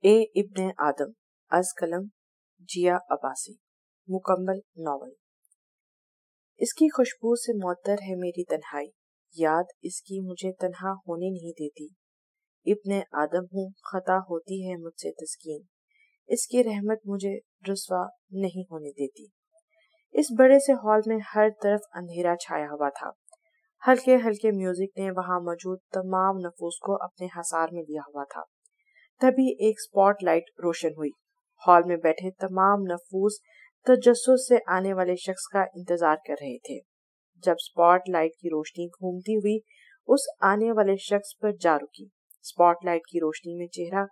اے ابن آدم از قلم جیا عباسی مکمل ناول۔ اس کی خوشبو سے معطر ہے میری تنہائی، یاد اس کی مجھے تنہا ہونے نہیں دیتی۔ ابن آدم ہوں، خطا ہوتی ہے مجھ سے تسکین، اس کی رحمت مجھے رسوا نہیں ہونے دیتی۔ اس بڑے سے ہال میں ہر طرف اندھیرا چھایا ہوا تھا۔ ہلکے ہلکے میوزک نے وہاں موجود تمام نفوس کو اپنے حصار میں لیا ہوا تھا۔ تبھی ایک سپاٹ لائٹ روشن ہوئی۔ ہال میں بیٹھے تمام نفوس تجسس سے آنے والے شخص کا انتظار کر رہے تھے۔ جب سپاٹ لائٹ کی روشنی گھومتی ہوئی اس آنے والے شخص پر جا رکی، سپاٹ لائٹ کی روشنی میں چہرہ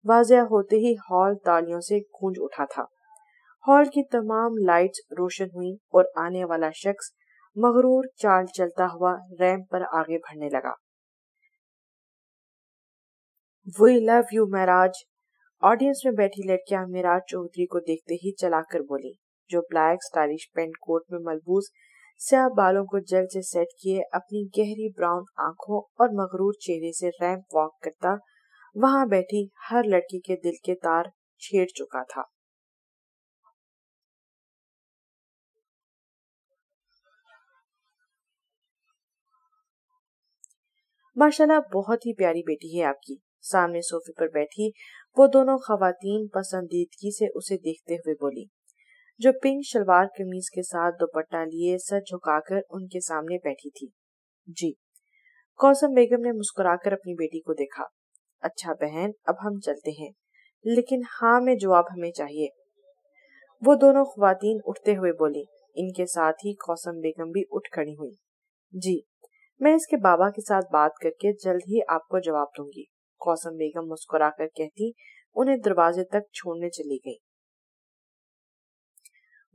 واضح ہوتے ہی ہال تالیوں سے گونج اٹھا تھا۔ ہال کی تمام لائٹس روشن ہوئیں اور آنے والا شخص مغرور چال چلتا ہوا ریمپ پر آگے بڑھنے لگا۔ وی لو یو معراج۔ آڈینس میں بیٹھی لڑکیاں معراج چودھری کو دیکھتے ہی چلا کر بولی، جو بلیک سٹائلش پینٹ کوٹ میں ملبوس سیاہ بالوں کو جل سے سیٹ کیے اپنی گہری براؤن آنکھوں اور مغرور چہرے سے ریمپ واک کرتا وہاں بیٹھی ہر لڑکی کے دل کے تار چھیڑ چکا تھا۔ ماشاءاللہ بہت ہی پیاری بیٹی ہے آپ کی۔ سامنے صوفے پر بیٹھی وہ دونوں خواتین پسندیدگی سے اسے دیکھتے ہوئے بولی، جو پنک شلوار قمیض کے ساتھ دوپٹہ لیے سر جھکا کر ان کے سامنے بیٹھی تھی۔ جی، کوثر بیگم نے مسکرا کر اپنی بیٹی کو دیکھا۔ اچھا بہن، اب ہم چلتے ہیں، لیکن ہاں میں جواب ہمیں چاہیے۔ وہ دونوں خواتین اٹھتے ہوئے بولی۔ ان کے ساتھ ہی کوثر بیگم بھی اٹھ کھڑی ہوئی۔ جی، میں اس کے بابا کے ساتھ بات کر کے جلد ہی آپ کو جواب دوں گی، کوثر بیگم مسکرا کر کہتی انہیں دروازے تک چھوڑنے چلی گئی۔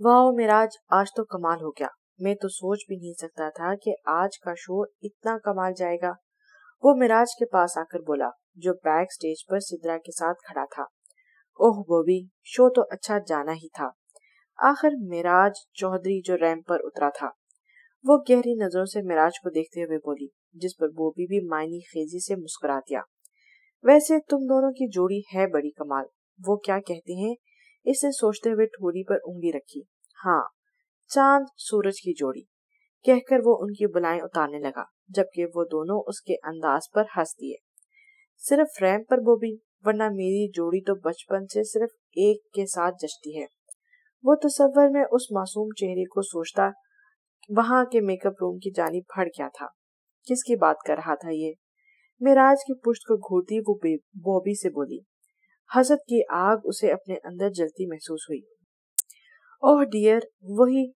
واؤ معراج، آج تو کمال ہو گیا، میں تو سوچ بھی نہیں سکتا تھا کہ آج کا شو اتنا کمال جائے گا۔ وہ معراج کے پاس آ کر بولا، جو بیک سٹیج پر سدرا کے ساتھ کھڑا تھا۔ اوہ بوبی، شو تو اچھا جانا ہی تھا۔ آخر معراج چودھری جو ریمپ پر اترا تھا، وہ گہری نظروں سے معراج کو دیکھتے ہوئے بولی، جس پر بوبی بھی معنی خیزی سے مسکرا دیا۔ ویسے تم دونوں کی جوڑی ہے بڑی کمال۔ وہ کیا کہتے ہیں؟ اس نے سوچتے ہوئے ٹھوڑی پر انگلی رکھی۔ ہاں، چاند سورج کی جوڑی، کہہ کر وہ ان کی بلائیں اتارنے لگا، جبکہ وہ دونوں اس کے انداز پر ہنس دیے۔ صرف ریمپ پر بوبی، ورنہ میری جوڑی تو بچپن سے صرف ایک کے ساتھ جچتی ہے۔ وہ تصور میں اس معصوم چہرے کو سوچتا وہاں کے میک اپ روم کی جانب بڑھ گیا تھا۔ کس کی بات کر رہا تھا یہ؟ معراج کی پشت کو گھورتی وہ بوبی سے بولی۔ حسد کی آگ اسے اپنے اندر جلتی محسوس ہوئی۔ اوہ ڈیئر، وہی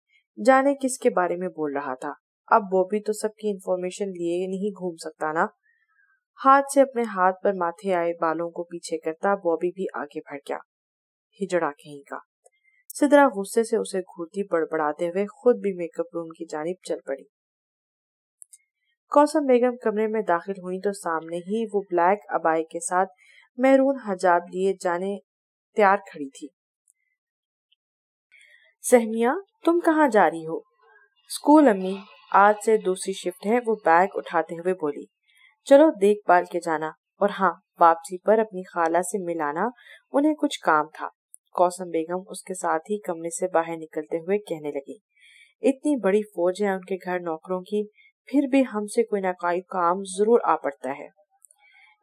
جانے کس کے بارے میں بول رہا تھا۔ اب بوبی تو سب کی انفارمیشن لیے نہیں گھوم سکتا نا۔ ہاتھ سے اپنے ہاتھ پر ماتھے آئے بالوں کو پیچھے کرتا بوبی بھی آگے بڑھ گیا۔ ہجڑا کہیں کا۔ سدرا غصے سے اسے گھورتی بڑبڑاتے ہوئے خود بھی میک اپ روم کی جانب چل پڑی۔ کوثر بیگم کمرے میں داخل ہوئی تو سامنے ہی وہ بلیک عبائی کے ساتھ میرون حجاب لیے جانے تیار کھڑی تھی۔ سہمیہ، تم کہاں جا رہی ہو؟ اسکول امی، آج سے دوسری شفٹ ہے، وہ بیگ اٹھاتے ہوئے بولی۔ چلو دیکھ بھال کے جانا، اور ہاں، واپسی پر اپنی خالہ سے ملانا، انہیں کچھ کام تھا۔ کوثر بیگم اس کے ساتھ ہی کمرے سے باہر نکلتے ہوئے کہنے لگی، اتنی بڑی فوج ہے ان کے گھر نوکروں کی، پھر بھی ہم سے کوئی نہ کوئی کام ضرور آ پڑتا ہے۔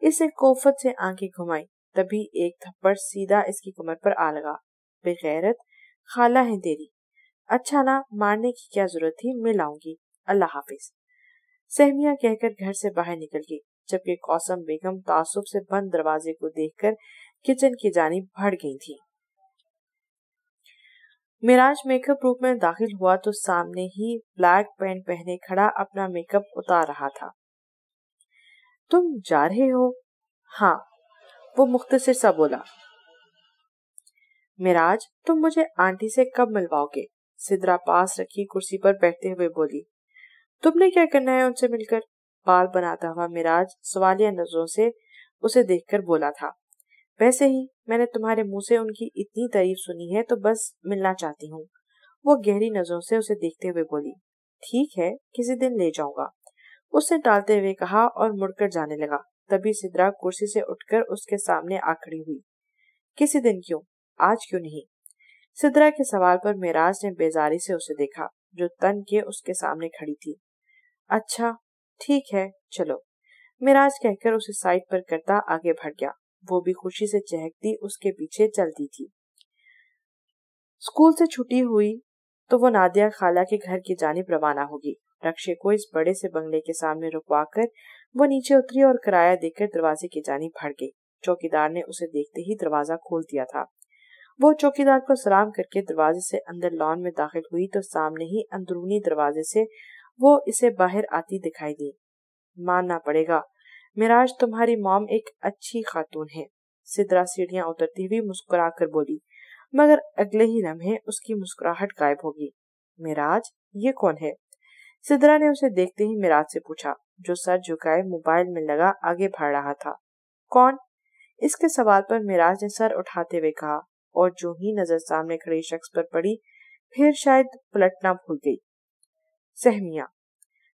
اسے کوفت سے آنکھیں گھمائی، تبھی ایک تھپڑ سیدھا اس کی کمر پر آ لگا۔ بے غیرت، خالہ ہیں تیری۔ اچھا نا، مارنے کی کیا ضرورت تھی، میں لاؤں گی، اللہ حافظ، سہمیہ کہہ کر گھر سے باہر نکل گئی، جبکہ کوثر بیگم تعصب سے بند دروازے کو دیکھ کر کچن کی جانب بڑھ گئی تھی۔ معراج میک اپ روم میں داخل ہوا تو سامنے ہی بلیک پینٹ پہنے کھڑا اپنا میک اپ اتار رہا تھا۔ تم جا رہے ہو؟ ہاں، وہ مختصر سا بولا۔ معراج، تم مجھے آنٹی سے کب ملواؤ گے؟ سدرا پاس رکھی کرسی پر بیٹھتے ہوئے بولی۔ تم نے کیا کرنا ہے ان سے مل کر؟ بال بناتا ہوا معراج سوالیہ نظروں سے اسے دیکھ کر بولا تھا۔ ویسے ہی میں نے تمہارے منہ سے ان کی اتنی تعریف سنی ہے تو بس ملنا چاہتی ہوں، وہ گہری نظروں سے اسے دیکھتے ہوئے بولی۔ ٹھیک ہے، کسی دن لے جاؤں گا، اس نے ٹالتے ہوئے کہا اور مڑ کر جانے لگا۔ تبھی سدرا کرسی سے اٹھ کر اس کے سامنے آ کھڑی ہوئی۔ किसी दिन क्यों, आज क्यों नहीं? सिद्रा के सवाल पर मेराज ने बेजारी से उसे देखा, जो तन के उसके सामने खड़ी थी। अच्छा ठीक है चलो, मेराज कहकर उसे साइड पर करता आगे बढ़ गया। वो भी खुशी से चहकती उसके पीछे चलती थी। स्कूल से छुट्टी हुई तो वो नादिया खाला के घर की जानिब रवाना होगी। रक्षे को इस बड़े से बंगले के सामने रुकवाकर वो नीचे उतरी और किराया देकर दरवाजे की जानिब बढ़ गई। चौकीदार ने उसे देखते ही दरवाजा खोल दिया था। वो चौकीदार को सलाम करके दरवाजे से अंदर लॉन में दाखिल हुई तो सामने ही अंदरूनी दरवाजे से वो इसे बाहर आती दिखाई दी। मानना पड़ेगा मेराज, तुम्हारी मॉम एक अच्छी खातून है। सिद्रा सीढ़ियां उतरती हुई मुस्कुरा कर बोली, मगर अगले ही लम्हे उसकी मुस्कुराहट गायब होगी। मेराज, ये कौन है? सिद्रा ने उसे देखते ही मेराज से पूछा, जो सर झुकाए मोबाइल में लगा आगे बढ़ रहा था। कौन? इसके सवाल पर मेराज ने सर उठाते हुए कहा, और जो ही नजर सामने खड़े शख्स पर पड़ी फिर शायद पलटना भूल गई। सहमिया।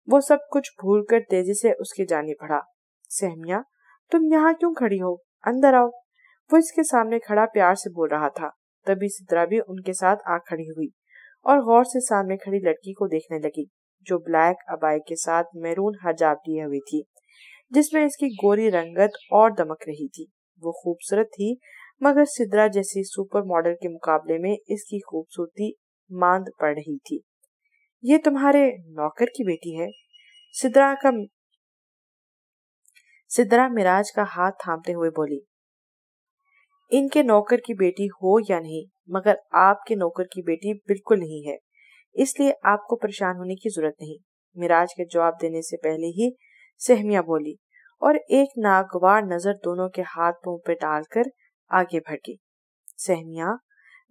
वो सब कुछ भूलकर तेजी से उसकी जानिब बढ़ा। सहमिया, तुम यहाँ क्यों खड़ी हो? अंदर आओ। वो इसके सामने खड़ा प्यार से बोल रहा था। तभी सिद्रा भी उनके साथ आ खड़ी हुई और गौर से सामने खड़ी लड़की को देखने लगी, जो ब्लैक अबाई के साथ मैरून हिजाब लिए हुई थी, जिसमें इसकी गोरी रंगत और दमक रही थी। वो खूबसूरत थी, मगर सिद्रा जैसी सुपर मॉडल के मुकाबले में इसकी खूबसूरती मांद पड़ रही थी। ये तुम्हारे नौकर की बेटी है? सिद्रा मिराज का हाथ थामते हुए बोली, इनके नौकर की बेटी हो या नहीं, मगर आपके नौकर की बेटी बिल्कुल नहीं है, इसलिए आपको परेशान होने की जरूरत नहीं। मिराज के जवाब देने से पहले ही सहमिया बोली और एक नागवार नजर दोनों के हाथ मुंह पे डालकर आगे बढ़ गई। सहमिया।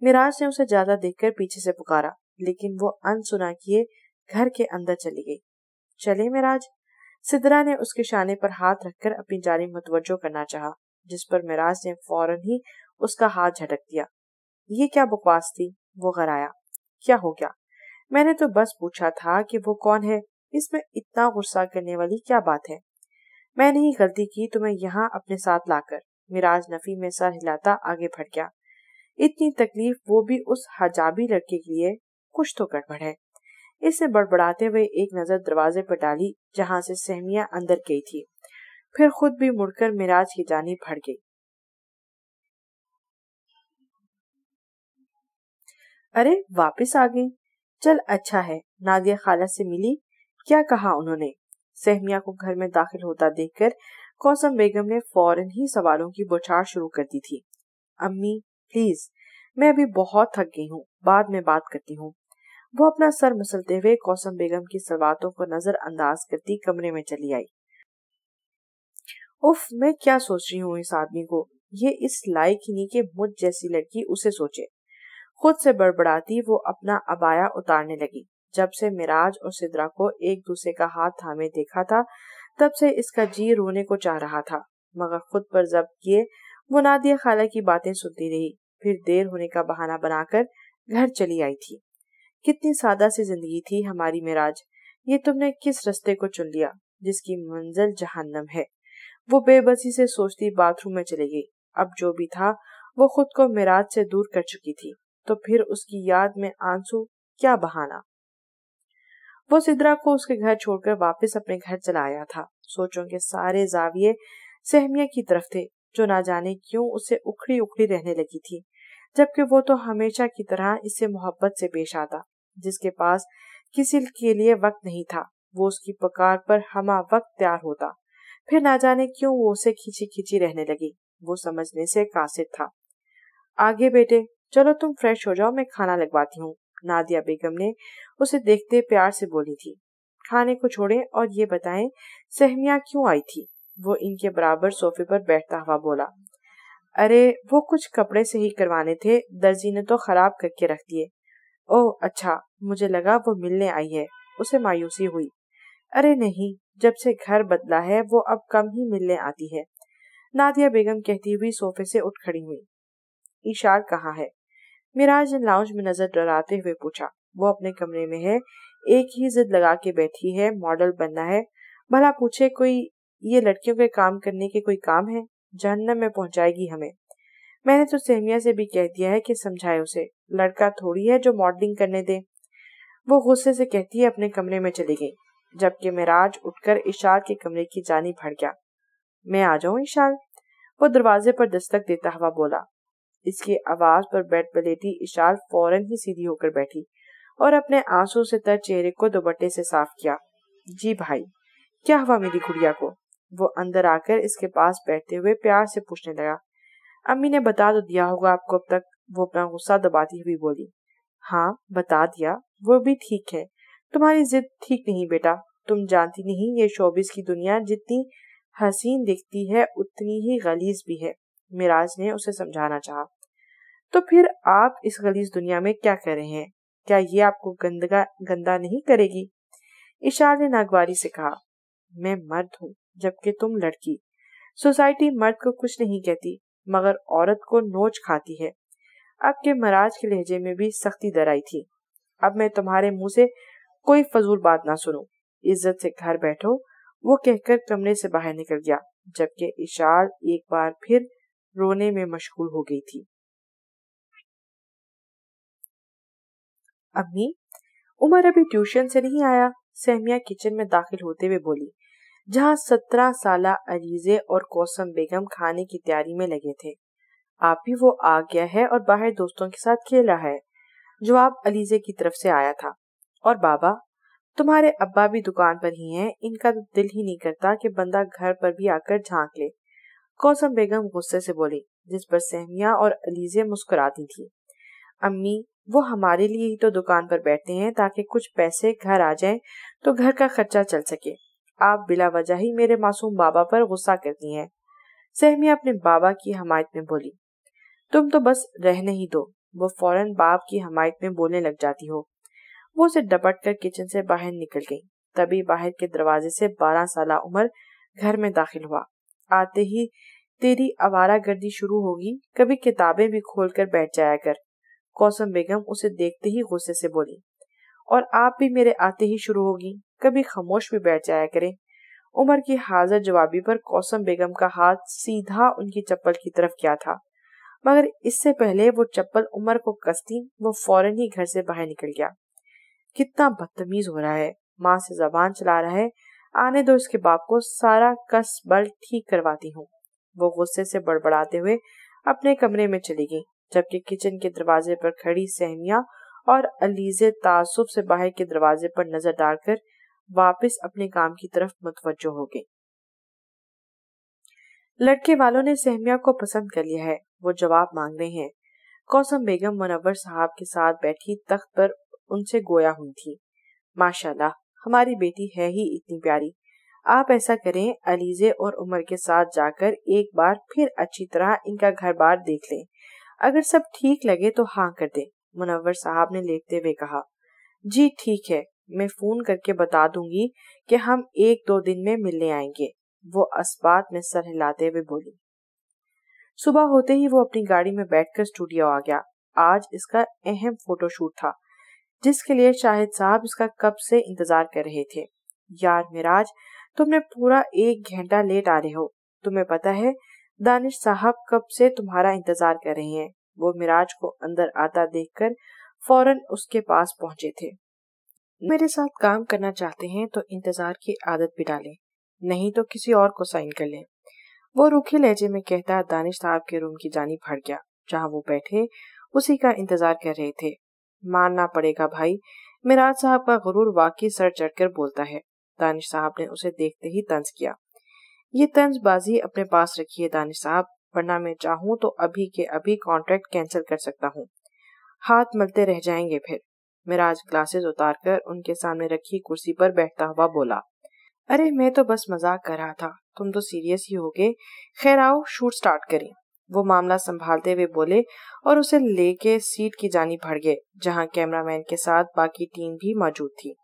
मिराज ने उसे ज्यादा देखकर पीछे से पुकारा, लेकिन वो अनसुना किए घर के अंदर चली गई। चले मिराज। सिद्रा ने उसके शाने पर हाथ रखकर अपनी जानिब मुतवज्जो करना चाहा, जिस पर मिराज ने फौरन ही उसका हाथ झटक दिया। ये क्या बकवास थी? वो घराया। क्या हो गया? मैंने तो बस पूछा था कि वो कौन है, इसमें इतना गुस्सा करने वाली क्या बात है? मैंने ही गलती की तुम्हें यहाँ अपने साथ लाकर। मिराज नफी में सर हिलाता आगे बढ़ गया। इतनी तकलीफ, वो भी उस हजाबी लड़के के लिए, कुछ तो गड़बड़ है। इसने बड़बड़ाते हुए एक नजर दरवाजे पर डाली जहाँ से सहमिया अंदर गई थी, फिर खुद भी मुड़कर मिराज की जानिब बढ़ गई। अरे वापस आ गई, चल अच्छा है। नादिया खाला से मिली? क्या कहा उन्होंने? सहमिया को घर में दाखिल होता देखकर कौसम बेगम ने फौरन ही सवालों की बौछार शुरू कर दी थी। अम्मी प्लीज, मैं अभी बहुत थक गई हूँ, बाद में बात करती हूँ। वो अपना सर मसलते हुए कौसम बेगम की सवालों को नजर अंदाज करती कमरे में चली आई। उफ, मैं क्या सोच रही हूँ इस आदमी को, ये इस लायक ही नहीं कि मुझ जैसी लड़की उसे सोचे। खुद से बड़बड़ाती वो अपना अबाया उतारने लगी। जब से मिराज और सिद्रा को एक दूसरे का हाथ थामे देखा था, तब से इसका जी रोने को चाह रहा था, मगर खुद पर जब्त किए वो नादिया खाला की बातें सुनती रही। फिर देर होने का बहाना बनाकर घर चली आई थी। कितनी सादा सी जिंदगी थी हमारी मिराज, ये तुमने किस रास्ते को चुन लिया जिसकी मंजिल जहन्नम है। वो बेबसी से सोचती बाथरूम में चली गई। अब जो भी था वो खुद को मिराज से दूर कर चुकी थी, तो फिर उसकी याद में आंसू क्या बहाना। वो सिद्रा को उसके घर छोड़कर वापस अपने घर चला आया था। सोचों के सारे जाविये सहमिया की तरफ थे, जो ना जाने क्यों उसे उखड़ी उखड़ी रहने लगी थी, जबकि वो तो हमेशा की तरह इससे मोहब्बत से पेश आता। जिसके पास किसी के लिए वक्त नहीं था, वो उसकी पुकार पर हमा वक्त तैयार होता। फिर ना जाने क्यों वो उसे खींची खींची रहने लगी। वो समझने से कासिर था। आगे बेटे, चलो तुम फ्रेश हो जाओ, मैं खाना लगवाती हूँ। नादिया बेगम ने उसे देखते प्यार से बोली थी। खाने को छोड़े और ये बताएं सहमिया क्यों आई थी? वो इनके बराबर सोफे पर बैठता हुआ बोला। अरे वो कुछ कपड़े सही करवाने थे, दर्जी ने तो खराब करके रख दिए। ओह अच्छा, मुझे लगा वो मिलने आई है। उसे मायूसी हुई। अरे नहीं, जब से घर बदला है वो अब कम ही मिलने आती है। नादिया बेगम कहती हुई सोफे से उठ खड़ी हुई। इशार कहाँ है? मिराज ने लाउंज में नजर डराते हुए पूछा। वो अपने कमरे में है, एक ही जिद लगा के बैठी है, मॉडल बनना है। भला पूछे कोई, ये लड़कियों के काम करने के कोई काम है? जहन्नम में पहुंचाएगी हमें। मैنے तो सेमिया से भी कह दिया है कि समझाए उसे, लड़का थोड़ी है जो मॉडलिंग करने दे। वो गुस्से से कहती है अपने कमरे में चली गई, जबकि मेराज उठकर इशाल के कमरे की जानी भड़ गया। मैं आ जाऊं इशाल? वो दरवाजे पर दस्तक देता हुआ बोला। इसकी आवाज पर बेड पर लेटी इशाल फौरन ही सीधी होकर बैठी और अपने आंसू से तर चेहरे को दुपट्टे से साफ किया। जी भाई, क्या हुआ मेरी गुड़िया को? वो अंदर आकर इसके पास बैठते हुए प्यार से पूछने लगा। अम्मी ने बता तो दिया होगा आपको अब तक, वो अपना गुस्सा दबाती हुई बोली। हाँ बता दिया, वो भी ठीक है। तुम्हारी जिद ठीक नहीं बेटा, तुम जानती नहीं ये शोबिस की दुनिया जितनी हसीन दिखती है उतनी ही गलीज भी है। मिराज ने उसे समझाना चाहा। तो फिर आप इस गलीज दुनिया में क्या कर रहे हैं? क्या ये आपको गंदा नहीं करेगी? इशाल ने नागवारी से कहा। मैं मर्द हूँ जबकि तुम लड़की। सोसाइटी मर्द को कुछ नहीं कहती मगर औरत को नोच खाती है। अब के मिराज के लहजे में भी सख्ती दर आई थी। अब मैं तुम्हारे मुंह से कोई फजूल बात ना सुनूं, इज्जत से घर बैठो, वो कहकर कमरे से बाहर निकल गया, जबकि इशाल एक बार फिर रोने में मशगूल हो गई थी। अम्मी, उमर अभी ट्यूशन से नहीं आया? सहमिया किचन में दाखिल होते हुए बोली, जहाँ 17 साला अलीजे और कौसम बेगम खाने की तैयारी में लगे थे। आप ही वो आ गया है और बाहर दोस्तों के साथ खेल रहा है। जवाब अलीजे की तरफ से आया था। और बाबा, तुम्हारे अब्बा भी दुकान पर ही हैं, इनका तो दिल ही नहीं करता कि बंदा घर पर भी आकर झांक ले। कौसम बेगम गुस्से से बोली, जिस पर सहमिया और अलीजे मुस्कुराती थी। अम्मी, वो हमारे लिए ही तो दुकान पर बैठते हैं ताकि कुछ पैसे घर आ जाएं तो घर का खर्चा चल सके। आप बिला वजह ही मेरे मासूम बाबा पर गुस्सा करती हैं। सहमिया अपने बाबा की हमायत में बोली। तुम तो बस रहने ही दो, वो फौरन बाप की हमायत में बोलने लग जाती हो। वो उसे डपट कर किचन से बाहर निकल गई। तभी बाहर के दरवाजे से 12 साला उमर घर में दाखिल हुआ। आते ही तेरी आवारागर्दी शुरू होगी, कभी किताबें भी खोल कर बैठ जाया कर। कौसम बेगम उसे देखते ही गुस्से से बोली। और आप भी मेरे आते ही शुरू होगी, कभी खामोश भी बैठ जाया करें। उमर की हाजिर जवाबी पर कौसम बेगम का हाथ सीधा उनकी चप्पल की तरफ गया था, मगर इससे पहले वो चप्पल उमर को कसती वो फौरन ही घर से बाहर निकल गया। कितना बदतमीज हो रहा है, माँ से जबान चला रहा है, आने दो इसके बाप को, सारा कस बल ठीक करवाती हूँ। वो गुस्से से बड़बड़ाते हुए अपने कमरे में चली गई, जबकि किचन के दरवाजे पर खड़ी सहमिया और अलीजे तासुब से बाहर के दरवाजे पर नजर डालकर वापस अपने काम की तरफ मुतवज्जो हो गई। लड़के वालों ने सहमिया को पसंद कर लिया है, वो जवाब मांग रहे हैं। कौसम बेगम मुनव्वर साहब के साथ बैठी तख्त पर उनसे गोया हुई थी। माशाल्लाह, हमारी बेटी है ही इतनी प्यारी। आप ऐसा करें, अलीजे और उमर के साथ जाकर एक बार फिर अच्छी तरह इनका घर बार देख लें। अगर सब ठीक लगे तो हाँ कर दे। मुनव्वर साहब ने लेटते हुए कहा। जी ठीक है, मैं फोन करके बता दूंगी कि हम 1-2 दिन में मिलने आएंगे, वो इस्बात में सर हिलाते हुए बोली। सुबह होते ही वो अपनी गाड़ी में बैठकर स्टूडियो आ गया। आज इसका अहम फोटोशूट था, जिसके लिए शाहिद साहब इसका कब से इंतजार कर रहे थे। यार मिराज, तुमने पूरा 1 घंटा लेट आ रहे हो। तुम्हें पता है दानिश साहब कब से तुम्हारा इंतजार कर रहे हैं। वो मिराज को अंदर आता देखकर फौरन उसके पास पहुंचे थे। मेरे साथ काम करना चाहते हैं तो इंतजार की आदत भी डालें, नहीं तो किसी और को साइन कर लें। वो रूखे लहजे में कहता दानिश साहब के रूम की जानी भड़ गया, जहाँ वो बैठे उसी का इंतजार कर रहे थे। मानना पड़ेगा भाई, मिराज साहब का गुरूर वाकई सर चढ़कर बोलता है। दानिश साहब ने उसे देखते ही तंज किया। ये तंजबाजी अपने पास रखिए दानिश साहब, वरना मैं चाहूँ तो अभी के अभी कॉन्ट्रैक्ट कैंसिल कर सकता हूँ। हाथ मलते रह जाएंगे फिर। मिराज ग्लासेस उतारकर उनके सामने रखी कुर्सी पर बैठता हुआ बोला। अरे मैं तो बस मजाक कर रहा था, तुम तो सीरियस ही हो गए। खैर आओ शूट स्टार्ट करें। वो मामला संभालते हुए बोले और उसे लेके सीट की जानी भड़ गए, जहाँ कैमरामैन के साथ बाकी टीम भी मौजूद थी।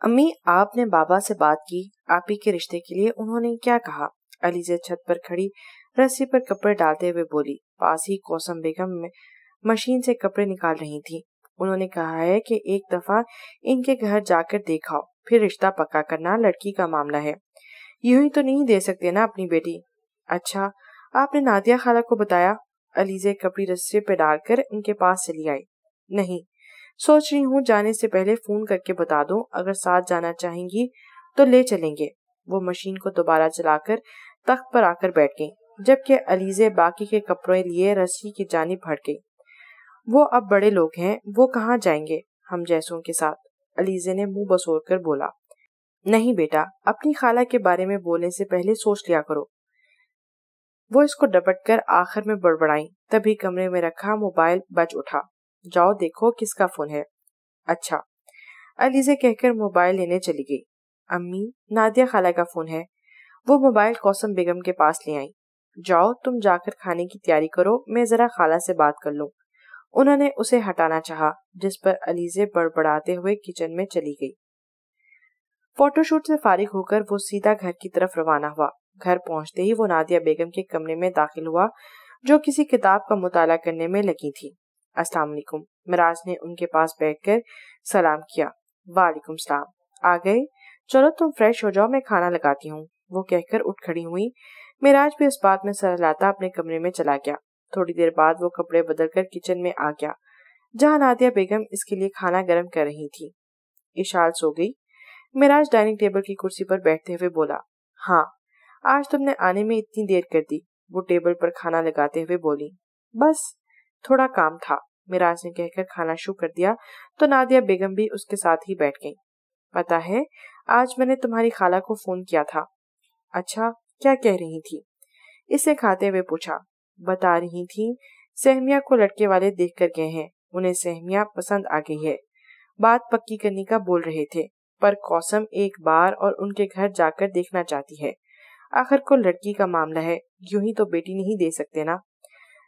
अम्मी, आपने बाबा से बात की? आप ही के रिश्ते के लिए उन्होंने क्या कहा? अलीजे छत पर खड़ी रस्सी पर कपड़े डालते हुए बोली। पास ही कौसम बेगम मशीन से कपड़े निकाल रही थी। उन्होंने कहा है कि एक दफा इनके घर जाकर देखाओ, फिर रिश्ता पक्का करना, लड़की का मामला है। यूं ही तो नहीं दे सकते ना अपनी बेटी। अच्छा, आपने नादिया खाला को बताया? अलीज़े कपड़ी रस्सी पे डालकर उनके पास चली आई। नहीं, सोच रही हूँ जाने से पहले फोन करके बता दूं, अगर साथ जाना चाहेंगी तो ले चलेंगे। वो मशीन को दोबारा चलाकर तख्त पर आकर बैठ गई, जबकि अलीज़े बाकी के कपड़े लिए रस्सी की जानिब बढ़ गई। वो अब बड़े लोग हैं, वो कहाँ जाएंगे हम जैसों के साथ? अलीज़े ने मुंह बसोर कर बोला। नहीं बेटा, अपनी खाला के बारे में बोलने से पहले सोच लिया करो। वो इसको डपट कर आखिर में बड़बड़ाई। तभी कमरे में रखा मोबाइल बज उठा। जाओ देखो किसका फोन है। अच्छा, अलीज़े कहकर मोबाइल लेने चली गई। अम्मी, नादिया खाला का फोन है। वो मोबाइल कौसम बेगम के पास ले आई। जाओ तुम जाकर खाने की तैयारी करो, मैं जरा खाला से बात कर लूं। उन्होंने उसे हटाना चाहा, जिस पर अलीज़े बड़बड़ाते हुए किचन में चली गई। फोटोशूट से फारिग होकर वो सीधा घर की तरफ रवाना हुआ। घर पहुंचते ही वो नादिया बेगम के कमरे में दाखिल हुआ, जो किसी किताब का मुताला करने में लगी थी। अस्सलाम वालेकुम। मिराज ने उनके पास बैठकर सलाम किया। वालेकुम सलाम। आ गए? चलो तुम फ्रेश हो जाओ, मैं खाना लगाती हूँ। वो कहकर उठ खड़ी हुई। मिराज भी इस बात में सरलाता अपने कमरे में चला गया। थोड़ी देर बाद वो कपड़े बदलकर किचन में आ गया, जहाँ नादिया बेगम इसके लिए खाना गर्म कर रही थी। इशाल सो गई? मिराज डाइनिंग टेबल की कुर्सी पर बैठते हुए बोला। हाँ, आज तुमने आने में इतनी देर कर दी। वो टेबल पर खाना लगाते हुए बोली। बस थोड़ा काम था, मिराज ने कहकर खाना शुरू कर दिया तो नादिया बेगम भी उसके साथ ही बैठ गई। पता है, आज मैंने तुम्हारी खाला को फोन किया था। अच्छा, क्या कह रही थी? इसे खाते हुए पूछा। बता रही थी सहमिया को लड़के वाले देख कर गए हैं, उन्हें सहमिया पसंद आ गई है। बात पक्की करने का बोल रहे थे, पर कौसम एक बार और उनके घर जाकर देखना चाहती है। आखिर को लड़की का मामला है, यूं ही तो बेटी नहीं दे सकते ना।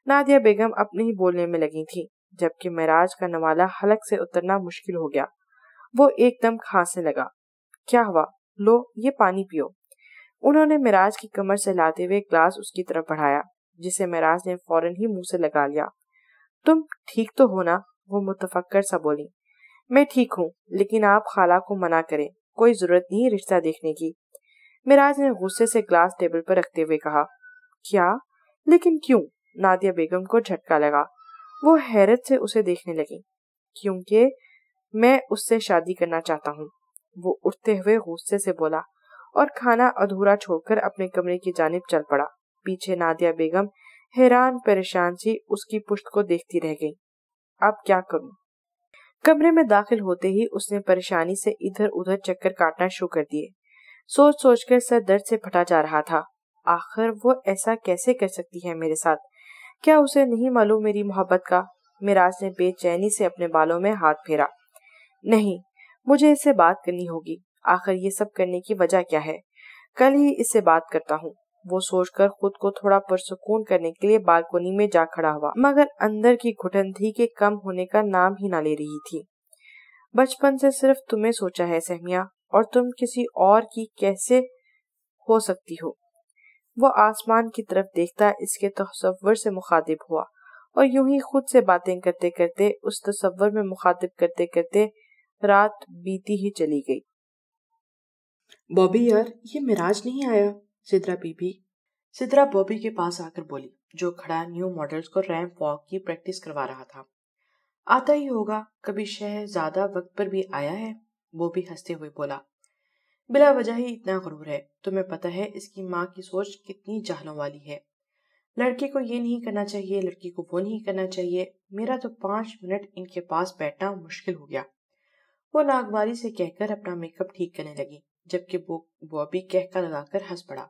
नादिया बेगम अपने ही बोलने में लगी थी, जबकि मिराज का नवाला हलक से उतरना मुश्किल हो गया। वो एकदम खांसने लगा। क्या हुआ? लो ये पानी पियो। उन्होंने मिराज की कमर से लाते हुए ग्लास उसकी तरफ बढ़ाया, जिसे मिराज ने फौरन ही मुंह से लगा लिया। तुम ठीक तो हो ना? वो मुतफक्कर सा बोली। मैं ठीक हूँ, लेकिन आप खाला को मना करें, कोई जरूरत नहीं रिश्ता देखने की। मिराज ने गुस्से से ग्लास टेबल पर रखते हुए कहा। क्या? लेकिन क्यों? नादिया बेगम को झटका लगा। वो हैरत से उसे देखने लगी। क्योंकि मैं उससे शादी करना चाहता हूँ, वो उठते हुए गुस्से से बोला और खाना अधूरा छोड़कर अपने कमरे की जानिब चल पड़ा। पीछे नादिया बेगम हैरान परेशान सी उसकी पुश्त को देखती रह गई। अब क्या करूं? कमरे में दाखिल होते ही उसने परेशानी से इधर उधर चक्कर काटना शुरू कर दिए। सोच सोचकर सर दर्द से फटा जा रहा था। आखिर वो ऐसा कैसे कर सकती है मेरे साथ? क्या उसे नहीं मालूम मेरी मोहब्बत का? मिराज ने बेचैनी से अपने बालों में हाथ फेरा। नहीं, मुझे इससे बात करनी होगी। आखिर ये सब करने की वजह क्या है? कल ही इससे बात करता हूँ। वो सोचकर खुद को थोड़ा पुरसुकून करने के लिए बालकोनी में जा खड़ा हुआ, मगर अंदर की घुटन थी कि कम होने का नाम ही ना ले रही थी। बचपन से सिर्फ तुम्हें सोचा है सहमिया, और तुम किसी और की कैसे हो सकती हो? वो आसमान की तरफ देखता इसके तसव्वुर से मुखातिब हुआ, और यूं ही खुद से बातें करते करते उस तसव्वुर में मुखातिब करते करते रात बीती ही चली गई। बॉबी यार, ये मिराज नहीं आया। सिद्रा बॉबी के पास आकर बोली, जो खड़ा न्यू मॉडल्स को रैंप वॉक की प्रैक्टिस करवा रहा था। आता ही होगा, कभी शहजादा वक्त पर भी आया है? बॉबी हंसते हुए बोला। बिला वजह ही इतना गुरूर है। तुम्हें पता है इसकी माँ की सोच कितनी जाहलों वाली है। लड़के को ये नहीं करना चाहिए, लड़की को वो नहीं करना चाहिए। मेरा तो 5 मिनट इनके पास बैठना मुश्किल हो गया। वो नागवारी से कहकर अपना मेकअप ठीक करने लगी, जबकि बॉबी कहका लगाकर हंस पड़ा।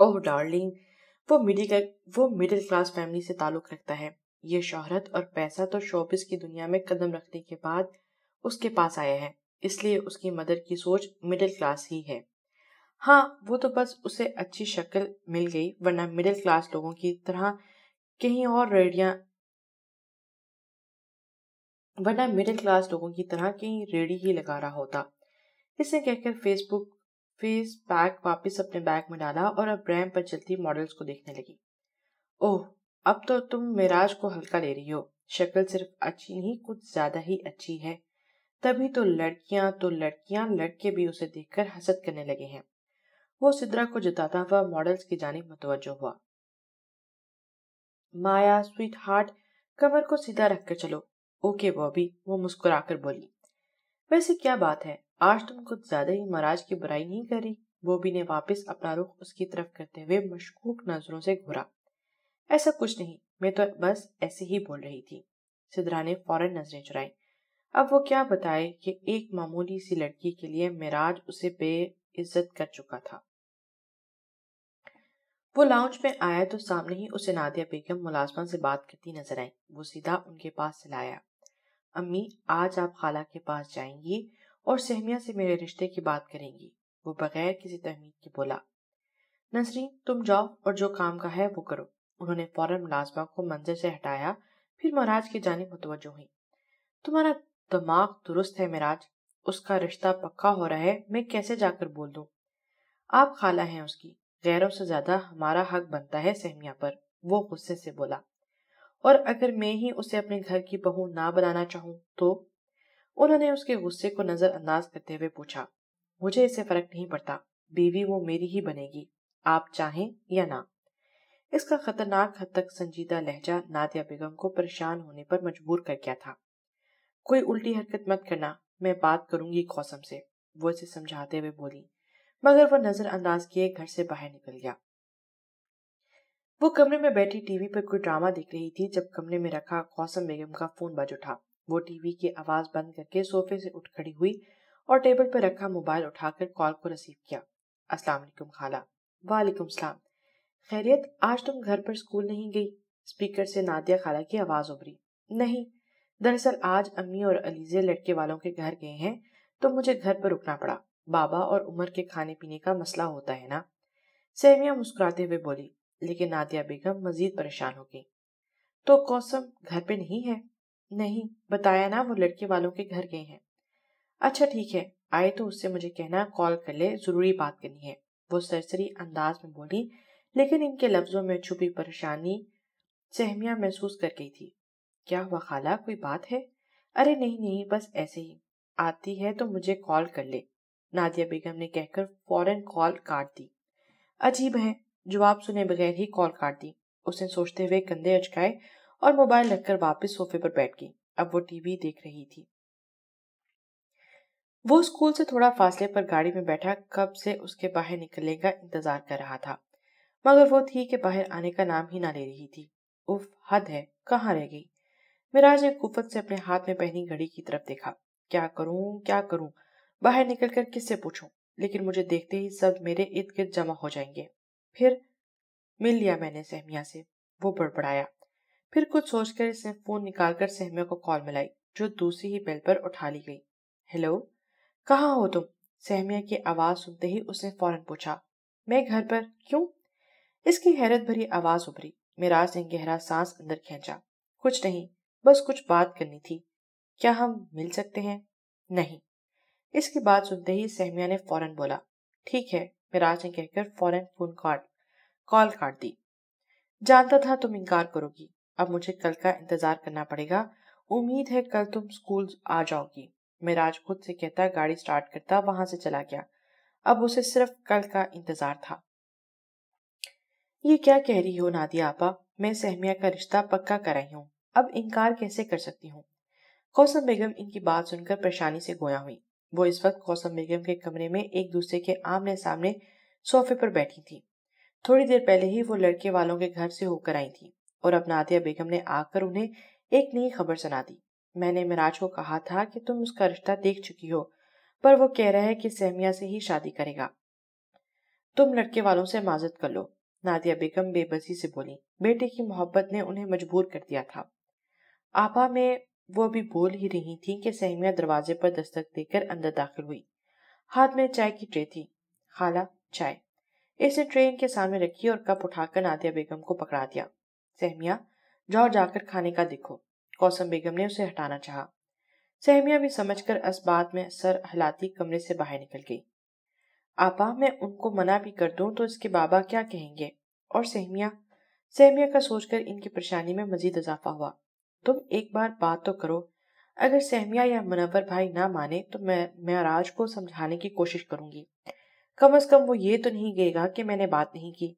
ओह डार्लिंग, वो मिडिल क्लास फैमिली से ताल्लुक रखता है। ये शोहरत और पैसा तो शोबिस की दुनिया में कदम रखने के बाद उसके पास आया है, इसलिए उसकी मदर की सोच मिडिल क्लास ही है। हाँ, वो तो बस उसे अच्छी शक्ल मिल गई, वरना मिडिल क्लास लोगों की तरह कहीं और रेडी ही लगा रहा होता। इसे कहकर फेस पैक वापस अपने बैग में डाला और अब रैंप पर चलती मॉडल्स को देखने लगी। ओह, अब तो तुम मिराज को हल्का ले रही हो। शक्ल सिर्फ अच्छी नहीं, कुछ ज्यादा ही अच्छी है। तभी तो लड़कियां लड़के भी उसे देखकर हसद करने लगे हैं। वो सिद्रा को जताता हुआ मॉडल्स की जानिब मुतवज्जो हुआ। مایا سویٹ ہارٹ کمر کو سیدھا رکھ کر چلو۔ اوکے بابی، وہ مسکرا کر بولی۔ ویسے کیا بات ہے، آج تم کچھ زیادہ ہی مہاراج کی برائی نہیں کر رہی؟ بوبی نے واپس اپنا رخ اس کی طرف کرتے ہوئے مشکوک نظروں سے گھورا۔ ایسا کچھ نہیں، میں تو بس ایسے ہی بول رہی تھی۔ سدرا نے فوراً نظریں چرائیں۔ اب وہ کیا بتائے کہ ایک معمولی سی لڑکی کے لیے معراج اسے بے عزت کر چکا تھا۔ وہ لاؤنج میں آیا تو سامنے ہی اسے نادیہ بیگم ملازمہ سے بات کرتی نظر آئیں۔ وہ سیدھا ان کے پاس چلا آیا۔ امی، آج آپ خالہ کے پاس جائیں گی اور سہمیہ سے میرے رشتے کی بات کریں گی، وہ بغیر کسی تہمید کے بولا۔ نسرین، تم جاؤ اور جو کام کا ہے وہ کرو۔ انہوں نے فوراً ملازمہ کو منظر سے ہٹایا، پھر مہاراج کی جانب متوجہ ہوئی۔ تمہارا دماغ درست ہے معراج، اس کا رشتہ پکا ہو رہا ہے، میں کیسے جا کر بول دوں؟ آپ خالہ ہیں اس کی، غیروں سے زیادہ ہمارا حق بنتا ہے سہمیہ پر، وہ غصے سے بولا۔ اور اگر میں ہی اسے اپنے گھر کی بہو نہ بنانا چاہوں تو؟ انہوں نے اس کے غصے کو نظر انداز کرتے ہوئے پوچھا۔ مجھے اسے فرق نہیں پڑتا، بیوی وہ میری ہی بنے گی، آپ چاہیں یا نہ۔ اس کا خطرناک حد تک سنجیدہ لہجہ نادیہ بیگم کو پریشان ہونے پر مجبور کر گیا تھا۔ کوئی الٹی حرکت مت کرنا، میں بات کروں گی قاسم سے، وہ اسے سمجھاتے ہوئے بولی، مگر وہ نظر انداز کیے گھر سے باہر نکل گیا۔ وہ کمرے میں بیٹھی ٹی وی پر کوئی ڈرامہ دیکھ رہی تھی جب کمرے میں رکھا قاسم بیگم کا فون بج اٹھا۔ وہ ٹی وی کی آواز بند کر کے صوفے سے اٹھ کھڑی ہوئی اور ٹیبل پر رکھا موبائل اٹھا کر کال کو ریسیو کیا۔ السلام علیکم خالہ۔ وعلیکم السلام۔ خیریت، آج تم گھر پر اسکول نہیں گئی؟ اسپیکر سے نادیہ خالہ کی آواز ابھری۔ نہیں، دراصل آج امی اور علیزے لڑکے والوں کے گھر گئے ہیں تو مجھے گھر پر رکنا پڑا، بابا اور عمر کے کھانے پینے کا مسئلہ ہوتا ہے نا، سہمیہ مسکراتے ہوئے بولی۔ لیکن نادیہ بیگم مزید پریشان ہو گئی۔ تو قاسم گھر پہ نہیں ہے؟ نہیں، بتایا نا وہ لڑکے والوں کے گھر گئے ہیں۔ اچھا ٹھیک ہے، آئے تو اس سے مجھے کہنا کال کر لے، ضروری بات کرنی ہے، وہ سرسری انداز میں بولی، لیکن ان کے لفظوں میں چھپی پریشانی سہمیہ محسوس کر گئی تھی۔ کیا ہوا خالہ، کوئی بات ہے؟ ارے نہیں نہیں، بس ایسے ہی، آتی ہے تو مجھے کال کر لے، نادیہ بیگم نے کہہ کر فوراً کال کاٹ دی۔ عجیب ہے، جواب سنے بغیر ہی کال کاٹ دی۔ اس نے سوچتے ہوئے کندھے اچکائے اور موبائل رکھ کر واپس صوفے پر بیٹھ گئی۔ اب وہ ٹی وی دیکھ رہی تھی۔ وہ اسکول سے تھوڑا فاصلے پر گاڑی میں بیٹھا کب سے اس کے باہر نکلنے کا انتظار کر رہا تھا، مگر وہ تھی کہ باہر آنے کا نام ہی نہ لے رہی تھی۔ اف، حد ہے، کہاں رہ گئی؟ معراج نے کفت سے اپنے ہاتھ میں پہنی گھڑی کی طرف دیکھا۔ کیا کروں کیا کروں، باہر نکل کر کس سے پوچھوں؟ لیکن مجھے دیکھتے ہی سب میرے ارد گرد جمع ہو جائیں گے۔ پھر مل لیا میں نے سہمیہ سے، وہ بڑبڑایا۔ پھر کچھ سوچ کر اس نے فون نکال کر سہمیہ کو کال ملائی، جو دوسری ہی بیل پر اٹھا لی گئی۔ ہیلو، کہاں ہو تم؟ سہمیہ کی آواز سنتے ہی اس نے فوراً پوچھا۔ میں گھر پر، کیوں؟ اس کی حیرت بھری آواز ابھری۔ معراج نے گہرا سانس اندر کھینچا۔ کچھ نہیں، بس کچھ بات کرنی تھی۔ کیا ہم مل سکتے ہیں؟ نہیں۔ اس کی بات سنتے ہی سہمیہ نے فوراً بولا۔ ٹھیک ہے، معراج نے کہہ کر فوراً کال کاٹ دی۔ جانتا تھا تم انکار کرو گی، اب مجھے کل کا انتظار کرنا پڑے گا، امید ہے کل تم اسکول آ جاؤ گی، معراج خود سے کہتا گاڑی سٹارٹ کرتا وہاں سے چلا گیا۔ اب اسے صرف کل کا انتظار تھا۔ یہ کیا کہہ رہی ہو نادیہ آپا، میں سہمیہ کا رشتہ پکا کر رہی ہوں، اب انکار کیسے کر سکتی ہوں؟ قاسم بیگم ان کی بات سن کر پریشانی سے گویا ہوئی۔ وہ اس وقت قاسم بیگم کے کمرے میں ایک دوسرے کے آمنے سامنے صوفے پر بیٹھی تھی۔ تھوڑی دیر پہلے ہی وہ لڑکے والوں کے گھر سے ہو کر آئی تھی اور اب نادیہ بیگم نے آ کر انہیں ایک نئی خبر سنا دی۔ میں نے معراج کو کہا تھا کہ تم اس کا رشتہ دیکھ چکی ہو، پر وہ کہہ رہا ہے کہ سہمیہ سے ہی شادی کرے گا۔ تم لڑکے والوں سے معذرت کر لو، نادیہ بیگم بے بسی سے بولی۔ بیٹے کی محبت نے انہیں مجبور کر دیا تھا۔ آپا، میں وہ ابھی بول ہی رہی تھی کہ سہمیہ دروازے پر دستک دے کر اندر داخل ہوئی۔ ہاتھ میں چائے کی ٹرے تھی۔ خالہ، چائے۔ اس نے ٹرین کے سامنے رکھی اور کپ اٹھا کر نادیہ بیگم کو پکڑا دیا۔ سہمیہ، جاؤ جا کر کھانے کا دیکھو، قاسم بیگم نے اسے ہٹانا چاہا۔ سہمیہ بھی سمجھ کر اس بات میں سر ہلاتی کمرے سے باہر نکل گئی۔ آپا، میں ان کو منع بھی کر دوں تو اس کے بابا کیا کہیں گے؟ اور سہمیہ کا سوچ کر ان کی پریشانی میں مزید اضافہ ہوا۔ تم ایک بار بات تو کرو، اگر سہمیہ یا منور بھائی نہ مانے تو میں معراج کو سمجھانے کی کوشش کروں گی، کم از کم وہ یہ تو نہیں کہے گا کہ میں نے بات نہیں کی۔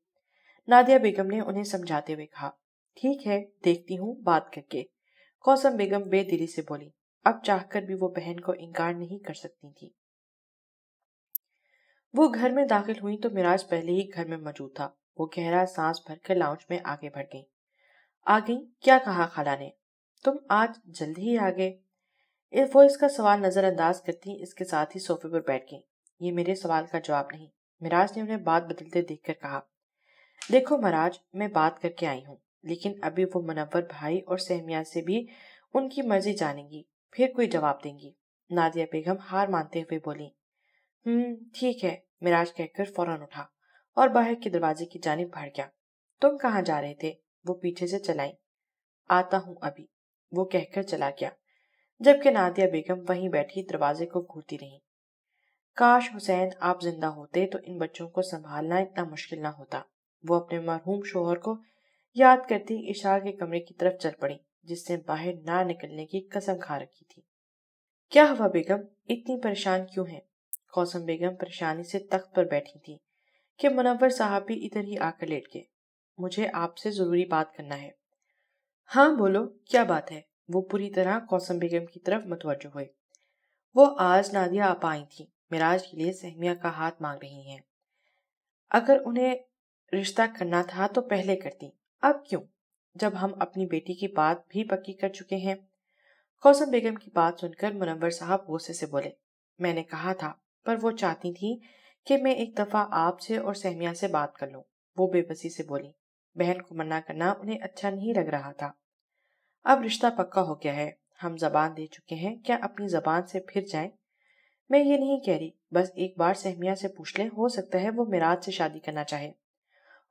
نادیہ بیگم نے انہیں سمجھاتے ہوئے کہا۔ ٹھیک ہے، دیکھتی ہوں بات کر کے، کوثر بیگم بے دلی سے بولی۔ اب چاہ کر بھی وہ بہن کو انکار نہیں کر سکتی تھی۔ وہ گھر میں داخل ہوئی تو معراج پہلے ہی گھر میں موجود تھا۔ وہ گہرا سانس بھر کر لاؤنج میں آگے بڑھ گئی۔ آ گئی؟ کیا کہا خالہ نے؟ تم آج جلد ہی آ گئے۔ وہ اس کا سوال نظر انداز کرتی اس کے ساتھ ہی صوفے پر بیٹھ گئی۔ یہ میرے سوال کا جواب نہیں، معراج نے انہیں بات بدلتے دیکھ کر کہا۔ دیکھو معراج، میں بات کر کے آئی ہوں، لیکن ابھی وہ منور بھائی اور سہمیہ سے بھی ان کی مرضی جانیں گی، پھر کوئی جواب دیں گی۔ نادیہ بیگم ہار مانتے ہوئے بولی۔ ٹھیک ہے، معراج کہہ کر فوراً اٹھا اور باہر کے دروازے کی جانب بڑھ گیا۔ تم کہاں جا رہے تھے؟ وہ پیچھے سے چلائیں۔ آتا ہوں ابھی، وہ کہہ کر چلا گیا، جبکہ نادیہ بیگم وہیں بیٹھی دروازے کو گھورتی رہی۔ کاش حسین آپ زندہ ہوتے تو ان بچوں کو سنبھالنا اتنا مشکل نہ ہوتا۔ وہ اپنے مرحوم شوہر کو یاد کرتی عشاء کے کمرے کی طرف چل پڑی، جس سے باہر نہ نکلنے کی قسم کھا رکھی تھی۔ کیا ہوا بیگم، اتنی پریشان کیوں ہیں؟ کوثر بیگم پریشانی سے تخت پر بیٹھی تھی کہ منور صاحب بھی ادھر ہی آ کر لیٹ گئے۔ مجھے آپ سے ضروری بات کرنا ہے۔ ہاں بولو، کیا بات ہے؟ وہ پوری طرح کوثر بیگم کی طرف متوجہ ہوئے۔ وہ آج نادیہ آپا آئی تھی، معراج کے لیے سہمیہ کا ہاتھ مانگ رہی ہیں۔ اگر انہیں رشتہ کرنا تھا تو پہلے کرتی، اب کیوں، جب ہم اپنی بیٹی کی بات بھی پکی کر چکے ہیں؟ کوثر بیگم کی بات سن کر منور صاحب غصے سے بولے۔ میں نے کہا تھا، پر وہ چاہتی تھی کہ میں ایک دفعہ آپ سے اور سہمیہ سے بات کر لوں۔ وہ بے بسی سے بولی۔ بہن کو منع کرنا انہیں اچھا نہیں لگ رہا تھا۔ اب رشتہ پکا ہو گیا ہے، ہم زبان دے چکے ہیں، کیا اپنی زبان سے پھر جائیں؟ میں یہ نہیں کہہ رہی، بس ایک بار سہمیہ سے پوچھ لیں، ہو سکتا ہے وہ معراج سے شادی کرنا چاہے۔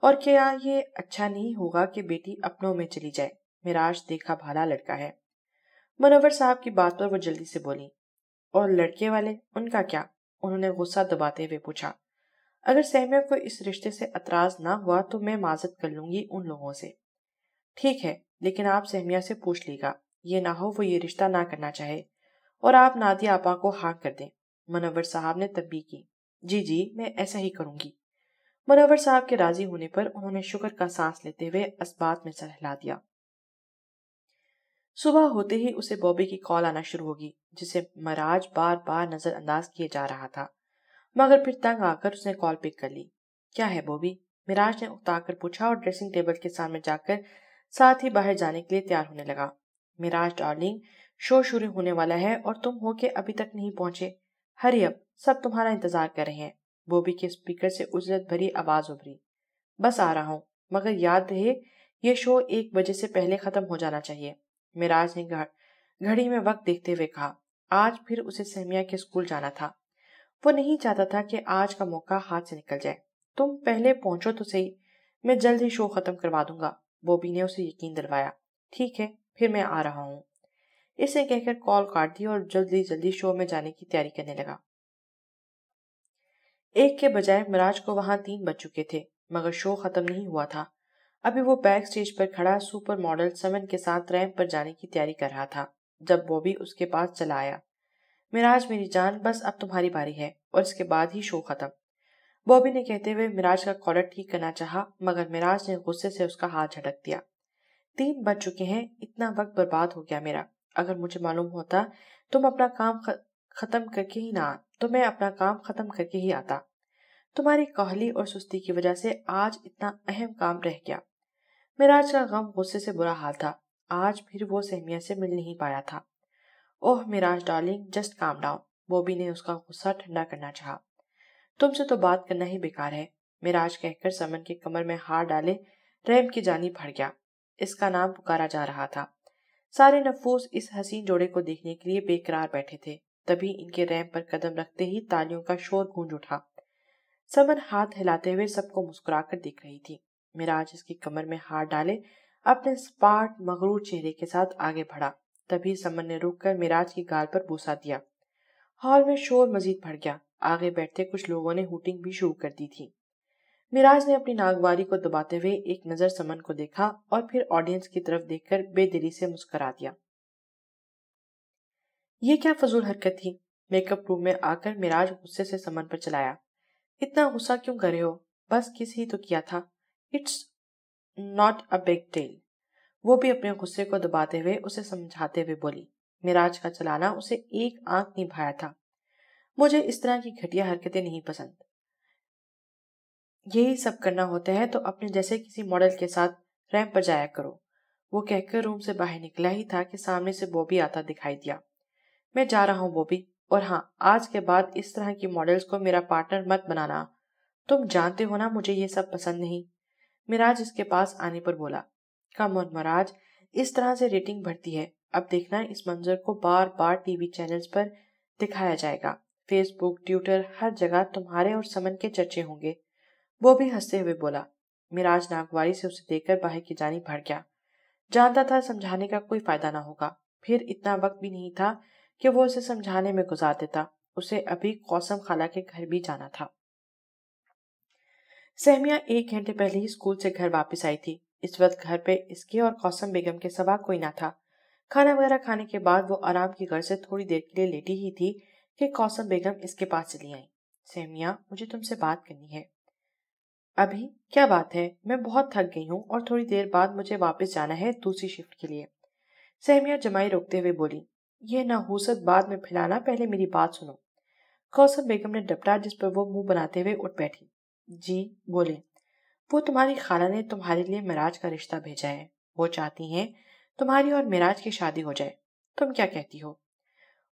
اور کیا یہ اچھا نہیں ہوگا کہ بیٹی اپنوں میں چلی جائے؟ معراج دیکھا بھالا لڑکا ہے۔ منور صاحب کی بات پر وہ جلدی سے بولی۔ اور لڑکے والے، ان کا کیا؟ انہوں نے غصہ دباتے ہوئے پوچھا۔ اگر سہمیہ کو اس رشتے سے اعتراض نہ ہوا تو میں معذرت کر لوں گی ان لوگوں سے۔ ٹھیک ہے، لیکن آپ سہمیہ سے پوچھ لیے گا، یہ نہ ہو وہ یہ رشتہ نہ کرنا چاہے اور آپ نادیہ آپا کو ہاں کر دیں۔ منور صاحب نے تنبیہ کی۔ جی جی، میں ایسا ہی کروں گی۔ منور صاحب کے راضی ہونے پر انہوں نے شکر کا سانس لیتے ہوئے اسبات میں سر ہلا دیا۔ صبح ہوتے ہی اسے بوبی کی کال آنا شروع ہوگی، جسے معراج بار بار نظر انداز کیے جا رہا تھا، مگر پھر تنگ آ کر اس نے کال پک کر لی۔ کیا ہے بوبی؟ معراج نے اکتا کر پوچھا اور ڈریسنگ ٹیبل کے سامنے جا کر ساتھ ہی باہر جانے کے لیے تیار ہونے لگا۔ معراج ڈارلنگ، شو شروع ہونے والا ہے اور تم ہو کے ابھی تک نہیں پہنچے۔ ہری اب، سب تمہارا انتظار کر رہے ہیں۔ بوبی کے اسپیکر سے اجلت بھری آواز ابھری۔ بس آ رہا ہوں، مگر یاد رہے یہ شو 1 بجے سے پہلے ختم ہو جانا چاہیے۔ معراج نے گھڑی میں وقت دیکھتے ہوئے کہا۔ آج پھر اسے سہمیہ کے اسکول جانا تھا۔ وہ نہیں چاہتا تھا کہ آج کا موقع ہاتھ سے نکل جائے۔ تم پہلے پہنچو تو صحیح، میں جلد ہی شو ختم کروا دوں گا، بوبی نے اسے یقین دلوایا۔ ٹھیک ہے، پھر میں آ رہا ہوں۔ اسے کہہ کر کال کاٹ دی اور جلدی شو میں جانے کی تیاری کرنے لگا۔ 1 کے بجائے معراج کو وہاں 3 بج چکے تھے، مگر شو ختم نہیں ہوا تھا۔ ابھی وہ بیک سٹیج پر کھڑا سپر ماڈل سمن کے ساتھ ریمپ پر جانے کی تیاری کر رہا تھا، جب بوبی اس کے پاس چلا آیا۔ معراج میری جان، بس اب تمہاری باری ہے اور اس کے بعد ہی شو ختم، بوبی نے کہتے ہوئے معراج کا کالر ٹھیک کرنا چاہا، مگر معراج نے غصے سے اس کا ہاتھ جھٹک دیا۔ 3 بج چکے ہیں، اتنا وقت برباد ہو گیا میرا۔ اگر مجھے معلوم ہوتا تو میں اپنا کام ختم کر کے ہی آتا۔ تمہاری کاہلی اور سستی کی وجہ سے آج اتنا اہم کام رہ گیا۔ معراج کا غم غصے سے برا حال تھا، آج پھر وہ سہمیہ سے مل نہیں پایا تھا۔ اوہ معراج darling, just calm down, Bobby نے اس کا غصہ ٹھنڈا کرنا چاہا۔ تم سے تو بات کرنا ہی بیکار ہے، معراج کہہ کر سمن کے کمر میں ہاتھ ڈالے ریمپ کی جانب بڑھ گیا۔ اس کا نام پکارا جا رہا تھا۔ سارے نفوس اس حسین جوڑے کو دیکھنے کے لیے بے قرار بیٹھے تھے۔ تبھی ان کے ریمپ پر قدم رکھتے ہی تالیوں کا شور گونج اٹھا۔ سمن ہاتھ ہلاتے ہوئے سب کو مسکرا کر دیکھ رہی تھی۔ معراج اس کی کمر میں ہاتھ ڈالے اپنے سپاٹ مغرور چہرے کے ساتھ آگے بڑھا۔ تبھی سمن نے رک کر معراج کی گال پر بوسہ دیا۔ ہال میں شور مزید بڑھ گیا، آگے بیٹھتے کچھ لوگوں نے ہوٹنگ بھی شروع کر دی تھی۔ معراج نے اپنی ناگواری کو دباتے ہوئے ایک نظر سمن کو دیکھا اور پھر آڈینس کی طرف دیکھ کر بے دلی سے مسکرا دیا۔ یہ کیا فضول حرکت تھی؟ میک اپ روم میں آ کر معراج غصے سے سمن پر چلایا۔ اتنا غصہ کیوں کر رہے ہو؟ بس کس ہی تو کیا تھا، it's not a big deal. وہ بھی اپنے غصے کو دباتے ہوئے اسے سمجھاتے ہوئے بولی، معراج کا چلانا اسے ایک آنکھ نہیں بھایا تھا۔ مجھے اس طرح کی گھٹیا حرکتیں نہیں پسند۔ یہی سب کرنا ہوتا ہے تو اپنے جیسے کسی ماڈل کے ساتھ ریمپ پر جایا کرو۔ وہ کہہ کر روم سے باہر نکلا ہی تھا کہ سامنے سے بوبی آتا دکھائی دیا۔ میں جا رہا ہوں بوبی، اور ہاں، آج کے بعد اس طرح کی ماڈلز کو میرا پارٹنر مت بنانا۔ تم جانتے ہو نا مجھے یہ سب پسند نہیں۔ معراج اس کے پاس آنے پر بولا، کم آن معراج، اس طرح سے ریٹنگ بڑھتی ہے۔ اب دیکھنا اس منظر کو بار بار ٹی وی چینلز پر دکھایا جائے گا، فیس بک، ٹویٹر، ہر جگہ تمہارے اور سمن کے چرچے ہوں گے۔ وہ بھی ہنستے ہوئے بولا۔ معراج ناگواری سے اسے دیکھ کر باہر کی جانب بڑھ گیا۔ جانتا تھا سمجھانے کا کوئی فائدہ نہ ہوگا، پھر اتنا وقت بھی نہیں تھا کہ وہ اسے سمجھانے میں گزار دیتا۔ اسے ابھی قاسم خالہ کے گھر بھی جانا تھا۔ سہمیہ 1 گھنٹے پہلے ہی اسکول سے گھر واپس آئی تھی۔ اس وقت گھر پہ اس کے اور قاسم بیگم کے سوا کوئی نہ تھا۔ کھانا وغیرہ کھانے کے بعد وہ آرام کی غرض سے تھوڑی دیر کے لیے لیٹی ہی تھی کہ قاسم بیگم اس کے پاس چلی آئیں۔ سہمیہ، مجھے تم سے بات کرنی ہے۔ ابھی کیا بات ہے؟ میں بہت تھک گئی ہوں اور تھوڑی دیر بعد مجھے واپس جانا ہے دوسری شفٹ کے لیے۔ سہمیہ جمائی روکتے ہوئے بولی، یہ نحوست بعد میں پھیلانا، پہلے میری بات سنو۔ قاسم بیگم نے ڈپٹا جس پر وہ منہ بناتے ہوئے اٹھ بیٹھی۔ جی بولے۔ وہ تمہاری خالہ نے تمہارے لیے معراج کا رشتہ بھیجا ہے۔ وہ چاہتی ہیں تمہاری اور معراج کی شادی ہو جائے۔ تم کیا کہتی ہو؟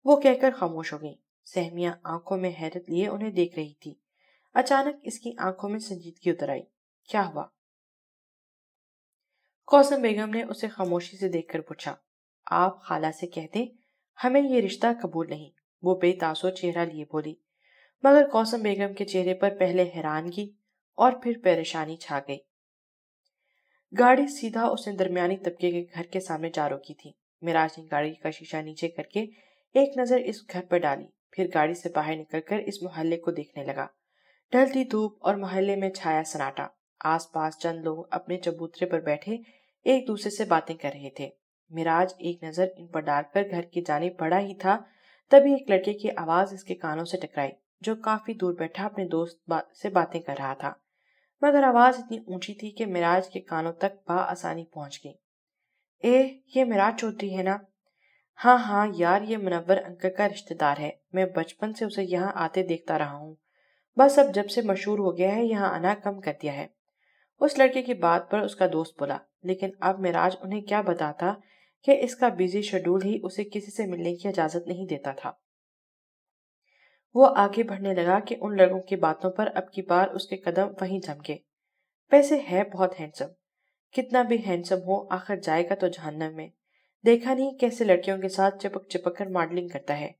وہ کہہ کر خاموش ہو گئی۔ سہمیہ آنکھوں میں حیرت لیے انہیں دیکھ رہی تھی۔ اچانک اس کی آنکھوں میں سنجیدگی اتر آئی۔ کیا ہوا؟ قاسم بیگم نے اسے خاموشی سے دیکھ کر پوچھا۔ آپ خالہ سے کہہ دیں ہمیں یہ رشتہ قبول نہیں، وہ بے تاثر چہرہ لیے بولی۔ مگر قاسم بیگم کے چہرے پر پہلے حیرانگی اور پھر پریشانی چھا گئی۔ گاڑی سیدھا اس نے درمیانی طبقے کے گھر کے سامنے جا روکی تھی۔ معراج نے گاڑی کا شیشہ نیچے کر کے ایک نظر اس گھر پر ڈالی، پھر گاڑی سے باہر نکل کر اس محلے کو دیکھنے لگا۔ ڈھلتی دھوپ اور محلے میں چھایا سناٹا۔ آس پاس چند لوگ اپنے چبوترے پر بیٹھے ایک دوسرے سے باتیں کر رہے تھے۔ معراج ایک نظر ان پر ڈال کر گھر کی جانب بڑھا ہی تھا، تبھی ایک لڑکے کی آواز اس کے کانوں سے ٹکرائی، جو کافی دور بیٹھا اپنے دوست سے باتیں کر رہا تھا، مگر آواز اتنی اونچی تھی کہ معراج کے کانوں تک بآسانی پہنچ گئی۔ یہ معراج چودھری ہے نا؟ ہاں ہاں یار، یہ منور انکل کا رشتہ دار ہے۔ میں بچپن سے اسے یہاں آتے دیکھتا رہا ہوں، بس اب جب سے مشہور ہو گیا ہے یہاں آنا کم کر دیا ہے۔ اس لڑکے کی بات پر اس کا دوست بولا، لیکن اب معراج انہیں کیا بتاتا کہ اس کا بیزی شیڈول ہی اسے کسی سے ملنے کی اجازت نہیں دیتا تھا۔ وہ آگے بڑھنے لگا کہ ان لڑکوں کی باتوں پر اب کی بار اس کے قدم وہیں جم گئے۔ ویسے ہے بہت ہینڈسم، کتنا بھی ہینڈسم ہو آخر جائے گا تو جہنم میں۔ دیکھا نہیں کیسے لڑکیوں کے ساتھ چپک چپک کر ماڈلنگ کرتا ہے؟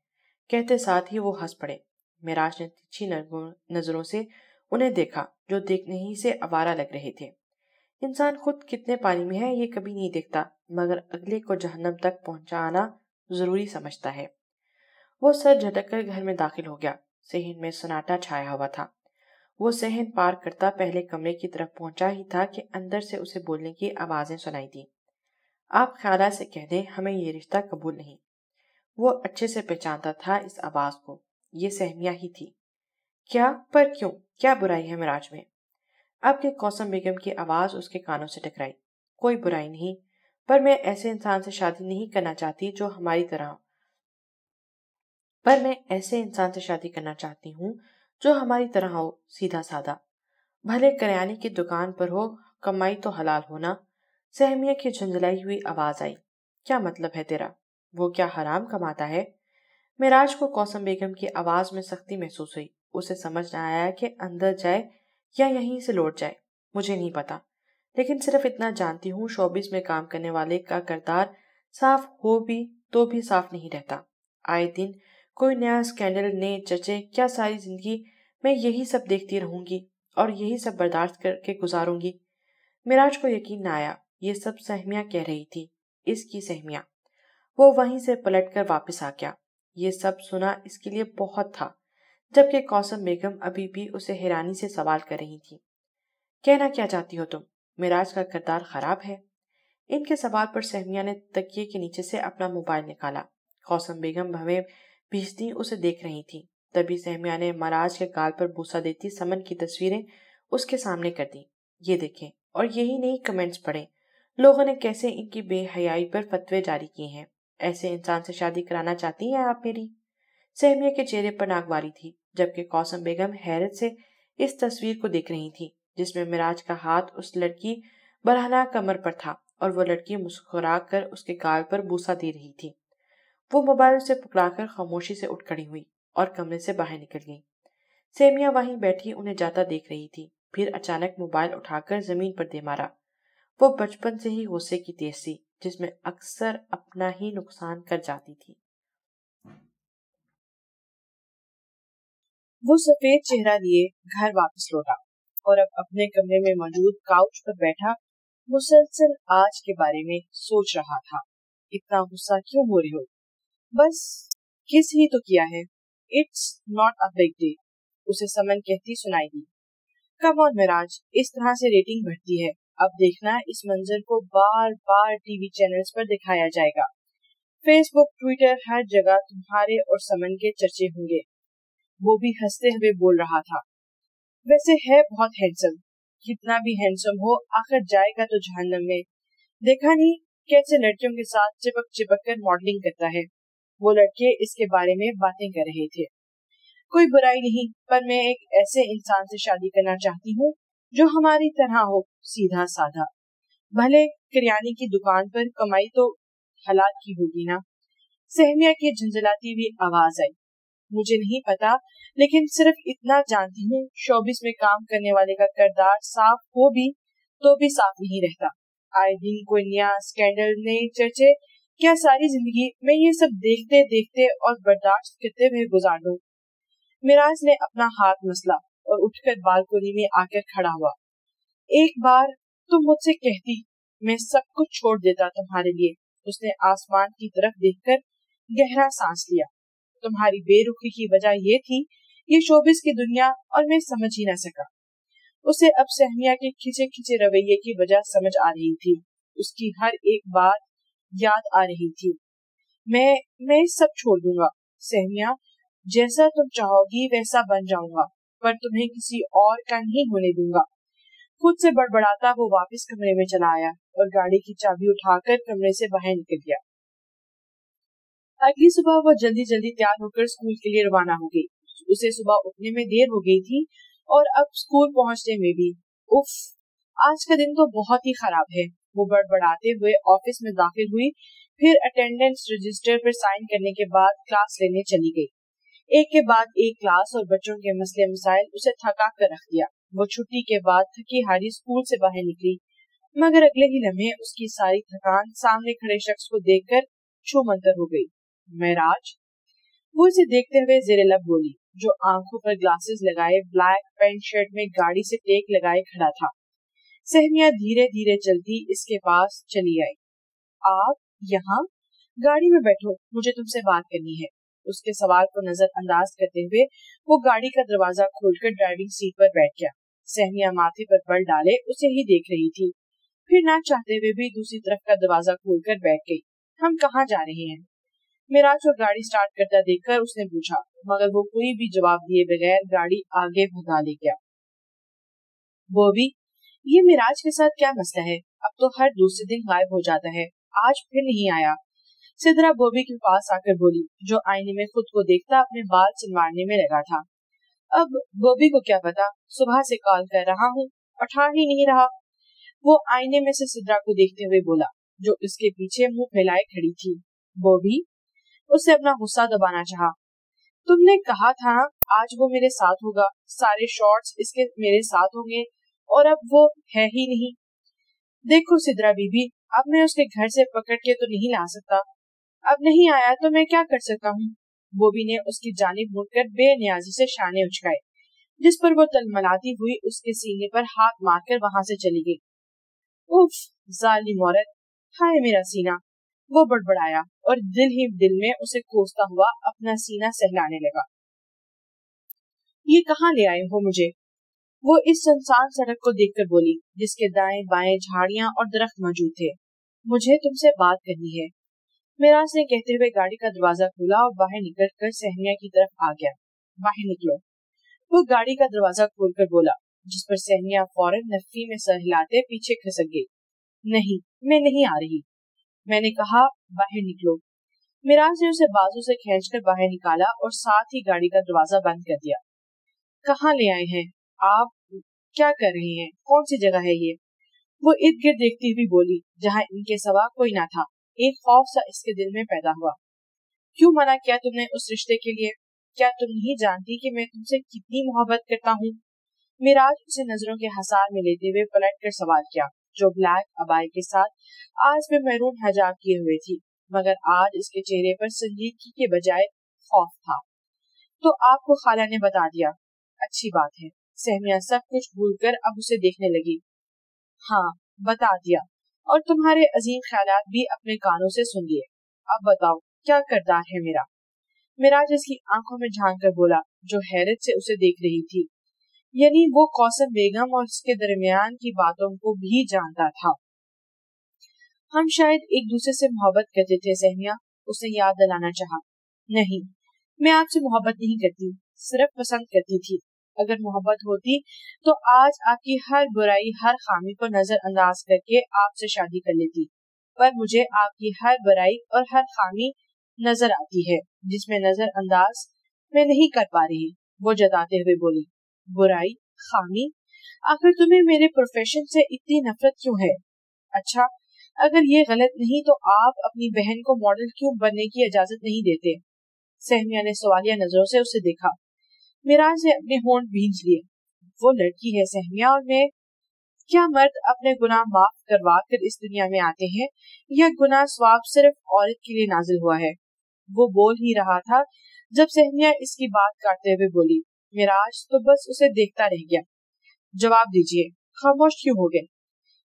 کہتے ساتھ ہی وہ ہنس پڑے۔ معراج نے تیکھی نظروں سے انہیں دیکھا، جو دیکھنے ہی سے آوارہ لگ رہے تھے۔ انسان خود کتنے پانی میں ہے یہ کبھی نہیں دیکھتا، مگر اگلے کو جہنم تک پہنچانا ضروری سمجھتا ہے۔ وہ سر جھٹک کر گھر میں داخل ہو گیا۔ صحن میں سناٹا چھایا ہوا تھا۔ وہ صحن پار کرتا پہلے کمرے کی طرف پہنچا ہی تھا کہ اندر سے اسے بولنے کی آوازیں سنائی دیں۔ آپ خالہ سے کہہ دیں ہمیں یہ رشتہ قبول نہیں۔ وہ اچھے سے پہچانتا تھا اس آواز کو، یہ سہمیہ ہی تھی۔ کیا؟ پر کیوں؟ کیا برائی ہے معراج میں؟ اب کہ قاسم بیگم کی آواز اس کے کانوں سے ٹکرائی۔ کوئی برائی نہیں، پر میں ایسے انسان سے شادی نہیں کرنا چاہتی جو ہماری طرح ہو، سیدھا سادہ، بھلے کریانے کی دکان پر ہو، کمائی تو حلال ہونا۔ سہمیہ کی جھنجھلائی ہوئی آواز آئی۔ کیا مطلب ہے تیرا؟ وہ کیا حرام کماتا ہے؟ معراج کو قاسم بیگم کی آواز میں سختی محسوس ہوئی۔ اسے سمجھ نہ آیا کہ اندر جائے یا یہیں سے لوٹ جائے۔ مجھے نہیں پتا، لیکن صرف اتنا جانتی ہوں شوبز میں کام کرنے والے کا کردار صاف ہو بھی تو بھی صاف نہیں رہتا۔ آئے دن کوئی نیا اسکینڈل، نئے چچے، کیا ساری زندگی میں یہی سب دیکھتی رہوں گی اور یہی سب برداشت کر کے گزاروں گی؟ معراج کو یقین نہ آیا یہ سب سہمیہ کہہ رہی تھی، اس کی سہمیہ۔ وہ وہیں سے پلٹ کر واپس آ گیا۔ یہ سب سنا اس کے لیے بہت تھا، جبکہ قاسم بیگم ابھی بھی اسے حیرانی سے سوال کر رہی تھی۔ کہنا کیا چاہتی ہو تم؟ معراج کا کردار خراب ہے؟ ان کے سوال پر سہمیہ نے تکیے کے نیچے سے اپنا موبائل نکالا۔ قاسم بیگم بھویں بھیجتی اسے دیکھ رہی تھی۔ تبھی سہمیہ نے معراج کے گال پر بوسہ دیتی سمن کی تصویریں اس کے سامنے کر دی۔ یہ دیکھیں اور یہی نہیں کمنٹس پڑھیں، لوگوں نے کیسے ان کی بے حیائی پر فتوے جاری کیے ہیں۔ ایسے انسان سے شادی کرانا چاہتی ہیں آپ میری؟ سہمیہ کے چہرے پر ناگواری تھی، جبکہ قاسم بیگم حیرت سے اس تصویر کو دیکھ رہی تھی جس میں معراج کا ہاتھ اس لڑکی برہنہ کمر پر تھا اور وہ لڑکی مسکرا کر اس کے گال پر بوسہ دے رہی تھی۔ وہ موبائل سے پکڑا کر خاموشی سے اٹھ کھڑی ہوئی اور کمرے سے باہر نکل گئی۔ سہمیہ وہیں بیٹھی انہیں جاتا دیکھ رہی تھی، پھر اچانک موبائل اٹھا کر زمین پر دے مارا۔ وہ بچپن سے ہی غصے کی تیز تھی، جس میں اکثر اپنا ہی نقصان کر جاتی تھی۔ وہ سفید چہرہ لیے گھر واپس لوٹا اور اب اپنے کمرے میں موجود کاؤچ پر بیٹھا مسلسل آج کے بارے میں سوچ رہا تھا۔ اتنا غصہ کیوں ہو رہے ہو؟ بس کس ہی تو کیا ہے، it's not a big deal, اسے سمن کہتی سنائی دی۔ کم آن معراج، اس طرح سے ریٹنگ بڑھتی ہے، اب دیکھنا اس منظر کو بار بار ٹی وی چینلز پر دکھایا جائے گا، فیس بک، ٹویٹر، ہر جگہ تمہارے اور سمن کے چرچے ہوں گے۔ وہ بھی ہنستے ہوئے بول رہا تھا، ویسے ہے بہت ہینڈسم، کتنا بھی ہینڈسم ہو آخر جائے گا تو جہنم میں۔ دیکھا نہیں کیسے لڑکیوں کے ساتھ چپک چپک کر ماڈلنگ کرتا ہے۔ وہ لڑکے اس کے بارے میں باتیں کر رہے تھے۔ کوئی برائی نہیں، پر میں ایک ایسے انسان سے شادی کرنا چاہتی ہوں جو ہماری طرح ہو، سیدھا سادھا۔ بھلے کریانے کی دکان پر کمائی تو حلال کی ہوگی نا۔ سہمیہ کی جھنجھلاتی ہوئی آواز آئی، مجھے نہیں پتا، لیکن صرف اتنا جانتی ہوں شوبز میں کام کرنے والے کا کردار صاف ہو بھی تو بھی صاف نہیں رہتا۔ آئے دن کوئی نیا اسکینڈل، نئے چرچے، کیا ساری زندگی میں یہ سب دیکھتے دیکھتے اور برداشت کرتے ہوئے گزار دوں؟ معراج نے اپنا ہاتھ مسلا اور اٹھ کر بالکونی میں آ کر کھڑا ہوا۔ ایک بار تم مجھ سے کہتی، میں سب کچھ چھوڑ دیتا تمہارے لیے۔ اس نے آسمان کی طرف دیکھ کر گہرا سانس لیا۔ تمہاری بے رخی کی وجہ یہ تھی، یہ شوبز کی دنیا، اور میں سمجھ ہی نہ سکا۔ اسے اب سہمیہ کے کھچے کھچے رویے کی وجہ سمجھ آ رہی تھی، اس کی ہر ایک بات یاد آ رہی تھی۔ میں سب چھوڑ دوں گا سہمیہ، جیسا تم چاہو گی ویسا بن جاؤں گا، پر تمہیں کسی اور کا نہیں ہونے دوں گا۔ خود سے بڑبڑاتا وہ واپس کمرے میں چلا آیا اور گاڑی کی چابی اٹھا کر کمرے سے باہر نکل گیا۔ اگلی صبح وہ جلدی جلدی تیار ہو کر اسکول کے لیے روانہ ہو گئی۔ اسے صبح اٹھنے میں دیر ہو گئی تھی اور اب اسکول پہنچنے میں بھی۔ اف، آج کا دن تو بہت ہی خراب ہے۔ وہ بڑبڑاتے ہوئے آفس میں داخل ہوئی، پھر اٹینڈنس رجسٹر پر سائن کرنے کے بعد کلاس لینے چلی گئی۔ ایک کے بعد ایک کلاس اور بچوں کے مسئلے مسائل اسے تھکا کر رکھ دیا۔ وہ چھٹی کے بعد تھکی ہاری اسکول سے باہر نکلی، مگر اگلے ہی لمحے اس کی ساری تھکان سامنے کھڑے شخص کو دیکھ کر چھو منتر ہو گئی۔ معراج، وہ اسے دیکھتے ہوئے زیر لب بولی، جو آنکھوں پر گلاسز لگائے بلیک پینٹ شرٹ میں گاڑی سے ٹیک لگائے کھڑا تھا۔ سہمیہ دھیرے دھیرے چلتی اس کے پاس چلی آئی۔ آپ یہاں؟ گاڑی میں بیٹھو، مجھے تم سے بات کرنی ہے۔ اس کے سوال کو نظر انداز کرتے ہوئے وہ گاڑی کا دروازہ کھول کر ڈرائیونگ سیٹ پر بیٹھ گیا۔ سہمیہ ماتھے پر بل ڈالے اسے ہی دیکھ رہی تھی، پھر نہ چاہتے ہوئے بھی دوسری طرف کا دروازہ کھول کر بیٹھ گئی۔ ہم کہاں جا رہے ہیں؟ معراج کو گاڑی سٹارٹ کرتا دیکھ کر اس نے پوچھا، مگر وہ کوئی بھی جواب دیے بغیر گاڑی آگے بھگا لے گیا۔ بوبی، یہ معراج کے ساتھ کیا مسئلہ ہے؟ اب تو ہر دوسرے دن غائب ہو جاتا ہے، آج پھر نہیں آیا۔ سدرا بوبی کے پاس آ کر بولی، جو آئینے میں خود کو دیکھتا اپنے بال سنوارنے میں لگا تھا۔ اب بوبی کو کیا پتا، صبح سے کال کر رہا ہوں، اٹھا ہی نہیں رہا۔ وہ آئینے میں سے سدرا کو دیکھتے ہوئے بولا، جو اس کے پیچھے منہ پھیلائے کھڑی تھی۔ بوبی، اس سے اپنا غصہ دبانا چاہا، تم نے کہا تھا آج وہ میرے ساتھ ہوگا، سارے شارٹس اس کے میرے ساتھ ہوں گے، اور اب وہ ہے ہی نہیں۔ دیکھو سدرا بی بی، اب میں اس کے گھر سے پکڑ کے تو نہیں لا سکتا، اب نہیں آیا تو میں کیا کر سکتا ہوں؟ بوبی نے اس کی جانب مڑ کر بے نیازی سے شانے اچکائے، جس پر وہ تلملاتی ہوئی اس کے سینے پر ہاتھ مار کر وہاں سے چلی گئی۔ اف، ظالم عورت، ہائے میرا سینہ، وہ بڑبڑایا اور دل ہی دل میں اسے کوستا ہوا اپنا سینہ سہلانے لگا۔ یہ کہاں لے آئے ہو مجھے؟ وہ اس سنسان سڑک کو دیکھ کر بولی، جس کے دائیں بائیں جھاڑیاں اور درخت موجود تھے۔ مجھے تم سے بات کرنی ہے۔ معراج نے کہتے ہوئے گاڑی کا دروازہ کھولا اور باہر نکل کر سہمیہ کی طرف آ گیا۔ باہر نکلو، وہ گاڑی کا دروازہ کھول کر بولا، جس پر سہمیہ فوراً نفی میں سر ہلاتے پیچھے کھسک گئی۔ نہیں، میں نہیں آ رہی، میں نے کہا، باہر نکلو۔ میراج نے اسے بازو سے کھینچ کر باہر نکالا اور ساتھ ہی گاڑی کا دروازہ بند کر دیا۔ کہاں لے آئے ہیں آپ؟ کیا کر رہے ہیں؟ کون سی جگہ ہے یہ؟ وہ ارد گرد دیکھتی ہوئی بولی، جہاں ان کے سوا کوئی نہ تھا۔ ایک خوف سا اس کے دل میں پیدا ہوا۔ کیوں منع کیا تم نے اس رشتے کے لیے؟ کیا تم نہیں جانتی کہ میں تم سے کتنی محبت کرتا ہوں؟ میراج اسے نظروں کے حصار میں لیتے ہوئے پلٹ کر سوال کیا، جو بلیک ابائی کے ساتھ آج میں میرون حجاب کیے ہوئے تھی، مگر آج اس کے چہرے پر سنجیدگی کے بجائے خوف تھا۔ تو آپ کو خالہ نے بتا دیا؟ اچھی بات ہے۔ سہمیہ سب کچھ بھول کر اب اسے دیکھنے لگی۔ ہاں، بتا دیا، اور تمہارے عظیم خیالات بھی اپنے کانوں سے سن لیے۔ اب بتاؤ کیا کردار ہے میرا؟ میراج اس کی آنکھوں میں جھانک کر بولا، جو حیرت سے اسے دیکھ رہی تھی۔ یعنی وہ کوثر بیگم اور اس کے درمیان کی باتوں کو بھی جانتا تھا۔ ہم شاید ایک دوسرے سے محبت کرتے تھے سہمیہ، اس نے یاد دلانا چاہا۔ نہیں، میں آپ سے محبت نہیں کرتی، صرف پسند کرتی تھی۔ اگر محبت ہوتی تو آج آپ کی ہر برائی، ہر خامی کو نظر انداز کر کے آپ سے شادی کر لیتی، پر مجھے آپ کی ہر برائی اور ہر خامی نظر آتی ہے، جس میں نظر انداز میں نہیں کر پا رہی۔ وہ جتاتے ہوئے بولی، برائی، خامی؟ آخر تمہیں میرے پروفیشن سے اتنی نفرت کیوں ہے؟ اچھا، اگر یہ غلط نہیں تو آپ اپنی بہن کو ماڈل کیوں بننے کی اجازت نہیں دیتے؟ سہمیہ نے سوالیہ نظروں سے اسے دیکھا۔ میراج نے اپنے ہونٹ بھینچ لیے۔ وہ لڑکی ہے سہمیہ، اور میں کیا مرد اپنے گناہ معاف کروا کر اس دنیا میں آتے ہیں، یا گناہ ثواب صرف عورت کے لیے نازل ہوا ہے؟ وہ بول ہی رہا تھا جب سہمیہ اس کی بات کاٹتے ہوئے بولی۔ میراج تو بس اسے دیکھتا رہ گیا۔ جواب دیجئے، خاموش کیوں ہو گئے؟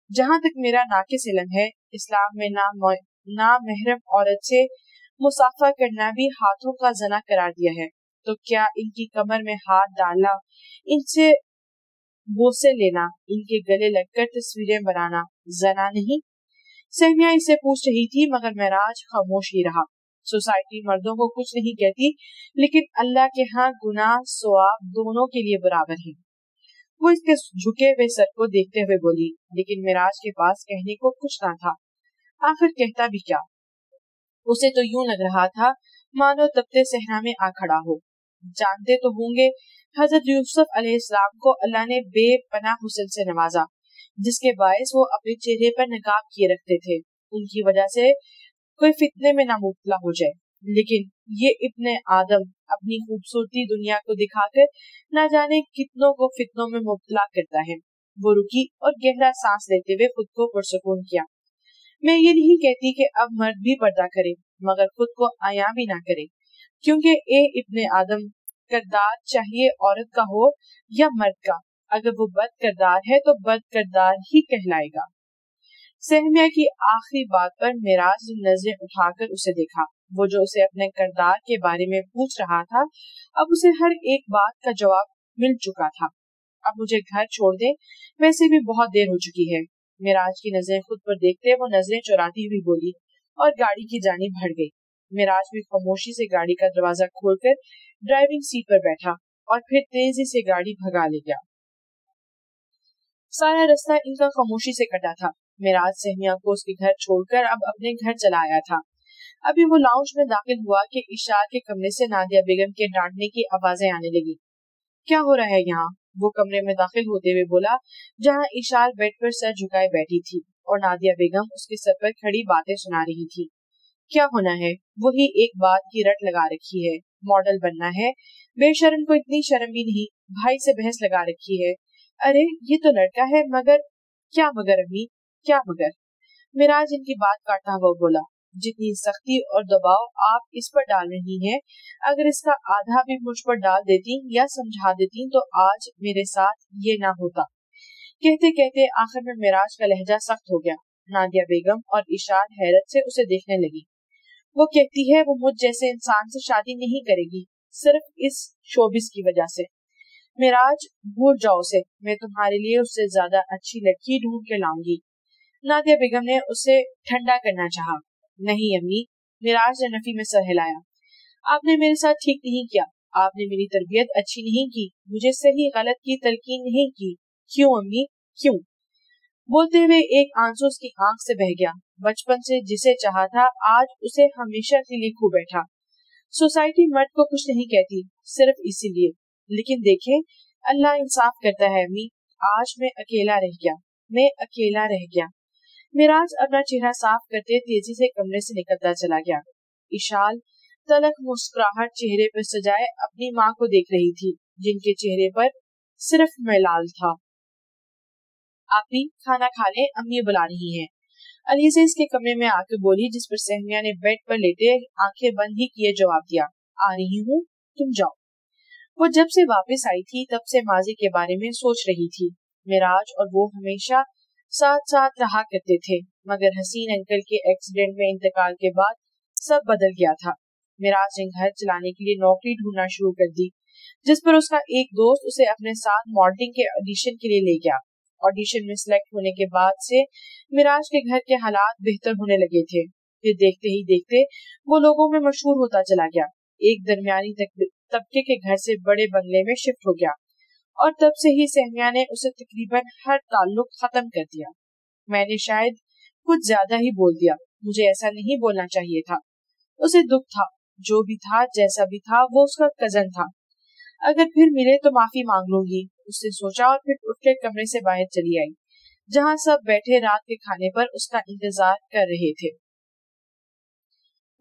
جہاں تک میرا ناقص علم ہے، اسلام میں نامحرم عورت سے مصافحہ کرنا بھی ہاتھوں کا زنا قرار دیا ہے، تو کیا ان کی کمر میں ہاتھ ڈالنا، ان سے بوسے لینا، ان کے گلے لگ کر تصویریں بنانا زنا نہیں؟ سہمیہ اسے پوچھ رہی تھی، مگر معراج خاموش ہی رہا۔ سوسائٹی مردوں کو کچھ نہیں کہتی، لیکن اللہ کے ہاں گناہ ثواب دونوں کے لیے برابر ہے۔ وہ اس کے جھکے ہوئے سر کو دیکھتے ہوئے بولی، لیکن معراج کے پاس کہنے کو کچھ نہ تھا۔ آخر کہتا بھی کیا؟ اسے تو یوں لگ رہا تھا مانو تپتے صحرا میں آ کھڑا ہو۔ جانتے تو ہوں گے حضرت یوسف علیہ السلام کو اللہ نے بے پناہ حسن سے نوازا، جس کے باعث وہ اپنے چہرے پر نقاب کیے رکھتے تھے، ان کی وجہ سے کوئی فتنے میں نہ مبتلا ہو جائے۔ لیکن یہ ابن آدم اپنی خوبصورتی دنیا کو دکھا کر نہ جانے کتنوں کو فتنوں میں مبتلا کرتا ہے۔ وہ رکی اور گہرا سانس لیتے ہوئے خود کو پرسکون کیا۔ میں یہ نہیں کہتی کہ اب مرد بھی پردہ کرے، مگر خود کو عیاں بھی نہ کرے، کیونکہ اے ابن آدم، کردار چاہیے عورت کا ہو یا مرد کا، اگر وہ بد کردار ہے تو بد کردار ہی کہلائے گا۔ سہمیہ کی آخری بات پر معراج نے نظریں اٹھا کر اسے دیکھا۔ وہ جو اسے اپنے کردار کے بارے میں پوچھ رہا تھا، اب اسے ہر ایک بات کا جواب مل چکا تھا۔ اب مجھے گھر چھوڑ دے، ویسے بھی بہت دیر ہو چکی ہے۔ معراج کی نظریں خود پر دیکھتے وہ نظریں چراتی ہوئی بولی اور گاڑی کی جانب بڑھ گئی۔ معراج بھی خاموشی سے گاڑی کا دروازہ کھول کر ڈرائیونگ سیٹ پر بیٹھا اور پھر تیزی سے گاڑی بھگا لے گیا۔ سارا رستہ ان کا خاموشی سے کٹا تھا۔ معراج سہمیہ کو اس کے گھر چھوڑ کر اب اپنے گھر چلا آیا تھا۔ ابھی وہ لاؤنج میں داخل ہوا کہ اشار کے کمرے سے نادیہ بیگم کے ڈانٹنے کی آوازیں آنے لگی۔ کیا ہو رہا ہے یہاں؟ وہ کمرے میں داخل ہوتے ہوئے بولا، جہاں اشار بیڈ پر سر جھکائے بیٹھی تھی اور نادیہ بیگم اس کے سر پر کھڑی باتیں سنا رہی تھی۔ کیا ہونا ہے؟ وہی ایک بات کی رٹ لگا رکھی ہے، ماڈل بننا ہے، بے شرم کو اتنی شرم بھی نہیں، بھائی سے بحث لگا رکھی ہے۔ ارے یہ تو لڑکا ہے، مگر کیا مگر امی، کیا مگر؟ معراج ان کی بات کاٹتا ہوا بولا، جتنی سختی اور دباؤ آپ اس پر ڈال رہی ہیں، اگر اس کا آدھا بھی مجھ پر ڈال دیتی یا سمجھا دیتی تو آج میرے ساتھ یہ نہ ہوتا۔ کہتے کہتے آخر میں معراج کا لہجہ سخت ہو گیا۔ نادیہ بیگم اور اشار حیرت سے اسے دیکھنے لگی۔ وہ کہتی ہے وہ مجھ جیسے انسان سے شادی نہیں کرے گی، صرف اس شوبز کی وجہ سے۔ معراج بھول جاؤ اسے، میں تمہارے لیے اس سے زیادہ اچھی لڑکی ڈھونڈ کے لاؤں گی۔ نادیہ بیگم نے اسے ٹھنڈا کرنا چاہا۔ نہیں امی، معراج نے نفی میں سر ہلایا، آپ نے میرے ساتھ ٹھیک نہیں کیا، آپ نے میری تربیت اچھی نہیں کی، مجھے صحیح غلط کی تلقین نہیں کی۔ کیوں امی، کیوں؟ बोलते हुए एक आंसू उसकी आंख से बह गया। बचपन से जिसे चाहा था आज उसे हमेशा के लिए खो बैठा। सोसाइटी मर्द को कुछ नहीं कहती सिर्फ इसीलिए, लेकिन देखे अल्लाह इंसाफ करता है अम्मी, आज मैं अकेला रह गया। मिराज अपना चेहरा साफ करते तेजी से कमरे से निकलता चला गया। इशाल तलख मुस्कुराहट चेहरे पर सजाए अपनी माँ को देख रही थी, जिनके चेहरे पर सिर्फ मलाल था। आपी खाना खा ले, अम्मी बुला रही हैं। अली से इसके कमरे में आकर बोली, जिस पर सहमिया ने बेड पर लेटे आंखें बंद ही किए जवाब दिया, आ रही हूँ, तुम जाओ। वो जब से वापस आई थी तब से माजी के बारे में सोच रही थी। मिराज और वो हमेशा साथ साथ रहा करते थे, मगर हसीन अंकल के एक्सीडेंट में इंतकाल के बाद सब बदल गया था। मिराज ने घर चलाने के लिए नौकरी ढूंढना शुरू कर दी, जिस पर उसका एक दोस्त उसे अपने साथ मॉडलिंग के ऑडिशन के लिए ले गया। ऑडिशन में सिलेक्ट होने के बाद से मिराज के घर के हालात बेहतर होने लगे थे। फिर देखते ही देखते वो लोगों में मशहूर होता चला गया। एक दरमियानी तबके के घर से बड़े बंगले में शिफ्ट हो गया और तब से ही सहमिया ने उसे तकरीबन हर ताल्लुक खत्म कर दिया। मैंने शायद कुछ ज्यादा ही बोल दिया, मुझे ऐसा नहीं बोलना चाहिए था। उसे दुख था, जो भी था जैसा भी था वो उसका कजन था। अगर फिर मिले तो माफी मांग लूंगी, उसने सोचा और फिर उठकर कमरे से बाहर चली आई, जहाँ सब बैठे रात के खाने पर उसका इंतजार कर रहे थे।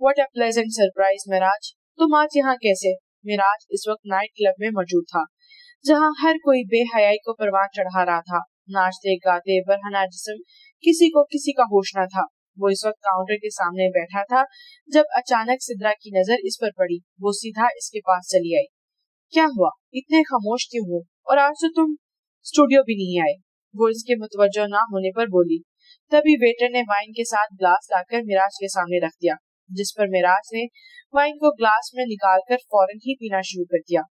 What a pleasant surprise, Miraj, तुम आज यहाँ कैसे? मिराज इस वक्त नाइट क्लब में मौजूद था, जहाँ हर कोई बेहयाई को परवान चढ़ा रहा था। नाचते गाते बरहना जिस्म, किसी को किसी का होश न था। वो इस वक्त काउंटर के सामने बैठा था जब अचानक सिद्रा की नजर इस पर पड़ी। वो सीधा इसके पास चली आई। क्या हुआ, इतने खामोश क्यों हो? और आज तो तुम स्टूडियो भी नहीं आए, वो इसके मुतवज्जो ना होने पर बोली। तभी वेटर ने वाइन के साथ ग्लास लाकर मिराज के सामने रख दिया, जिस पर मिराज ने वाइन को ग्लास में निकालकर फौरन ही पीना शुरू कर दिया।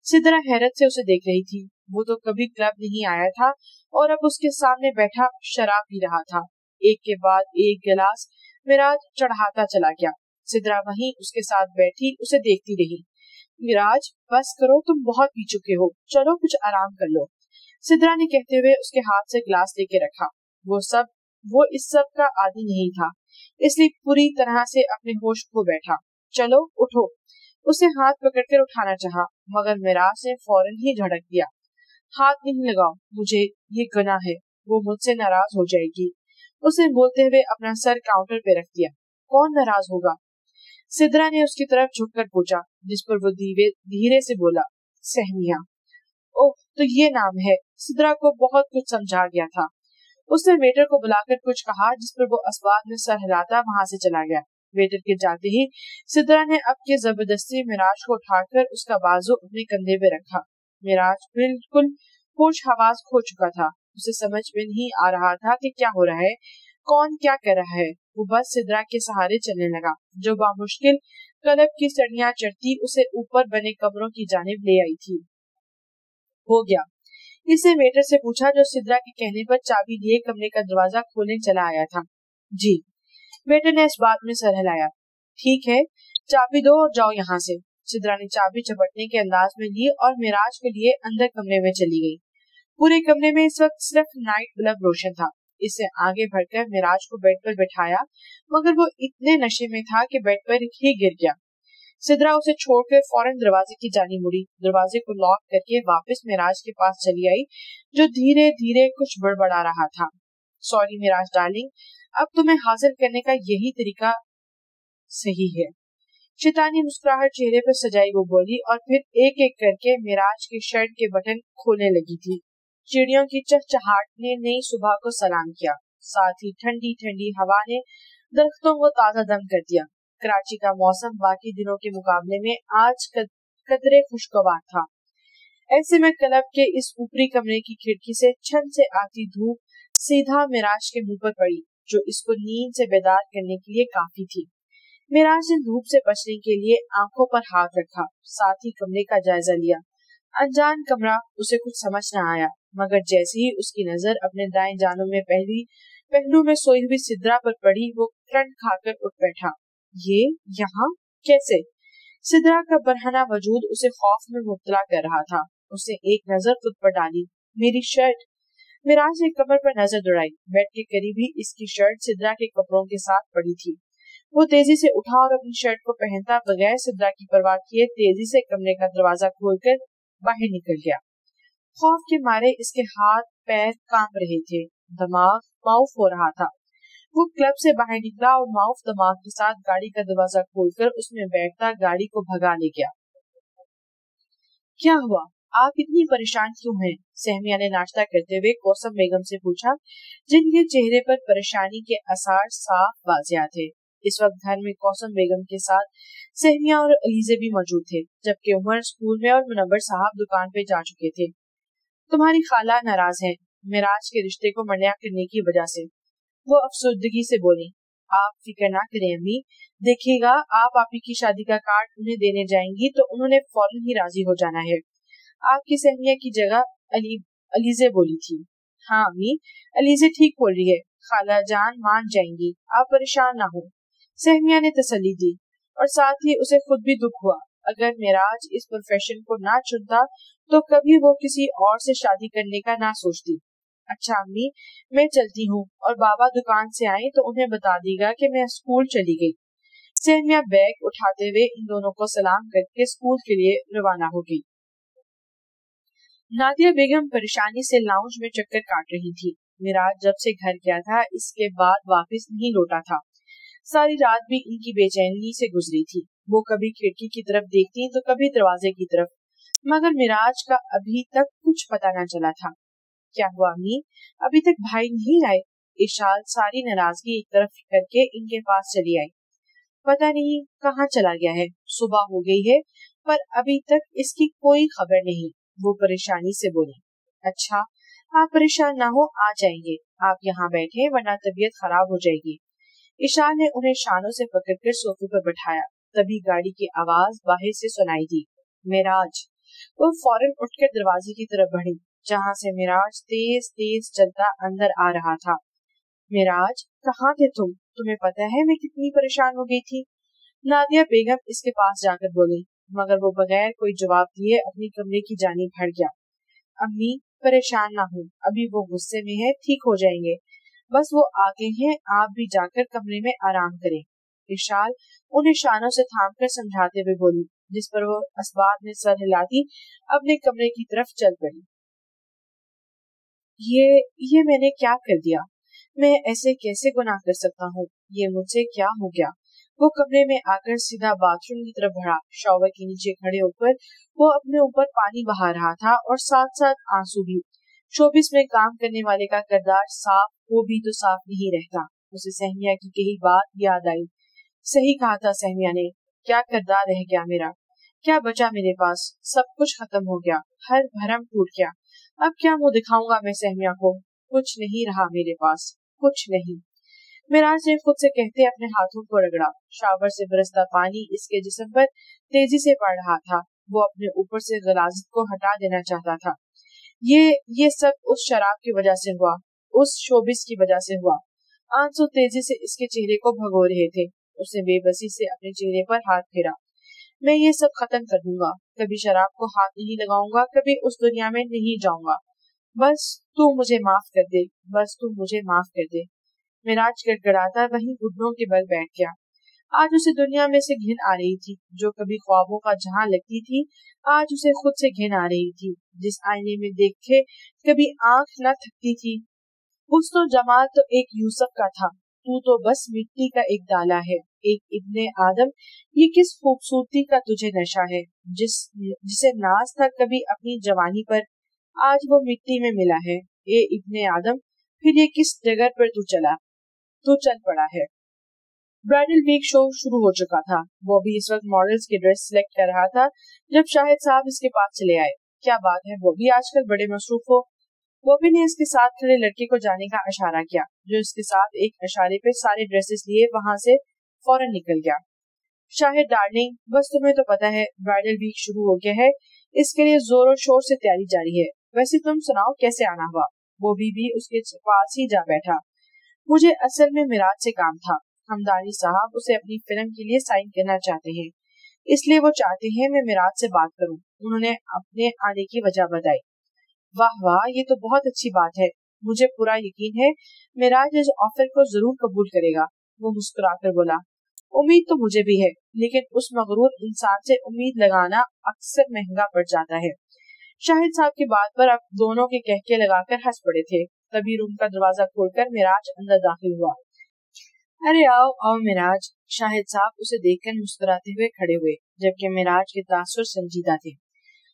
सिद्रा हैरत से उसे देख रही थी। वो तो कभी क्लब नहीं आया था और अब उसके सामने बैठा शराब पी रहा था। एक के बाद एक गिलास मिराज चढ़ाता चला गया। सिद्रा वहीं उसके साथ बैठी उसे देखती रही। मिराज, बस करो, तुम बहुत पी चुके हो, चलो कुछ आराम कर लो, सिद्रा ने कहते हुए उसके हाथ से ग्लास लेके रखा। वो इस सब का आदी नहीं था, इसलिए पूरी तरह से अपने होश खो बैठा। चलो उठो, उसे हाथ पकड़कर उठाना चाहा, मगर मिराज ने फौरन ही झड़क दिया। हाथ नहीं लगाओ मुझे, ये गुनाह है, वो मुझसे नाराज हो जाएगी, उसे बोलते हुए अपना सर काउंटर पे रख दिया। कौन नाराज होगा? सिद्रा ने उसकी तरफ झुककर पूछा, जिस पर वो धीरे से बोला, सहमिया। ओह, तो ये नाम है। सिद्रा को बहुत कुछ समझा गया था। उसने वेटर को बुलाकर कुछ कहा, जिस पर वो अस्बाब में सर हिलाता वहां से चला गया। वेटर के जाते ही सिद्रा ने अब के जबरदस्ती मिराज को उठाकर उसका बाजू अपने कंधे पे रखा। मिराज बिल्कुल होश हवास खो चुका था। उसे समझ में नहीं आ रहा था कि क्या हो रहा है, कौन क्या कर रहा है। वो बस सिद्रा के सहारे चलने लगा, जो बामुश्किल क्लब की सीढ़ियां चढ़ती उसे ऊपर बने कमरों की जानिब ले आई थी। हो गया, इसे वेटर से पूछा, जो सिद्रा के कहने पर चाबी लिए कमरे का दरवाजा खोलने चला आया था। जी, वेटर ने इस बात में सर हिलाया। ठीक है, चाबी दो और जाओ यहाँ से। सिद्रा ने चाबी झपटने के अंदाज में ली और मिराज के लिए अंदर कमरे में चली गई। पूरे कमरे में इस वक्त सिर्फ नाइट बल्ब रोशन था। इससे आगे बढ़कर मिराज को बेड पर बैठाया, मगर वो इतने नशे में था कि बेड पर ही गिर गया। सिद्रा उसे छोड़कर फौरन दरवाजे की जानी मुड़ी। दरवाजे को लॉक करके वापस मिराज के पास चली आई, जो धीरे धीरे कुछ बड़बड़ा रहा था। सॉरी मिराज डार्लिंग, अब तुम्हें हासिल करने का यही तरीका सही है। शैतानी मुस्कुराहट चेहरे पर सजाई वो बोली और फिर एक एक करके मिराज के शर्ट के बटन खोलने लगी थी। चिड़ियों की चहचहाट ने नई सुबह को सलाम किया, साथ ही ठंडी ठंडी हवा ने दरख्तों को ताजा दम कर दिया। कराची का मौसम बाकी दिनों के मुकाबले में आज कदरे खुशगवार था। ऐसे में क्लब के इस ऊपरी कमरे की खिड़की से छन से आती धूप सीधा मिराज के मुंह पर पड़ी, जो इसको नींद से बेदार करने के लिए काफी थी। मिराज ने धूप से बचने के लिए आंखों पर हाथ रखा, साथ ही कमरे का जायजा लिया। अनजान कमरा, उसे कुछ समझ न आया, मगर जैसे ही उसकी नजर अपने दाएं जानब में पहलू में सोई हुई सिद्रा पर पड़ी, वो करंट खाकर उठ बैठा। ये यहाँ कैसे? सिद्रा का बरहना वजूद उसे खौफ में मुब्तला कर रहा था। उसने एक नजर खुद पर डाली। मेरी शर्ट, मिराज ने कमर पर नजर दौड़ाई। बेड के करीब ही इसकी शर्ट सिद्रा के कपड़ों के साथ पड़ी थी। वो तेजी से उठा और अपनी शर्ट को पहनता बगैर सिद्रा की परवाह किए तेजी से कमरे का दरवाजा खोलकर बाहर निकल गया। खौफ के मारे इसके हाथ पैर कांप रहे थे, दिमाग माउफ हो रहा था। वो क्लब से बाहर निकला और माउफ दिमाग के साथ गाड़ी का दरवाजा खोलकर उसमें बैठता गाड़ी को भगा ले गया। क्या हुआ? आप इतनी परेशान क्यों हैं? सहमिया ने नाश्ता करते हुए कौसम बेगम से पूछा, जिनके चेहरे पर परेशानी के आसार साफ वाज़िया थे। इस वक्त घर में कौसम बेगम के साथ सहमिया और अलीजे भी मौजूद थे, जबकि उमर स्कूल में और मुनव्वर साहब दुकान पे जा चुके थे। तुम्हारी खाला नाराज है मिराज के रिश्ते को मना करने की वजह से, वो अफसुर्दगी से बोली। आप फिक्र ना करें अम्मी, देखिएगा आप आपी की शादी का कार्ड उन्हें देने जाएंगी तो उन्होंने फौरन ही राजी हो जाना है। आपकी सहमिया की जगह अलीजे बोली थी। हाँ अम्मी, अलीजे ठीक बोल रही है, खाला जान मान जाएंगी, आप परेशान ना हो, सहमिया ने तसल्ली दी। और साथ ही उसे खुद भी दुख हुआ, अगर मिराज इस प्रोफेशन को ना चुनता तो कभी वो किसी और से शादी करने का ना सोचती। अच्छा अम्मी, मैं चलती हूँ, और बाबा दुकान से आए तो उन्हें बता देगा कि मैं स्कूल चली गई। सहमिया बैग उठाते हुए इन दोनों को सलाम करके स्कूल के लिए रवाना हो गई। नादिया बेगम परेशानी से लाउंज में चक्कर काट रही थी। मिराज जब से घर गया था इसके बाद वापस नहीं लौटा था। सारी रात भी इनकी बेचैनी से गुजरी थी। वो कभी खिड़की की तरफ देखती तो कभी दरवाजे की तरफ, मगर मिराज का अभी तक कुछ पता न चला था। क्या हुआ अम्मी, अभी तक भाई नहीं आए? इशाल सारी नाराजगी एक तरफ करके इनके पास चली आई। पता नहीं कहाँ चला गया है, सुबह हो गई है पर अभी तक इसकी कोई खबर नहीं, वो परेशानी से बोली। अच्छा, आप परेशान ना हो, आ जाएंगे, आप यहाँ बैठे वरना तबीयत खराब हो जाएगी। इशाल ने उन्हें शानों से पकड़कर सोफे पर बैठाया। तभी गाड़ी की आवाज बाहर से सुनाई दी, मिराज। वो फौरन उठकर दरवाजे की तरफ बढ़ी, जहाँ से मिराज तेज तेज चलता अंदर आ रहा था। मिराज, कहाँ थे तुम? तुम्हें पता है मैं कितनी परेशान हो गई थी? नादिया बेगम इसके पास जाकर बोली, मगर वो बगैर कोई जवाब दिए अपनी कमरे की जानिब बढ़ गया। अम्मी, परेशान ना हो, अभी वो गुस्से में है, ठीक हो जाएंगे, बस वो आगे हैं, आप भी जाकर कमरे में आराम करें। इशाल उन्हें शानों से थाम कर समझाते हुए बोली, जिस पर वो अस्बाब में सर हिलाती अपने कमरे की तरफ चल पड़ी। ये मैंने क्या कर दिया? मैं ऐसे कैसे गुनाह कर सकता हूँ? ये मुझसे क्या हो गया? वो कमरे में आकर सीधा बाथरूम की तरफ बढ़ा। शॉवर के नीचे खड़े होकर वो अपने ऊपर पानी बहा रहा था और साथ साथ आंसू भी। शोबिस में काम करने वाले का किरदार साफ हो भी तो साफ नहीं रहता। उसे सहमिया की कही बात याद आई। सही कहा था सहमिया ने, क्या किरदार रह गया मेरा, क्या बचा मेरे पास? सब कुछ खत्म हो गया, हर भरम टूट गया। अब क्या मुंह दिखाऊंगा मैं सहमिया को? कुछ नहीं रहा मेरे पास, कुछ नहीं। मिराज ने खुद से कहते अपने हाथों को रगड़ा। शावर से बरसता पानी इसके जिस्म पर तेजी से पड़ रहा था। वो अपने ऊपर से गलाज़त को हटा देना चाहता था। ये सब उस शराब की वजह से हुआ, उस शोबिस की वजह से हुआ। आंसू तेजी से इसके चेहरे को भगो रहे थे। उसने बेबसी से अपने चेहरे पर हाथ फेरा। मैं ये सब खत्म कर दूंगा, कभी शराब को हाथ नहीं लगाऊंगा, कभी उस दुनिया में नहीं जाऊंगा। बस तू मुझे माफ कर दे, बस तू मुझे माफ कर दे। मिराज गड़गड़ाता वहीं घुटनों के बल बैठ गया। आज उसे दुनिया में से घिन आ रही थी। जो कभी ख्वाबों का जहां लगती थी, आज उसे खुद से घिन आ रही थी। जिस आईने में देखे कभी आंख न थकती थी। उस तो जमाल तो एक यूसुफ का था, तू तो बस मिट्टी का एक डाला है, एक इब्ने आदम। ये किस खूबसूरती का तुझे नशा है, जिसे नाज था कभी अपनी जवानी पर, आज वो मिट्टी में मिला है। ए इब्ने आदम, फिर ये किस जगह पर तू चल पड़ा है। ब्राइडल वीक शो शुरू हो चुका था। वो भी इस वक्त मॉडल्स की ड्रेस सिलेक्ट कर रहा था जब शाहिद साहब इसके पास चले आए। क्या बात है, वो भी आजकल बड़े मसरूफ हो। बॉबी ने इसके साथ खड़े लड़के को जाने का इशारा किया, जो इसके साथ एक इशारे पे सारे ड्रेसेस लिए वहां से फौरन निकल गया। शाहिद डार्लिंग, बस तुम्हें तो पता है ब्राइडल वीक शुरू हो गया है, इसके लिए जोरों शोर से तैयारी जारी है। वैसे तुम सुनाओ कैसे आना हुआ? बॉबी भी उसके पास ही जा बैठा। मुझे असल में मिराज से काम था। हमदानी साहब उसे अपनी फिल्म के लिए साइन करना चाहते हैं, इसलिए वो चाहते हैं मैं मिराज से बात करूं। उन्होंने अपने आने की वजह बताई। वाह वाह, ये तो बहुत अच्छी बात है। मुझे पूरा यकीन है मिराज इस ऑफर को जरूर कबूल करेगा। वो मुस्कुराकर बोला। उम्मीद तो मुझे भी है, लेकिन उस मगरूर इंसान से उम्मीद लगाना अक्सर महंगा पड़ जाता है। शाहिद साहब की बात पर अब दोनों के कहके लगाकर हंस पड़े थे। तभी रूम का दरवाजा खोलकर मिराज अंदर दाखिल हुआ। अरे आओ आओ मिराज। शाहिद साहब उसे देखकर मुस्कुराते हुए खड़े हुए, जबकि मिराज के तासुर संजीदा थे।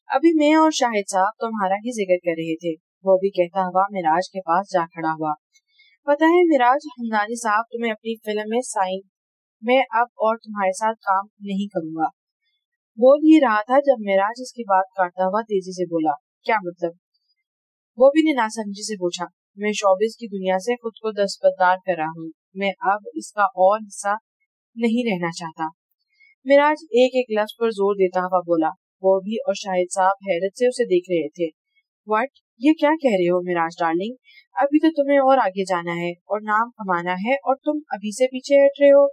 अभी मैं और शाहिद साहब तुम्हारा ही जिक्र कर रहे थे, वो भी कहता हुआ मिराज के पास जा खड़ा हुआ। पता है मिराज, हमदानी साहब तुम्हें अपनी फिल्म में साइन, मैं अब और तुम्हारे साथ काम नहीं करूंगा। बोल ही रहा था जब मिराज इसकी बात काटता हुआ तेजी से बोला। क्या मतलब? बॉबी ने नासमझी से पूछा। मैं शोबिस की दुनिया से खुद को दस्तबरदार कर रहा हूँ, मैं अब इसका और हिस्सा नहीं रहना चाहता। मिराज एक एक लफ्ज पर जोर देता हुआ बोला। बॉबी और शाहिद साहब हैरत से उसे देख रहे थे। व्हाट? ये क्या कह रहे हो मिराज डार्लिंग? अभी तो तुम्हें और आगे जाना है और नाम कमाना है और तुम अभी से पीछे हट रहे हो।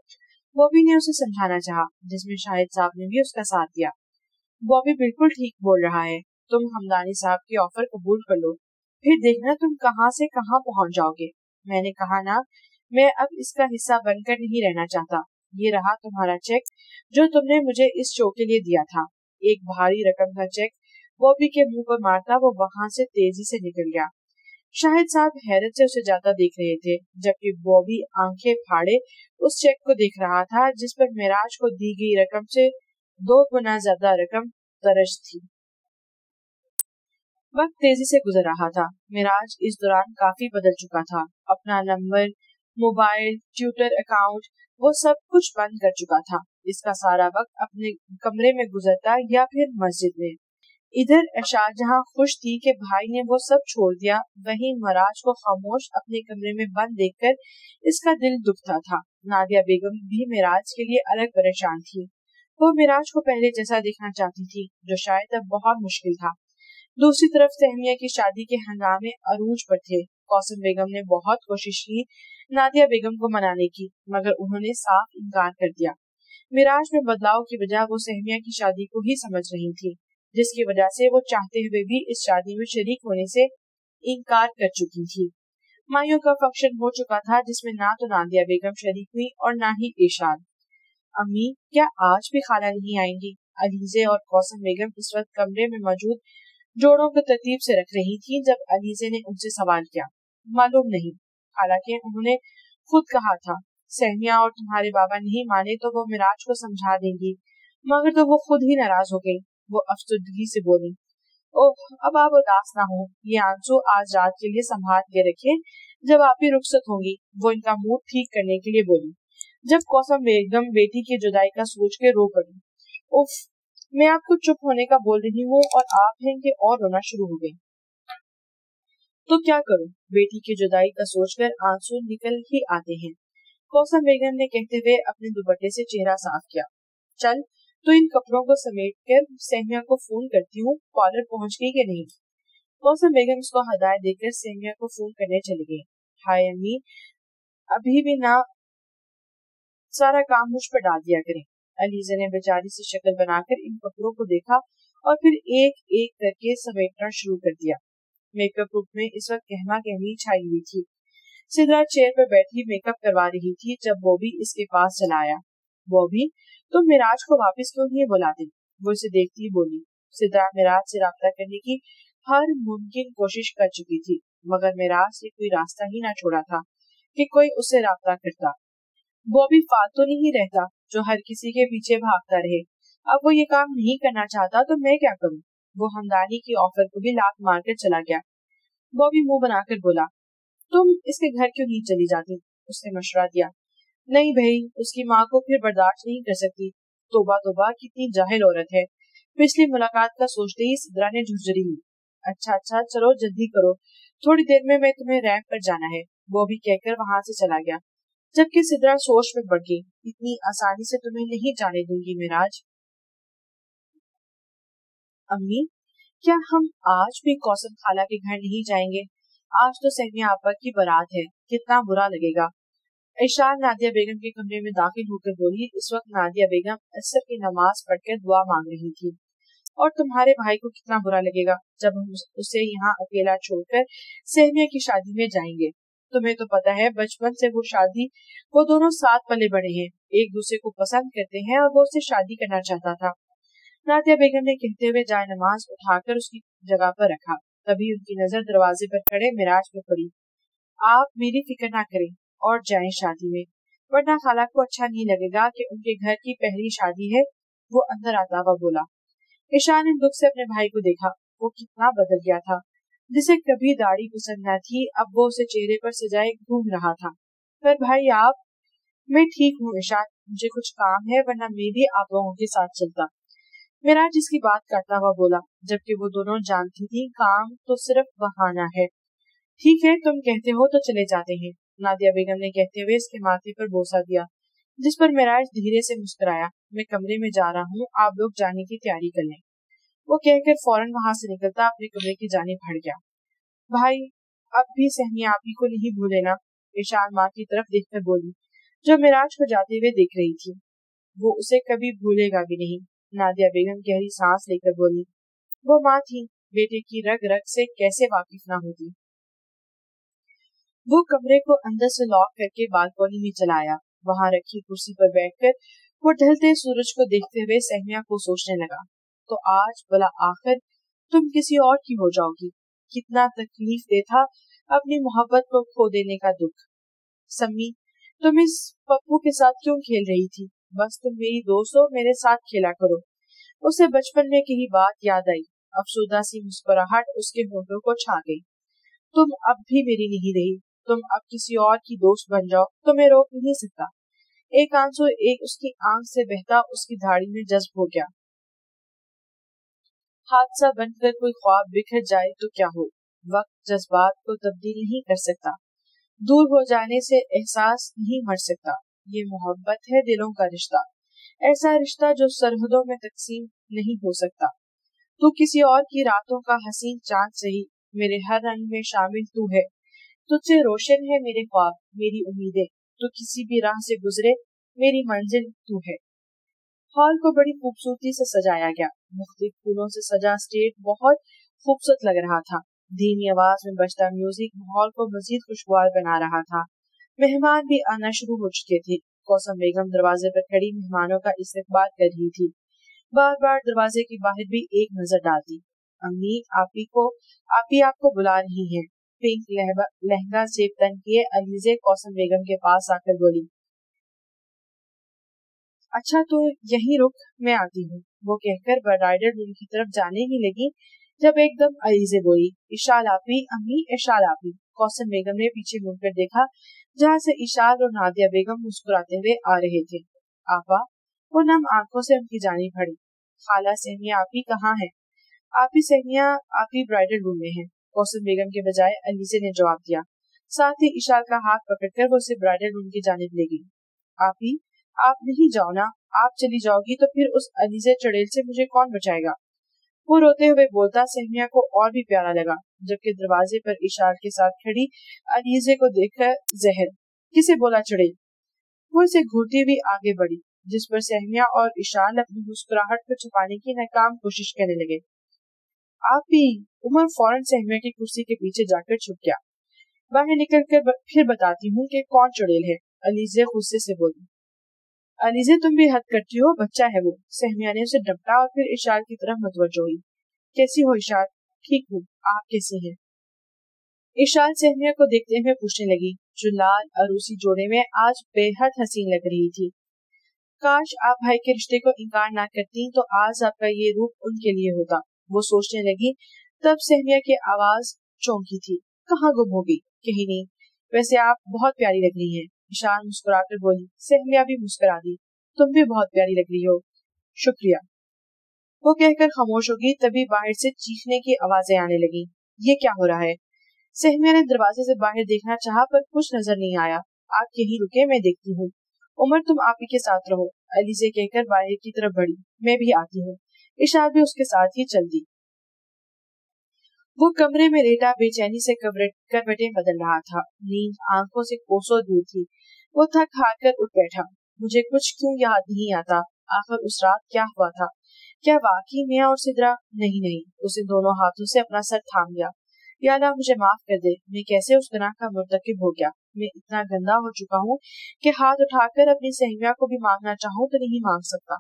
बॉबी ने उसे समझाना चाहा, जिसमें शाहिद साहब ने भी उसका साथ दिया। बॉबी बिल्कुल ठीक बोल रहा है, तुम हमदानी साहब की ऑफर कबूल कर लो, फिर देखना तुम कहां से कहां पहुंच जाओगे। मैंने कहा ना, मैं अब इसका हिस्सा बनकर नहीं रहना चाहता। ये रहा तुम्हारा चेक जो तुमने मुझे इस शो के लिए दिया था। एक भारी रकम का चेक बॉबी के मुंह पर मारता वो वहां से तेजी से निकल गया। शाहिद साहब हैरत से उसे जाता देख रहे थे, जबकि बॉबी आंखें फाड़े उस चेक को देख रहा था, जिस पर मिराज को दी गई रकम से 2 गुना ज्यादा रकम दर्ज थी। वक्त तेजी से गुजर रहा था। मिराज इस दौरान काफी बदल चुका था। अपना नंबर, मोबाइल, ट्विटर अकाउंट, वो सब कुछ बंद कर चुका था। इसका सारा वक्त अपने कमरे में गुजरता या फिर मस्जिद में। इधर शाहजहां खुश थी कि भाई ने वो सब छोड़ दिया, वहीं मिराज को खामोश अपने कमरे में बंद देखकर इसका दिल दुखता था। नादिया बेगम भी मिराज के लिए अलग परेशान थी। वो मिराज को पहले जैसा देखना चाहती थी, जो शायद अब बहुत मुश्किल था। दूसरी तरफ सहमिया की शादी के हंगामे अरूज पर थे। कौसम बेगम ने बहुत कोशिश की नादिया बेगम को मनाने की, मगर उन्होंने साफ इनकार कर दिया। मिराज में बदलाव की वजह वो सहमिया की शादी को ही समझ रही थी, जिसकी वजह से वो चाहते हुए भी इस शादी में शरीक होने से इनकार कर चुकी थी। माइयों का फंक्शन हो चुका था, जिसमें ना तो नादिया बेगम शरीक हुई और ना ही इरशाद। अम्मी, क्या आज भी खाला नहीं आएंगी? अलीजे और कौसम बेगम इस वक्त कमरे में मौजूद जोड़ों को तरतीब से रख रही थी जब अलीजे ने उनसे सवाल किया। मालूम नहीं, हालांकि उन्होंने खुद कहा था सहमिया और तुम्हारे बाबा नहीं माने तो वो मिराज को समझा देंगी, मगर तो वो खुद ही नाराज हो गई। वो अफसुदगी से बोली। ओह, अब आप उदास ना हो, ये आंसू आज रात के लिए संभाल के रखे, जब आप ही रुखसत होंगी। वो इनका मूड ठीक करने के लिए बोली, जब कौसम बेगम बेटी की जुदाई का सोच के रो पड़ी। उफ, मैं आपको चुप होने का बोल रही हूँ और आप हैं कि और रोना शुरू हो गई। तो क्या करूं, बेटी की जुदाई का सोचकर आंसू निकल ही आते हैं। कौसम बेगम ने कहते हुए अपने दुपट्टे से चेहरा साफ किया। चल, तो इन कपड़ों को समेट कर सहमिया को फोन करती हूँ, कॉलर पहुँच गई कि नहीं। कौसम बेगम उसको हदायत देकर सहमिया को फोन करने चली गई। हाय अम्मी, अभी भी ना सारा काम मुझ पर डाल दिया करें। अलीजा ने बेचारी से शक्ल बनाकर इन कपड़ों को देखा और फिर एक एक करके समेटना शुरू कर दिया। मेकअप रूम में इस वक्त कहमा कहमी छाई हुई थी। सिद्रा चेयर पर बैठी मेकअप करवा रही थी जब बॉबी इसके पास चला आया। बॉबी, तुम मिराज को वापस क्यों नहीं बुलाते? वो इसे देखती ही बोली। सिद्रा मिराज से राब्ता करने की हर मुमकिन कोशिश कर चुकी थी, मगर मिराज ने कोई रास्ता ही ना छोड़ा था कि कोई उससे राब्ता करता। बॉबी फालतू नहीं रहता जो हर किसी के पीछे भागता रहे। अब वो ये काम नहीं करना चाहता तो मैं क्या करूं? वो हमदानी की ऑफर को भी लात मारकर चला गया। बॉबी मुंह बनाकर बोला, तुम इसके घर क्यों नहीं चली जाती? उसने मशवरा दिया। नहीं भाई, उसकी माँ को फिर बर्दाश्त नहीं कर सकती। तोबा तोबा, कितनी जाहिल औरत है। पिछली मुलाकात का सोचते ही सिद्रा ने झुंझरी ली। अच्छा, चलो जल्दी करो, थोड़ी देर में मैं तुम्हें रैंप पर जाना है, वो भी कहकर वहां से चला गया। जबकि सिद्रा सोच में पड़ गई। इतनी आसानी से तुम्हें नहीं जाने दूंगी मिराज। अम्मी, क्या हम आज भी कौसम खाला के घर नहीं जाएंगे? आज तो सहमिया आपा की बारात है, कितना बुरा लगेगा। इरशाद नादिया बेगम के कमरे में दाखिल होकर बोली। इस वक्त नादिया बेगम असर की नमाज पढ़कर दुआ मांग रही थी। और तुम्हारे भाई को कितना बुरा लगेगा जब हम उसे यहाँ अकेला छोड़कर सहनिया की शादी में जाएंगे। तुम्हें तो पता है बचपन से वो दोनों साथ पले बड़े हैं, एक दूसरे को पसंद करते हैं और वो उससे शादी करना चाहता था। नादिया बेगम ने कहते हुए जाए नमाज उठाकर उसकी जगह पर रखा। तभी उनकी नजर दरवाजे पर खड़े मिराज पर पड़ी। आप मेरी फिक्र ना करें और जाएं शादी में, वरना खाला को अच्छा नहीं लगेगा कि उनके घर की पहली शादी है। वो अंदर आता हुआ बोला। ईशान ने दुख से अपने भाई को देखा। वो कितना बदल गया था। जिसे कभी दाढ़ी पसंद न थी, अब वो उसे चेहरे पर सजाए घूम रहा था। पर भाई आप, मैं ठीक हूँ ईशान, मुझे कुछ काम है, वरना मैं भी आप लोगों के साथ चलता। मेरा जिसकी बात करता हुआ बोला, जबकि वो दोनों जानती थी काम तो सिर्फ बहाना है। ठीक है, तुम कहते हो तो चले जाते हैं, नादिया बेगम ने कहते हुए इसके माथे पर बोसा दिया, जिस पर मिराज धीरे से मुस्कुराया। मैं कमरे में जा रहा हूँ, आप लोग जाने की तैयारी कर लें। वो कहकर फौरन वहां से निकलता अपने कमरे की जानिब बढ़ गया। भाई, अब भी सहनिया आप ही को नहीं भूलेना, ईशान माँ की तरफ देखकर बोली, जो मिराज को जाते हुए देख रही थी। वो उसे कभी भूलेगा भी नहीं, नादिया बेगम गहरी सांस लेकर बोली। वो माँ थी, बेटे की रग रग से कैसे वाकिफ ना होती। वो कमरे को अंदर से लॉक करके बालकनी में चला आया। वहां रखी कुर्सी पर बैठकर वो ढलते सूरज को देखते हुए सहनिया को सोचने लगा, तो आज भला आखिर तुम किसी और की हो जाओगी। कितना तकलीफ दे था अपनी मोहब्बत को खो देने का दुख। सम्मी, तुम इस पप्पू के साथ क्यों खेल रही थी? बस तुम मेरी दोस्त हो, मेरे साथ खेला करो। उसे बचपन में कही बात याद आई। अफसुदा सी मुस्कुराहट उसके होठों को छा गई। तुम अब भी मेरी नहीं रही, तुम अब किसी और की दोस्त बन जाओ तो मैं रोक नहीं सकता। एक आंसू एक उसकी आंख से बहता उसकी दाढ़ी में जज्ब हो गया। हादसा बनकर कोई ख्वाब बिखर जाए तो क्या हो, वक्त जज्बात को तब्दील नहीं कर सकता। दूर हो जाने से एहसास नहीं मर सकता। ये मोहब्बत है दिलों का रिश्ता, ऐसा रिश्ता जो सरहदों में तकसीम नहीं हो सकता। तू किसी और की रातों का हसीन चांद सही, मेरे हर रंग में शामिल तू है। तुझसे रोशन है मेरे ख्वाब, मेरी उम्मीदें। तू किसी भी राह से गुजरे, मेरी मंजिल तू है। हॉल को बड़ी खूबसूरती से सजाया गया। मुख्तलिफ फूलों से सजा स्टेज बहुत खूबसूरत लग रहा था। धीमी आवाज में बजता म्यूजिक माहौल को मजीद खुशगवार बना रहा था। मेहमान भी आना शुरू हो चुके थे। कौसम बेगम दरवाजे पर खड़ी मेहमानों का इस्तकबाल कर रही थी। बार बार दरवाजे के बाहर भी एक नजर डालती। अम्मी, आपी आपको बुला रही हैं। पिंक लहंगा से तन किए अलीजे कौसम बेगम के पास आकर बोली। अच्छा तो यहीं रुक, मैं आती हूँ। वो कहकर ब्राइडल रूम की तरफ जाने ही लगी जब एकदम अलीजे बोली, इशाल आपी, अम्मी इशाल आपी। कौसम बेगम ने पीछे मुड़कर देखा, जहाँ से इशाल और नादिया बेगम मुस्कुराते हुए आ रहे थे। आपा, वो नम आंखों से उनकी जानी पड़ी। खाला सहनिया आपी कहाँ है? आपी सहनिया आपी ब्राइडल रूम में है, कौसम बेगम के बजाय अलीजे ने जवाब दिया। साथ ही इशाल का हाथ पकड़कर वो उसे ब्राइडल रूम की जानिब ले गई। आपी, आप नहीं जाओ ना, आप चली जाओगी तो फिर उस अलीजे चुड़ैल से मुझे कौन बचाएगा? वो रोते हुए बोलता सहनिया को और भी प्यारा लगा, जबकि दरवाजे पर इशाल के साथ खड़ी अलीजे को देखकर जहर, किसे बोला चुड़ैल? वो इसे घूरती हुई आगे बढ़ी, जिस पर सहनिया और इशाल अपनी मुस्कुराहट को छुपाने की नाकाम कोशिश करने लगे। आप भी। उमर फौरन सहनिया की कुर्सी के पीछे जाकर छुप गया। बाहर निकलकर फिर बताती हूँ कि कौन चुड़ैल है, अलीजे गुस्से से बोली। अलीजे, तुम भी हद करती हो, बच्चा है वो। सहनिया ने उसे डपटा और फिर इशाल की तरफ मुतवज्जो हुई। कैसी हो इशाल? ठीक हूँ, आप कैसी हैं? इशाल सहनिया को देखते हुए पूछने लगी, जो लाल अरूसी जोड़े में आज बेहद हसीन लग रही थी। काश आप भाई के रिश्ते को इनकार ना करती तो आज आपका ये रूप उनके लिए होता। वो सोचने लगी, तब सहनिया की आवाज चौंकी थी। कहाँ गुम हो गई? कहीं नहीं। वैसे आप बहुत प्यारी लग रही हैं, इशान मुस्कुराकर बोली। सहनिया भी मुस्कुरा दी। तुम भी बहुत प्यारी लग रही हो। शुक्रिया। वो कहकर खामोश हो गई। तभी बाहर से चीखने की आवाजें आने लगी। ये क्या हो रहा है? सहनिया ने दरवाजे से बाहर देखना चाहा, पर कुछ नजर नहीं आया। आप यहीं रुके, मैं देखती हूँ। उमर, तुम आप ही के साथ रहो, अलीजे कहकर बाहर की तरफ बढ़ी। मैं भी आती हूँ। इशाद भी उसके साथ ही चल दी। वो कमरे में लेटा बेचैनी से करवटें बदल रहा था। नींद आंखों से कोसों दूर थी। वो थक हार कर उठ बैठा। मुझे कुछ क्यों याद नहीं आता, आखिर उस रात क्या हुआ था? क्या वाकई मियाँ और सिद्रा? नहीं नहीं, उसने दोनों हाथों से अपना सर थाम लिया। या अल्लाह मुझे माफ कर दे, मैं कैसे उस गुनाह का मुर्तकिब हो गया। मैं इतना गंदा हो चुका हूँ कि हाथ उठाकर अपनी सहमिया को भी मांगना चाहूँ तो नहीं मांग सकता।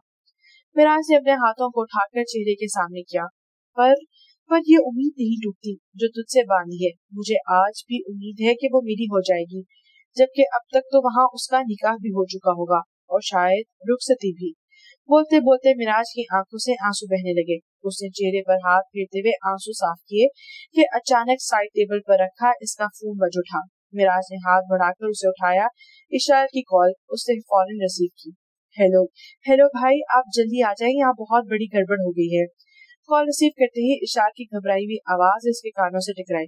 मिराज ने अपने हाथों को उठाकर चेहरे के सामने किया। पर ये उम्मीद नहीं टूटती जो तुझसे बांधी है। मुझे आज भी उम्मीद है कि वो मेरी हो जाएगी, जबकि अब तक तो वहाँ उसका निकाह भी हो चुका होगा और शायद रुखसती भी। बोलते बोलते मिराज की आंखों से आंसू बहने लगे। उसने चेहरे पर हाथ फेरते हुए आंसू साफ किए कि अचानक साइड टेबल पर रखा इसका फोन बज उठा। मिराज ने हाथ बढ़ाकर उसे उठाया। इशार की कॉल उसने फौरन रिसीव की। हेलो हेलो भाई, आप जल्दी आ जाइए, यहाँ बहुत बड़ी गड़बड़ हो गई है। कॉल रिसीव करते ही इशार की घबराई हुई आवाज इसके कानों से टकराई।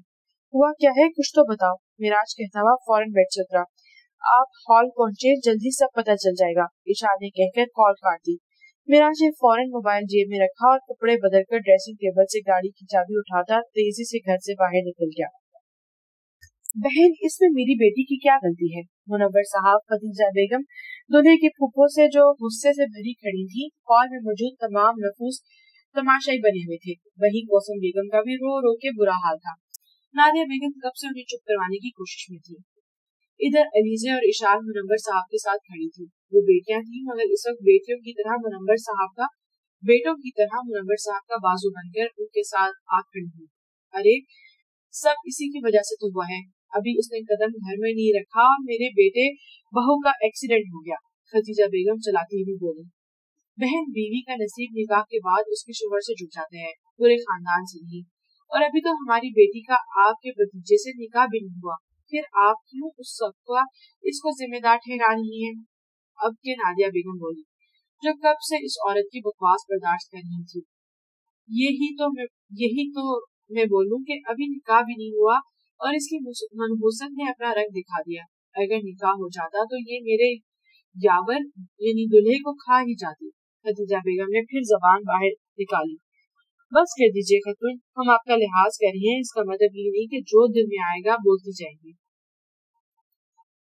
हुआ क्या है, कुछ तो बताओ। मिराज कहता हुआ फौरन बेड से उतरा। आप हॉल पहुंचे, जल्दी सब पता चल जाएगा, इशार ने कहकर कॉल काट दी। मिराज ने फौरन मोबाइल जेब में रखा और कपड़े बदलकर ड्रेसिंग टेबल से गाड़ी की चाबी उठाता तेजी से घर से बाहर निकल गया। बहन, इसमें मेरी बेटी की क्या गलती है? मुनव्वर साहब, खदीजा बेगम दूल्हे के फूफो से जो गुस्से से भरी खड़ी थी। हॉल में मौजूद तमाम नफूस तमाशाई बने हुए थे। वही कौसम बेगम का भी रो रो के बुरा हाल था। नादिया बेगम कब से उन्हें चुप करवाने की कोशिश में थी। इधर अलीजे और इशार मुनव्वर साहब के साथ खड़ी थी। वो बेटियां थी, मगर इस वक्त बेटों की तरह मुनव्वर साहब का बाजू बनकर उनके साथ आ खड़ी हुई। अरे, सब इसी की वजह से तो हुआ है। अभी उसने कदम घर में नहीं रखा और मेरे बेटे बहू का एक्सीडेंट हो गया। खदीजा बेगम चलाती हुई बोली। बहन, बीवी का नसीब निकाह के बाद उसके शोहर से जुड़ जाते हैं, पूरे खानदान से नहीं। और अभी तो हमारी बेटी का आपके भतीजे से निकाह भी नहीं हुआ, फिर आप क्यों उस सबका इसको जिम्मेदार ठहरा रही हैं? अब के नादिया बेगम बोली, जो कब से इस औरत की बकवास बर्दाश्त कर रही थी। यही तो मैं बोलूं कि अभी निकाह भी नहीं हुआ और इसकी मनहूसत ने अपना रंग दिखा दिया। अगर निकाह हो जाता तो ये मेरे यावर यानी दूल्हे को खा ही जाती। खदीजा बेगम ने फिर जबान बाहर निकाली। बस कर दीजिए खतून, हम आपका लिहाज कर रहे हैं, इसका मतलब ये नहीं कि जो दिल में आएगा बोलती जाएंगी।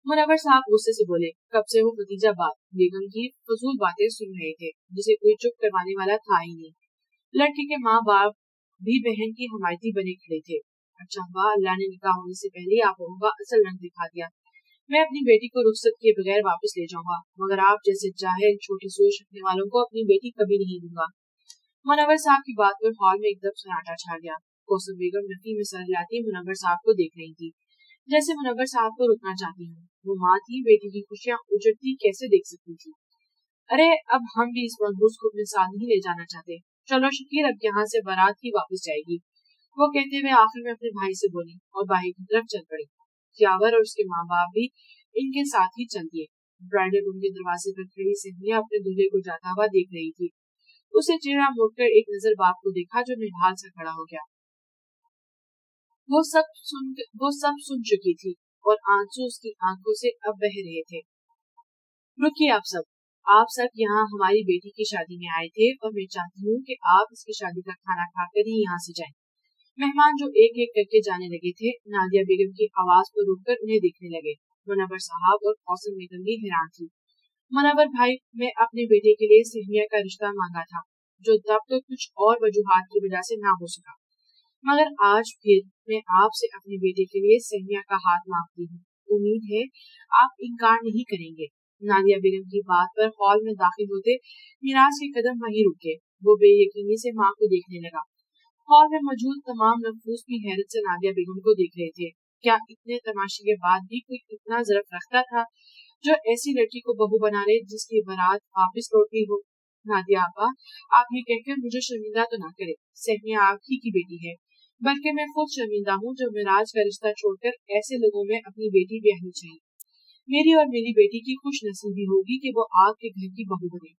मुनव्वर साहब गुस्से से बोले। कब से वो खदीजा बेगम की फजूल बातें सुन रहे थे, जिसे कोई चुप करवाने वाला था ही नहीं। लड़की के माँ बाप भी बहन की हमायती बने खड़े थे। अच्छा वाह, अल्लाह ने निकाह होने से पहले आप लोगों का असल रंग दिखा दिया। मैं अपनी बेटी को रुखसत किए बगैर वापस ले जाऊंगा, मगर आप जैसे जाहिल छोटी सोच रखने वालों को अपनी बेटी कभी नहीं दूंगा। मुनव्वर साहब की बात पर हॉल में एकदम सन्नाटा छा गया। कौसम बेगम नफी में सर हिलाती मुनव्वर साहब को देख रही थी, जैसे मुनव्वर साहब को रुकना चाहती हूँ। वो माँ थी, बेटी की खुशियाँ उजड़ती कैसे देख सकती थी। अरे, अब हम भी इस मनहूस को अपने साथ ही ले जाना चाहते। चलो शकीर, अब यहाँ से बारात ही वापस जाएगी। वो कहते हुए आखिर में अपने भाई से बोली और बाहर की तरफ चल पड़ी। यावर और उसके माँ बाप भी इनके साथ ही चल दिए। ब्राइडल रूम के दरवाजे पर खड़ी सहमिया अपने दूल्हे को जाता हुआ देख रही थी। उसे चेहरा मोड़कर एक नजर बाप को देखा, जो निढाल से खड़ा हो गया। वो सब सुन चुकी थी और आंसू उसकी आंखों से अब बह रहे थे। रुकिए आप सब यहाँ हमारी बेटी की शादी में आए थे और मैं चाहती हूँ कि आप इसकी शादी का खाना खाकर ही यहाँ से जाएं। मेहमान जो एक एक करके जाने लगे थे, नादिया बेगम की आवाज पर रुककर उन्हें देखने लगे। मुनव्वर साहब और कौसम बेगम भी हैरान थी। मुनव्वर भाई, मैं अपने बेटे के लिए सहमिया का रिश्ता मांगा था, जो तब तो कुछ और वजूहात की वजह से ना हो सका, मगर आज फिर मैं आपसे अपने बेटे के लिए सहमिया का हाथ मांगती हूँ। उम्मीद है आप इनकार नहीं करेंगे। नादिया बेगम की बात पर हॉल में दाखिल होते मिराज के कदम वहीं रुके। वो बेयकीनी से माँ को देखने लगा। हॉल में मौजूद तमाम नफूस भी हैरत से नादिया बेगम को देख रहे थे। क्या इतने तमाशे के बाद भी कोई इतना ज़रफ रखता था जो ऐसी लड़की को बहू बना ले जिसकी बारात वापिस लौटी हो? नादिया आपा, आप ये कहकर मुझे शर्मिंदा तो ना करे। सहमिया आप ही की बेटी है, बल्कि मैं खुद शर्मिंदा हूँ जो मिराज का रिश्ता छोड़कर ऐसे लोगों में अपनी बेटी ब्याहनी चाहिए। मेरी और मेरी बेटी की खुश नसीबी होगी कि वो आपके घर की बहू बने।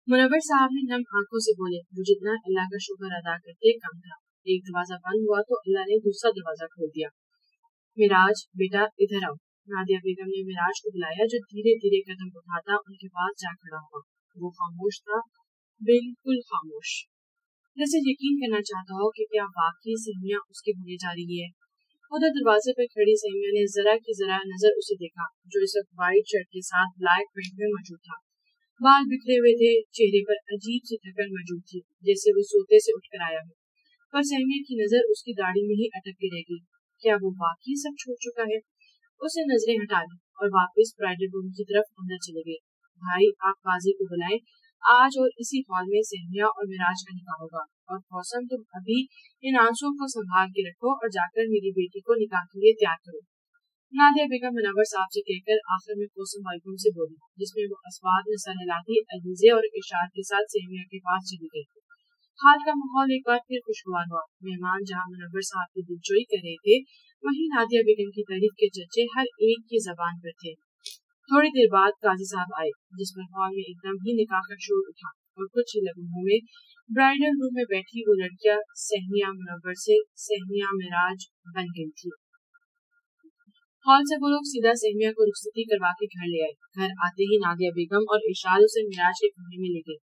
मुनव्वर साहब ने नम आंखों से बोले, जो जितना अल्लाह का शुक्र अदा करते कम था। एक दरवाजा बंद हुआ तो अल्लाह ने दूसरा दरवाजा खोल दिया। मिराज बेटा, इधर आओ। नादिया बेगम ने मिराज को बुलाया, जो धीरे धीरे कदम उठाता उनके पास जा खड़ा हुआ। वो खामोश था, बिल्कुल खामोश, जैसे यकीन करना चाहता हो कि क्या वाकई सहमिया उसकी होने जा रही है। उधर दरवाजे पर खड़ी सहमिया ने जरा की जरा नजर उसे देखा, जो इस वक्त व्हाइट शर्ट के साथ ब्लैक पैंट में मौजूद था। बाल बिखरे हुए थे, चेहरे पर अजीब सी थकन मौजूद थी, जैसे वो सोते से उठकर आया हो। पर सहमिया की नजर उसकी दाढ़ी में ही अटक के रह गई। क्या वो वाकई सब छोड़ चुका है? उसने नजरें हटा ली और वापस ब्राइडल रूम की तरफ अंदर चले गई। भाई, आप काजी को बुलाएं। आज और इसी हॉल में सहमिया और मिराज का निकाह होगा। और मौसम, तुम अभी इन आंसुओं को संभाल के रखो और जाकर मेरी बेटी को निकाह के लिए तैयार करो। नादिया बेगम मुनव्वर साहब से कहकर आखिर में कोसम वालेकुम से बोली, जिसमें वो अस्वाद में सर हिलाती अलीजे और इशार के साथ सहमिया के पास चली गई। हाल का माहौल एक बार फिर खुशगवार हुआ। मेहमान जहाँ मुनव्वर साहब की दिलजोई कर रहे थे, वहीं नादिया बेगम की तारीफ के चर्चे हर एक की जबान पर थे। थोड़ी देर बाद काजी साहब आए, जिस पर हॉल में एकदम ही निकाह का शोर उठा और कुछ ही लम्हों में ब्राइडल रूम में बैठी वो लड़कियां सहमिया मुनव्वर से सहमिया मिराज बन गई थी। हॉल से वो लोग सीधा सहमिया को रुखसती करवा के घर ले आए। घर आते ही नादिया बेगम और इशाल उसे मिराज के कमरे में ले गई।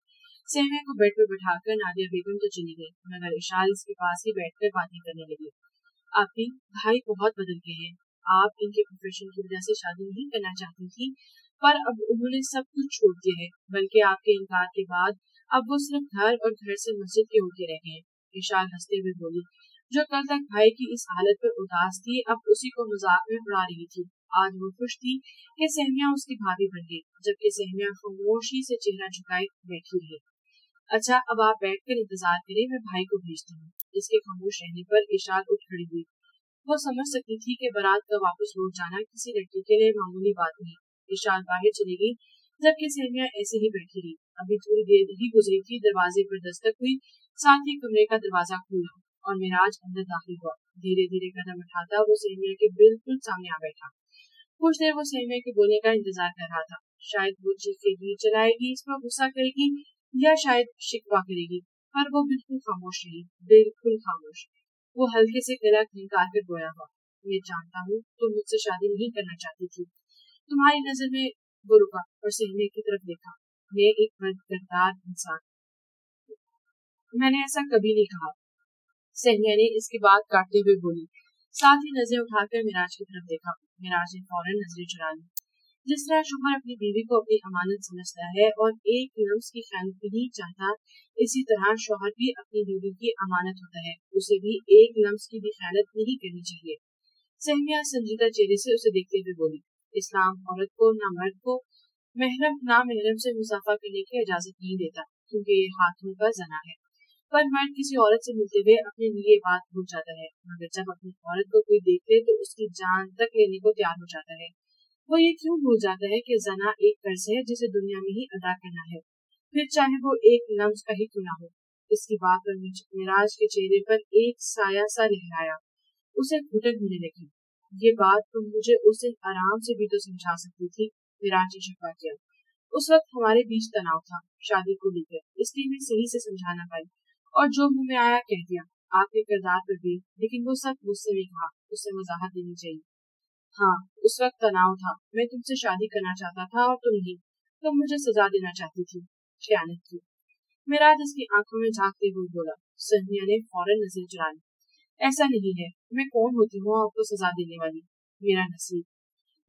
सहमिया को बेड पर बैठाकर नादिया बेगम तो चली गई, मगर इशाल इसके पास ही बैठकर बातें करने लगी। आपी, भाई बहुत बदल गए हैं। आप इनके प्रोफेशन की वजह से शादी नहीं करना चाहती थी, पर अब उन्होंने सब कुछ छोड़ दिया है। बल्कि आपके इनकार के बाद अब वो सिर्फ घर और घर से मस्जिद के होके रह गए हैं। इशाल हंसते हुए बोली, जो कल तक भाई की इस हालत पर उदास थी, अब उसी को मजाक में उड़ा रही थी। आज वो खुश थी कि सहमिया उसकी भाभी बन गई, जबकि सहमिया खामोशी से चेहरा झुकाए बैठी रही। अच्छा, अब आप बैठकर इंतजार करें, मैं भाई को भेजती हूँ। इसके खामोश रहने पर इशाल उठ खड़ी हुई। वो समझ सकती थी कि बारात का वापस लौट जाना किसी लड़की के लिए मामूली बात नहीं। इशाल बाहर चली गई, जबकि सहमिया ऐसे ही बैठी रही। अभी थोड़ी देर ही गुजरी थी, दरवाजे पर दस्तक हुई, साथ ही कमरे का दरवाजा खुला और मिराज अंदर दाखिल हुआ। धीरे धीरे कदम उठाता वो सहमिया के बिल्कुल सामने आ बैठा। कुछ देर वो सहमिया के बोलने का इंतजार कर रहा था। शायद वो चीखेगी, चिल्लाएगी, इस पर गुस्सा करेगी या शायद शिकवा करेगी, पर वो बिल्कुल खामोश रही, बिल्कुल खामोश। वो हल्के से गला खिंकार कर बोला हुआ, मैं जानता हूँ तुम मुझसे शादी नहीं करना चाहती थी। तुम्हारी नजर में वो रुका और सहमिया की तरफ देखा। मैं एक गद्दार इंसान, मैंने ऐसा कभी नहीं कहा। सहमिया ने इसकी बात काटते हुए बोली, साथ ही नजरें उठाकर मिराज की तरफ देखा। मिराज ने फौरन नजरें चुरा ली। जिस तरह शोहर अपनी बीवी को अपनी अमानत समझता है और एक लम्स की खयानत नहीं चाहता, इसी तरह शोहर भी अपनी बीवी की अमानत होता है। उसे भी एक लम्स की भी खयानत नहीं करनी चाहिए। सहमिया संजीदा चेहरे से उसे देखते हुए बोली, इस्लाम औरत को ना मर्द को महरम ना महरम से मुसाफा करने की इजाजत नहीं देता, क्योंकि ये हाथों का जना है। पर मर्द किसी औरत से मिलते हुए अपने लिए बात भूल जाता है, मगर जब अपनी औरत को कोई देख ले तो उसकी जान तक लेने को तैयार हो जाता है। वो ये क्यों भूल जाता है कि जना एक कर्ज है जिसे दुनिया में ही अदा करना है, फिर चाहे वो एक लम्स का ही क्यों ना हो। इसकी बात पर मिराज के चेहरे पर एक साया सा लहराया। उसे घुटन होने लगी। ये बात तुम मुझे उस दिन आराम से भी तो समझा सकती थी, विराट ने शिकवा किया। उस वक्त हमारे बीच तनाव था शादी को लेकर, इसलिए मैं सही से समझा ना पाई और जो मुंह में आया कह दिया। आपके किरदार पर भी, लेकिन वो सब गुस्से में कहा, उससे वजाहत देनी चाहिए। हाँ, उस वक्त तनाव था, मैं तुमसे शादी करना चाहता था और तुम नहीं, तुम मुझे सजा देना चाहती थी, खयानत की। मिराज इसकी आंखों में झांकते हुए बोला। सहमिया ने फौरन नजर चुरा ली। ऐसा नहीं है, मैं कौन होती हूँ आपको सजा देने वाली, मेरा नसीब।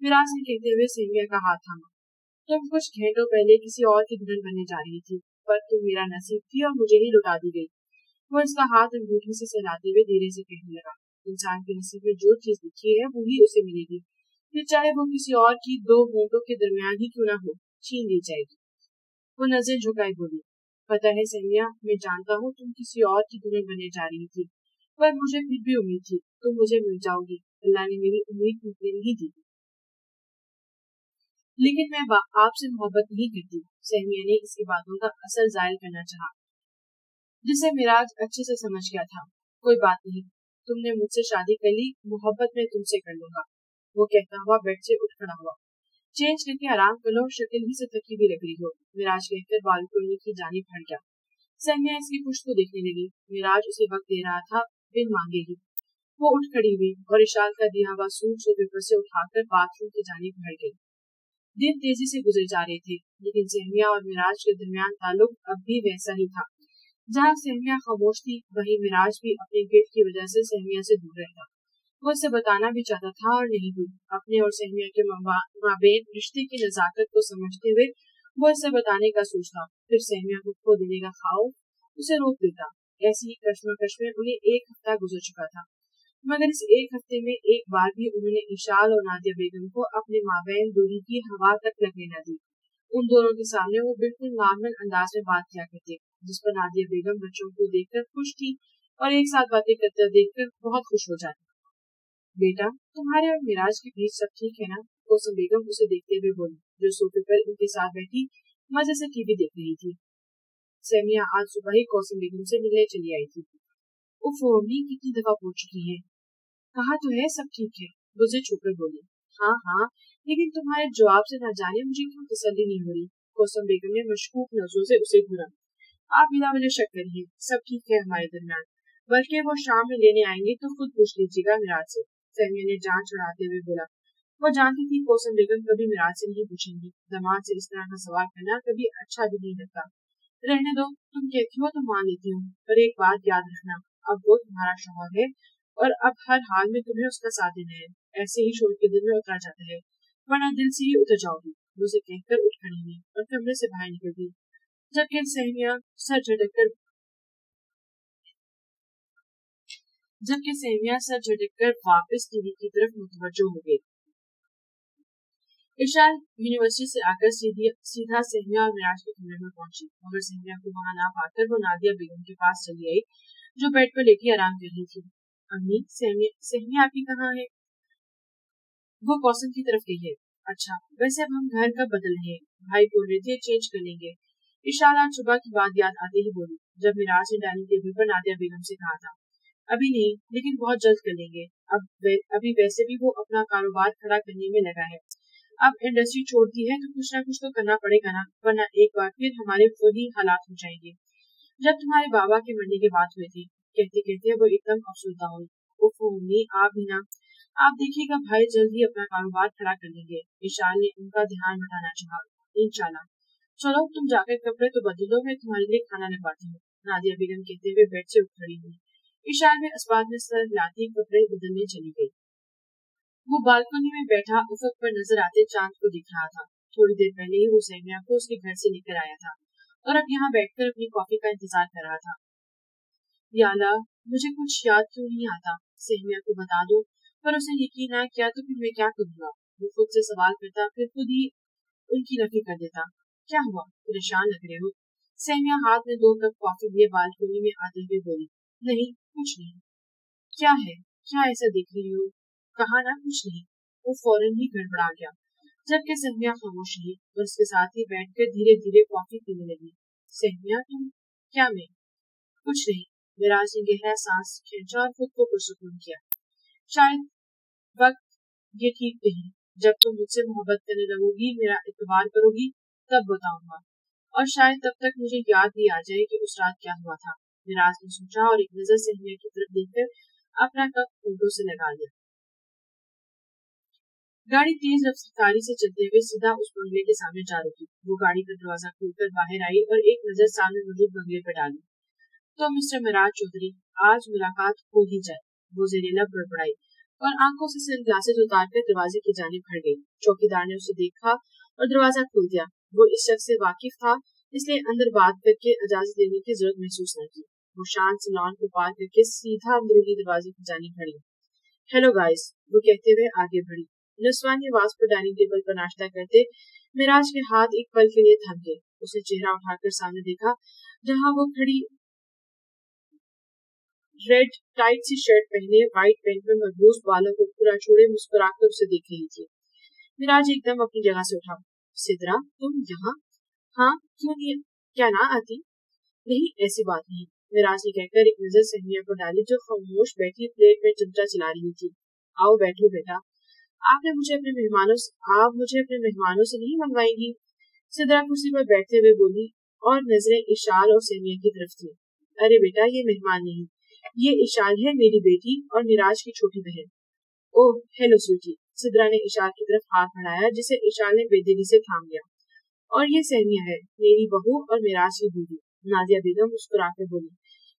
मिराज ने कहते हुए सहमिया का हाथ थामा। तुम कुछ घंटों पहले किसी और की दुल्हन बनने जा रही थी, पर तुम मेरा नसीब थी और मुझे ही लुटा दी गई। वो इसका हाथ अंगूठी से सहलाते हुए धीरे से कहने लगा, इंसान के नसीब में जो चीज लिखी है वही उसे मिलेगी, फिर चाहे वो किसी और की दो होंठों के दरमियान ही क्यों ना हो, छीन ली जाएगी। वो नजर झुकाए बोली, पता है सहमिया, मैं जानता हूँ तुम किसी और की दुल्हन बनने जा रही थी, पर मुझे फिर भी उम्मीद थी तुम मुझे मिल जाओगी। अल्लाह ने मेरी उम्मीद टूटने नहीं दी। लेकिन मैं आपसे मोहब्बत नहीं करती। सहमिया ने इसकी बातों का असर जाहिर करना चाहा, जिसे मिराज अच्छे से समझ गया था। कोई बात नहीं, तुमने मुझसे शादी कर ली, मोहब्बत में तुमसे कर लूंगा। वो कहता हुआ बेड से उठ खड़ा हुआ। चेंज करके आराम कर लो, शक्ल ही से थकी भी लग रही हो, मिराज कहकर बालकनी की जानिब हट गया। सहमिया इसकी पुश्त को देखने लगी। मिराज उसे वक्त दे रहा था, बिन मांगे ही। वो उठ खड़ी हुई और इशाल का दिया हुआ सूट सोफे पर से उठाकर बाथरूम की जानिब बढ़ गई। दिन तेजी से गुजर जा रहे थे, लेकिन सहमिया और मिराज के दरमियान ताल्लुक अब भी वैसा ही था। जहाँ सहमिया खामोश थी, वहीं मिराज भी अपने गिफ्ट की वजह से सहमिया से दूर रहता। वो उसे बताना भी चाहता था और नहीं हुई। अपने और सहमिया के माबेन रिश्ते की नजाकत को समझते हुए वो इसे बताने का सोचता, फिर सहमिया को खो देने का खौफ उसे रोक देता। ऐसी ही कश्मकश में उन्हें एक हफ्ता गुजर चुका था, मगर इस एक हफ्ते में एक बार भी उन्होंने इशाल और नादिया बेगम को अपने माबैन दूरी की हवा तक लगने न दी। उन दोनों के सामने वो बिल्कुल नॉर्मल अंदाज में बात किया करते, जिस पर नादिया बेगम बच्चों को देखकर खुश थी और एक साथ बातें करते देखकर बहुत खुश हो जाती। बेटा, तुम्हारे और मिराज के बीच सब ठीक है ना? कोसम बेगम उसे देखते हुए बोली, जो सोफे पर उनके साथ बैठी मजे से टीवी देख रही थी। सहमिया आज सुबह ही कोसम बेगम से मिलने चली आई थी। उफ अम्मी, कितनी दफा पूछ चुकी है। कहा तो है सब ठीक है, वो उसे छूकर बोली। हाँ हाँ, लेकिन तुम्हारे जवाब से न जाने मुझे क्यों तसल्ली नहीं हो रही। कोसम बेगम ने मशकूक नजरों से उसे घूरा। आप बिना वजह शक करिए, सब ठीक है हमारे दरमियान, बल्कि वो शाम में लेने आएंगे तो खुद पूछ लीजिएगा मिराज से। सहमिया ने जान चढ़ाते हुए बोला। वो जानती थी कोसम बेगम कभी मिराज से नहीं पूछेंगी। दामाद से इस तरह का सवाल करना कभी अच्छा भी नहीं लगता। रहने दो, तुम कहती हो तो मान लेती हूँ, पर एक बात याद रखना, अब वो तुम्हारा शौहर है और अब हर हाल में तुम्हें उसका साथ देना है। ऐसे ही छोड़ के दिल में उतर जाता है, वरना दिल से ही उतर जाओगी। वो उसे कहकर उठ खड़ी हुई और कमरे से बाहर निकल गई, जबकि सहमिया सर झटक कर वापस टीवी की तरफ मुतवज्जो हो गई। इशाल यूनिवर्सिटी से आकर सीधा सहमिया और मिराज के कमरे में पहुंची, मगर सहमिया को वहां ना पाकर वो नादिया बेगम के पास चली आई, जो बेड पर लेटी आराम कर रही थी। अम्मी, सहमिया आपकी कहाँ है? वो कौसम की तरफ गई है। अच्छा, वैसे अब हम घर कब बदल रहे हैं? भाई बोल रहे थे चेंज कर लेंगे। इशाल आज सुबह की बात याद आते ही बोली, जब मिराज ने डाइनिंग टेबल पर नादिया बेगम से कहा था। अभी नहीं, लेकिन बहुत जल्द कर लेंगे। अभी वैसे भी वो अपना कारोबार खड़ा करने में लगा है। अब इंडस्ट्री छोड़ती है तो कुछ ना कुछ तो करना पड़ेगा ना, वरना एक बार फिर हमारे वही हालात हो जाएंगे जब तुम्हारे बाबा के मरने की बात हुई थी। कहते कहते वो एकदम अफसरदा हुई। ओफो मम्मी, आप भी ना, आप देखिएगा भाई जल्द ही अपना कारोबार खड़ा कर लेंगे। विशाल ने उनका ध्यान हटाना चाहा। इंशाल्लाह। चलो तुम जाकर कपड़े तो बदल दो, मैं तुम्हारे लिए खाना लगवाती हूँ, नादिया बेगम कहते हुए बेड से उठ खड़ी हुई। इशाल में अस्पात में सर हिलाती कपड़े बदलने चली गई। वो बालकनी में बैठा उफक पर नजर आते चांद को दिख रहा था। थोड़ी देर पहले ही वो सहमिया को उसके घर से लेकर आया था और अब यहाँ बैठकर अपनी कॉफी का इंतजार कर रहा था। या अल्लाह, मुझे कुछ याद क्यों नहीं आता? सहमिया को बता दो, पर उसे यकीन ना किया तो फिर मैं क्या करूँगा? वो खुद से सवाल करता, फिर खुद ही उनकी नफी कर देता। क्या हुआ, परेशान लग रहे हो? सहमिया हाथ में 2 कप कॉफी लिए बालकनी में आते हुए बोली। नहीं, कुछ नहीं। क्या है, क्या ऐसा देख रही हो? कहा ना कुछ नहीं। वो फौरन ही गड़बड़ा गया, जबकि सहमिया खामोश रही और उसके साथ ही बैठकर धीरे धीरे कॉफी पीने लगी। सहमिया, तुम? क्या मैं? कुछ नहीं। विराज ने गहरा सांस खींचा और खुद को पुरसुकून किया। शायद वक्त ये ठीक नहीं, जब तुम मुझसे मोहब्बत करने लगोगी, मेरा इत्तेबार करोगी, तब बताऊंगा, और शायद तब तक मुझे याद भी आ जाए कि उस रात क्या हुआ था। विराज ने सोचा और एक नजर सहमिया की तरफ देखकर अपना कप होठों से लगा लिया। गाड़ी तेज रफ्तारी से चलते हुए सीधा उस बंगले के सामने जा रुकी। वो गाड़ी का दरवाजा खोलकर बाहर आई और एक नजर सामने मौजूद बंगले पर डाली। तो मिस्टर मिराज चौधरी, आज मुलाकात हो ही जाए, वो ज़ेरेला बड़बड़ाई और आंखों से सनग्लासेस उतारकर दरवाजे की जानिब बढ़ गई। चौकीदार ने उसे देखा और दरवाजा खोल दिया। वो इस शख्स से वाकिफ था, इसलिए अंदर बात करके इजाजत लेने की जरूरत महसूस न की। वो शांत से लॉन को पार करके सीधा अंदरूनी दरवाजे की जानिब बढ़ी। हेलो गाइस, वो कहते हुए आगे बढ़ी। नस्वानी आवाज पर डाइनिंग टेबल पर नाश्ता करते मिराज के हाथ एक पल के लिए थम गए। उसने चेहरा उठाकर सामने देखा, जहां वो खड़ी रेड टाइट सी शर्ट पहने व्हाइट पैंट में मजबूत बालों को पूरा छोड़े मुस्कुराकर उसे देख रही थी। मिराज एकदम अपनी जगह से उठा। सिद्रा, तुम यहाँ? हाँ, क्यों नहीं, क्या ना आती? नहीं, ऐसी बात नहीं, मिराज ने कहकर एक नजर सहमिया को डाली, जो खामोश बैठी प्लेट में चमचा चला रही थी। आओ बैठो बेटा, आप मुझे अपने मेहमानों से नहीं मंगवाएंगी? सिद्रा कुर्सी पर बैठते हुए बोली और नजरें इशाल और सहमिया की तरफ थी। अरे बेटा, ये मेहमान नहीं, ये इशाल है, मेरी बेटी और मिराज की छोटी बहन। Oh hello Sweety. सिद्रा ने इशाल की तरफ हाथ बढ़ाया, जिसे इशाल ने बेदेरी से थाम लिया। और ये सहमिया है, मेरी बहू और मिराज की बीवी, नादिया बेगम मुस्कुराकर बोली,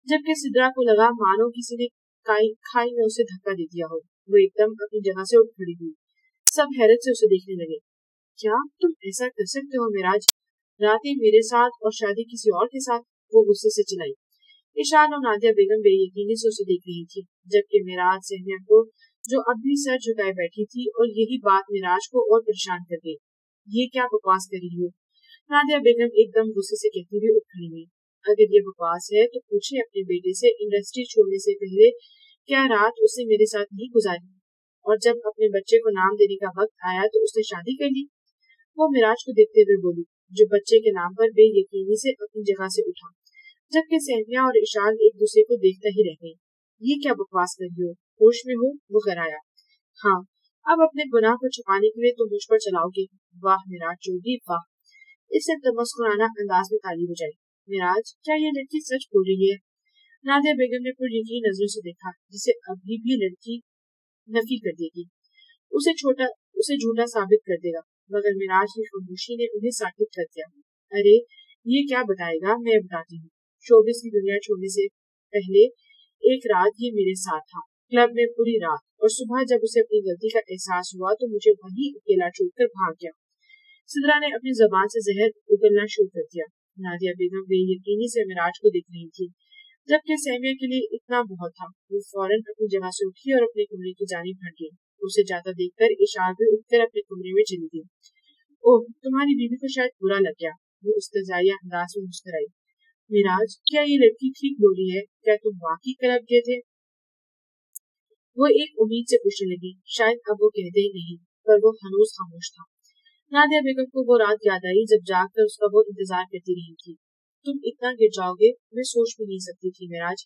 जबकि सिद्रा को लगा मानो किसी ने खाई में उसे धक्का दे दिया हो। वो एकदम अपनी जगह से उठ खड़ी हुई। सब हैरत से उसे देखने लगे। क्या तुम ऐसा कर सकते हो मिराज? रातें मेरे साथ और शादी किसी और के साथ, वो गुस्से से चिल्लाई। इशान और नादिया बेगम बेयकीनी से उसे देख रही थी, जबकि मिराज सहमिया को, जो अब भी सर झुकाए बैठी थी, और यही बात मिराज को और परेशान कर गई। ये क्या बकवास कर रही हो? नादिया बेगम एकदम गुस्से से कहती हुई उठ खड़ी हुई। अगर ये बकवास है तो पूछे अपने बेटे से इंडस्ट्री छोड़ने से पहले क्या रात उसने मेरे साथ नहीं गुजारी, और जब अपने बच्चे को नाम देने का वक्त आया तो उसने शादी कर ली। वो मिराज को देखते हुए बोली, जो बच्चे के नाम पर बेयकीनी से अपनी जगह से उठा, जबकि सहमिया और इशान एक दूसरे को देखता ही रह गई। ये क्या बकवास कर रही हो? होश में हो? वो कराया। हाँ, अब अपने गुनाह को छुपाने के लिए तुम मुझ पर चलाओगे। वाह मिराज जोगी, वाह। इससे तमस्कुराना अंदाज में ताली बजाई। मिराज, क्या ये लड़की सच बोल रही है? नादिया बेगम ने पुर यकीन नजरों से देखा, जिसे अभी भी लड़की नफी कर देगी, उसे झूठा साबित कर देगा, मगर मिराज की खामोशी ने उन्हें साकित कर दिया। अरे ये क्या बताएगा, मैं बताती हूँ। शोबिस की दुनिया छोड़ने से पहले एक रात ये मेरे साथ था, क्लब में पूरी रात, और सुबह जब उसे अपनी गलती का एहसास हुआ तो मुझे वहीं अकेला छोड़कर भाग गया। सिद्रा ने अपनी जबान से जहर उगलना शुरू कर दिया। नादिया बेगम बेयकीनी से मिराज को देख रही थी, जबकि सहमिया के लिए इतना बहुत था। वो फौरन अपनी जगह से उठी और अपने कमरे की जानिब बढ़ गई। उसे जाता देखकर इशार भी उठकर अपने कमरे में चली गई। ओह, तुम्हारी बीवी को शायद बुरा लग गया, वो इस्तजाइया अंदाज में मुस्कुराई। मिराज, क्या ये लड़की ठीक बोली है? क्या तुम वाकई क्लब गए थे? वो एक उम्मीद से पूछने लगी। शायद अब वो कहते ही नहीं, पर वो हनूज खामोश था। नादिया बेगम को वो रात याद आई जब जागकर उसका वो इंतजार करती रही थी। तुम इतना गिर जाओगे, मैं सोच भी नहीं सकती थी मिराज।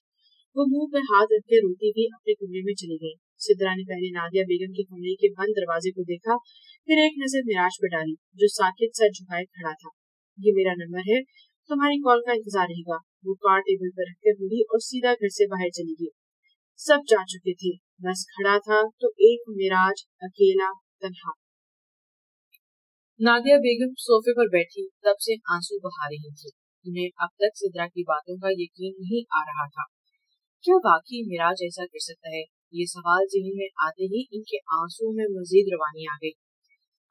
वो मुंह पर हाथ रख के रोती हुई अपने कमरे में चली गई। सिद्रा ने पहले नादिया बेगम के कमरे के बंद दरवाजे को देखा, फिर एक नजर मिराज पर डाली, जो साकित सर झुकाए खड़ा था। ये मेरा नंबर है, तुम्हारी कॉल का इंतजार रहेगा। वो कार्ड टेबल पर रखकर मुड़ी और सीधा घर से बाहर चली गई। सब जा चुके थे, बस खड़ा था तो एक मिराज, अकेला, तन्हा। नादिया बेगम सोफे पर बैठी तब से आंसू बहा रही थी। उन्हें अब तक सिद्रा की बातों का यकीन नहीं आ रहा था। क्या वाकई मिराज ऐसा कर सकता है? ये सवाल ज़हन में आते ही इनके आंसुओं में मजीद रवानी आ गई।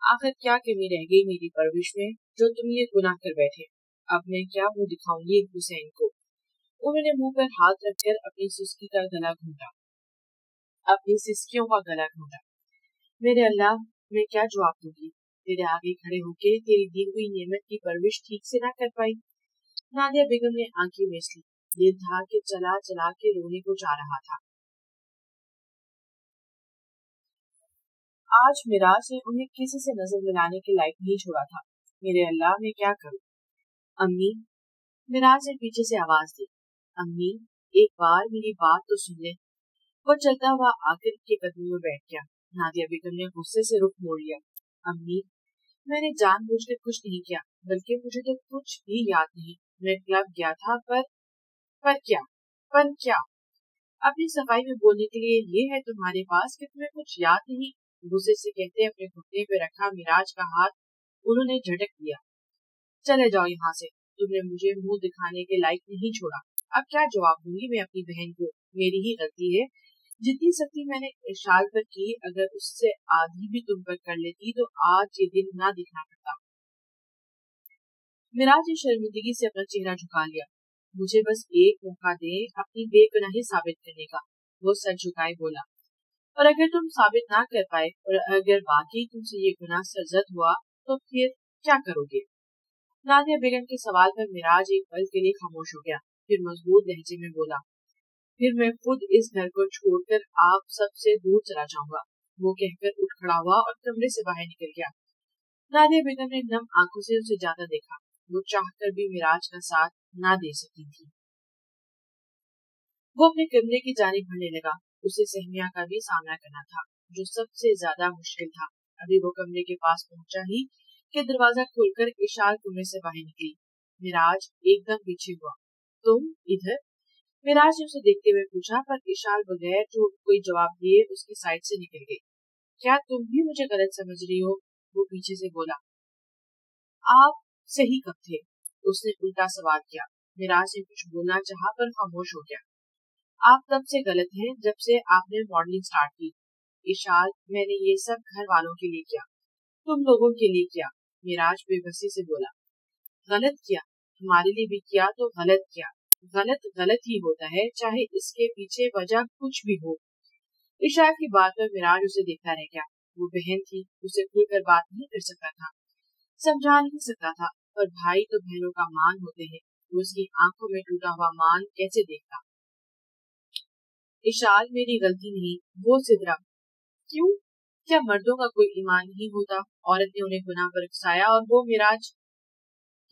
आखिर क्या कमी रह गई मेरी परवरिश में, जो तुम ये गुनाह कर बैठे? अब मैं क्या मुंह दिखाऊंगी हुसैन को? उन्होंने मुंह पर हाथ रखकर अपनी सिसकी का गला घूंटा, अपनी सिसकियों का गला घूंटा। मेरे अल्लाह, मैं क्या जवाब दूंगी? तेरे आगे खड़े होके तेरी दी हुई नेमत की परवरिश ठीक से ना कर पाई। नादिया बेगम ने आंखें मीच ली। दिल था कि चला चला के रोने को जा रहा था। आज मिराज ने उन्हें किसी से नजर मिलाने के लायक नहीं छोड़ा था। मेरे अल्लाह, मैं क्या करूं? अम्मी, मिराज ने पीछे से आवाज दी। अम्मी, एक बार मेरी बात तो सुन ले। वो चलता हुआ आकर के कदमों में बैठ गया। नादिया बेगम ने गुस्से से रुख मोड़ लिया। अम्मी, मैंने जानबूझकर कुछ नहीं किया, बल्कि मुझे तो कुछ भी याद नहीं। मैं क्लब गया था, पर क्या? अपनी सफाई में बोलने के लिए ये है तुम्हारे पास कि तुम्हें कुछ याद नहीं? गुस्से से कहते अपने घुटने पे रखा मिराज का हाथ उन्होंने झटक दिया। चले जाओ यहाँ से, तुमने मुझे मुंह दिखाने के लायक नहीं छोड़ा। अब क्या जवाब दूंगी मैं अपनी बहन को? मेरी ही गलती है। जितनी सख्ती मैंने इरशाद पर की, अगर उससे आधी भी तुम पर कर लेती तो आज ये दिन ना दिखना पड़ता। मिराज ने शर्मिंदगी से अपना चेहरा झुका लिया। मुझे बस एक मौका दे अपनी बेगुनाही साबित करने का, वो सर झुकाए बोला। और अगर तुम साबित ना कर पाए, और अगर वाकई तुमसे ये गुनाह सरजद हुआ, तो फिर क्या करोगे? नादिया बेगम के सवाल पर मिराज एक पल के लिए खामोश हो गया, फिर मजबूत लहजे में बोला, फिर मैं खुद इस घर को छोड़कर आप सबसे दूर चला जाऊंगा। वो कहकर उठ खड़ा हुआ और कमरे से बाहर निकल गया। नादिया बेगम ने नम आंखों से उसे जाता देखा। वो चाहकर भी मिराज का साथ ना दे सकी थी। वो अपने कमरे की जानिब बढ़ने लगा। उसे सहमिया का भी सामना करना था, जो सबसे ज्यादा मुश्किल था। अभी वो कमरे के पास पहुंचा ही कि दरवाजा खोलकर इशार कमरे से बाहर निकली। मिराज एकदम पीछे हुआ। तुम इधर? मिराज ने उसे देखते हुए पूछा, पर इशार बगैर जो कोई जवाब दिए उसकी साइड से निकल गई। क्या तुम भी मुझे गलत समझ रही हो? वो पीछे से बोला। आप सही कब थे? उसने उल्टा सवाल किया। मिराज ने कुछ बोलना चाहा पर खामोश हो गया। आप तब से गलत हैं जब से आपने मॉडलिंग स्टार्ट की। इशाल, मैंने ये सब घर वालों के लिए किया, तुम लोगों के लिए किया। मिराज बेबसी से बोला। غلط کیا, ہمارے لیے بھی کیا تو غلط کیا. غلط غلط ہی ہوتا ہے, چاہے اس کے پیچھے وجہ کچھ بھی ہو. عشاء کی بات پر مراج اسے دیکھتا رہ گیا. وہ بہن تھی, اسے کھل کر بات نہیں کر سکتا تھا, سمجھا نہیں سکتا تھا, پر بھائی تو بہنوں کا مان ہوتے ہیں. وہ اس کی آنکھوں میں ٹوٹا ہوا مان کیسے دیکھتا. اشال میری غلطی نہیں, وہ سدرا. کیوں؟ کیا مردوں کا کوئی ایمان نہیں ہوتا؟ عورت نے انہیں گناہ پر اکسایا اور وہ مراج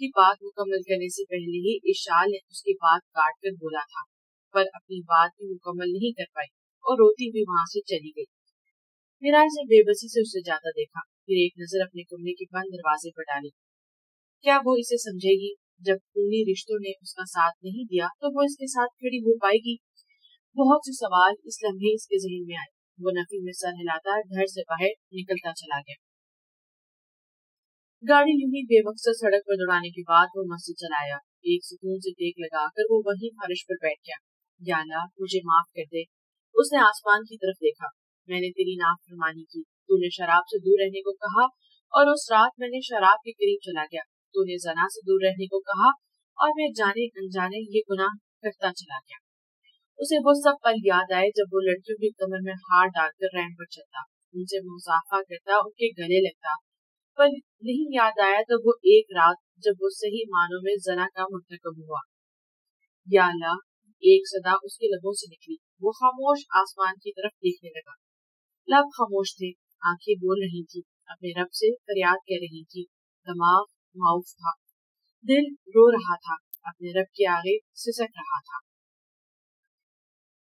کی بات مکمل کرنے سے پہلے ہی اشال نے اس کی بات کاٹ کر بولا تھا, پر اپنی بات بھی مکمل نہیں کر پائی اور روتی ہوئی وہاں سے چلی گئی. مراج نے بے بسی سے اسے جاتا دیکھا, پھر ایک نظر اپنے کمرے کے بند دروازے پر ڈالی. کیا وہ اسے سمجھے گی؟ جب خونی رشتوں نے اس کا ساتھ نہیں دیا تو وہ اس کے ساتھ کھڑی ہو پائے گی؟ بہت سے سوال اس لمحے اس کے ذہن میں آئے. وہ نفی میں سر ہلاتا گھر سے باہر نکلتا چلا گیا. گاڑی یوں ہی بے مقصد سڑک پر دوڑانے کے بعد وہ مسجد چلا آیا. ایک سکون سے ٹیک لگا کر وہ وہیں فرش پر بیٹھ گیا. یا اللہ مجھے معاف کر دے. اس نے آسمان کی طرف دیکھا. میں نے تیری نافرمانی کی, تو نے شراب سے دور رہنے کو کہا اور اس رات میں نے شراب کے قریب چلا گیا. تو نے زنا سے دور رہنے کو کہا اور میں جانے انجانے یہ گناہ کرتا چلا گیا. اسے وہ سب پل یاد آئے جب وہ لڑکیوں کی کمر میں ہاتھ ڈال کر ریمپ پر چلتا, ان سے مصافحہ کرتا, ان کے گلے لگتا. پر نہیں یاد آیا تو وہ ایک رات جب وہ صحیح معنوں میں زنا کا مرتکب ہوا. یا اللہ, ایک صدا اس کے لبوں سے نکلی. وہ خاموش آسمان کی طرف دیکھنے لگا. لب خاموش تھے, آنکھیں بول رہی تھی, اپنے رب سے فریاد کر رہی تھی. دماغ معاف تھا, دل رو رہا تھا, اپنے رب کے آگے سسک رہا تھا.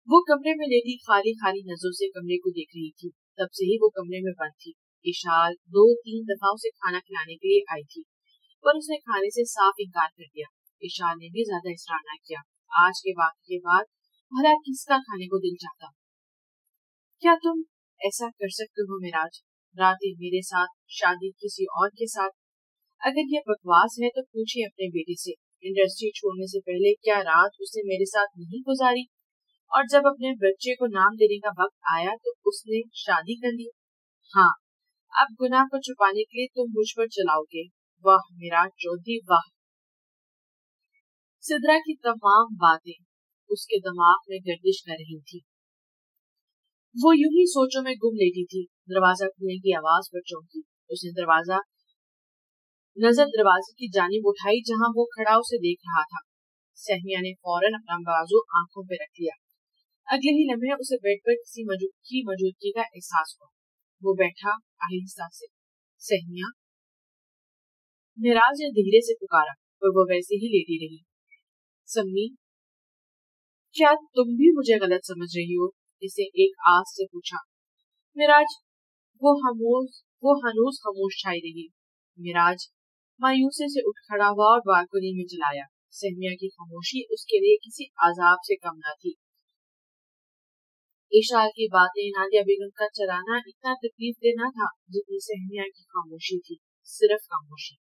وہ کمرے میں لیٹی خالی خالی نظروں سے کمرے کو دیکھ رہی تھی. تب سے ہی وہ کمرے میں بند تھی. اشال 2-3 دفعہ اسے کھانا کھلانے کے لیے آئی تھی, پر اس نے کھانے سے صاف انکار کر دیا. اشال نے بھی زیادہ اصرار نہ کیا. آج کے واقعے کے بعد بھلا کس کا کھانے کو دل چاہتا؟ کیا تم ایسا کر سکتے ہو مراج؟ راتیں میرے ساتھ, شادی کسی اور کے ساتھ. اگر یہ بکواس ہے تو پوچھیں اپنے بیٹے سے, انڈسٹری چھوڑنے سے پہلے کیا رات اس نے میرے ساتھ نہیں گزاری؟ اور جب اپنے بچے کو نام دینے کا وقت آیا تو اس نے شادی کر لی. ہاں, اب گناہ کو چھپانے کے لیے تم مجھ پر چلاؤ گے. واہ مراج چودھری واہ. سدرا کی تمام باتیں اس کے دماغ میں گردش کر رہی تھی. وہ یوں ہی سوچوں میں گم لیٹی تھی. دروازہ کھلنے کی آواز پر چونکی. اس نے نظر دروازے کی جانب اٹھائی جہاں وہ کھڑا اسے دیکھ رہا تھا. سہمیہ نے فوراً اپنا بازو آنکھوں پہ رکھ لیا. اگلے ہی لمحے اسے بیڈ پر کسی کی موجودگی کا احساس ہوا. وہ بیٹھا آہستہ سے. سہمیہ. مراج نے دھیرے سے پکارا, پر وہ ویسے ہی لیٹی رہی. سمی, کیا تم بھی مجھے غلط سمجھ رہی ہو؟ اسے ایک آس سے پوچھا. مراج وہ ہنوز خاموش چھائی رہی. مراج مایوسی سے اٹھ کھڑا ہوا اور بالکنی میں چلا آیا. سہمیہ کی خاموشی اس کے لیے کسی عذاب سے کم نہ تھی. اشال کی باتیں, نادیہ بیگم کا چلانا اتنا تکلیف دہ نہ تھا جتنی سہمیہ کی خاموشی تھی. صرف خاموشی.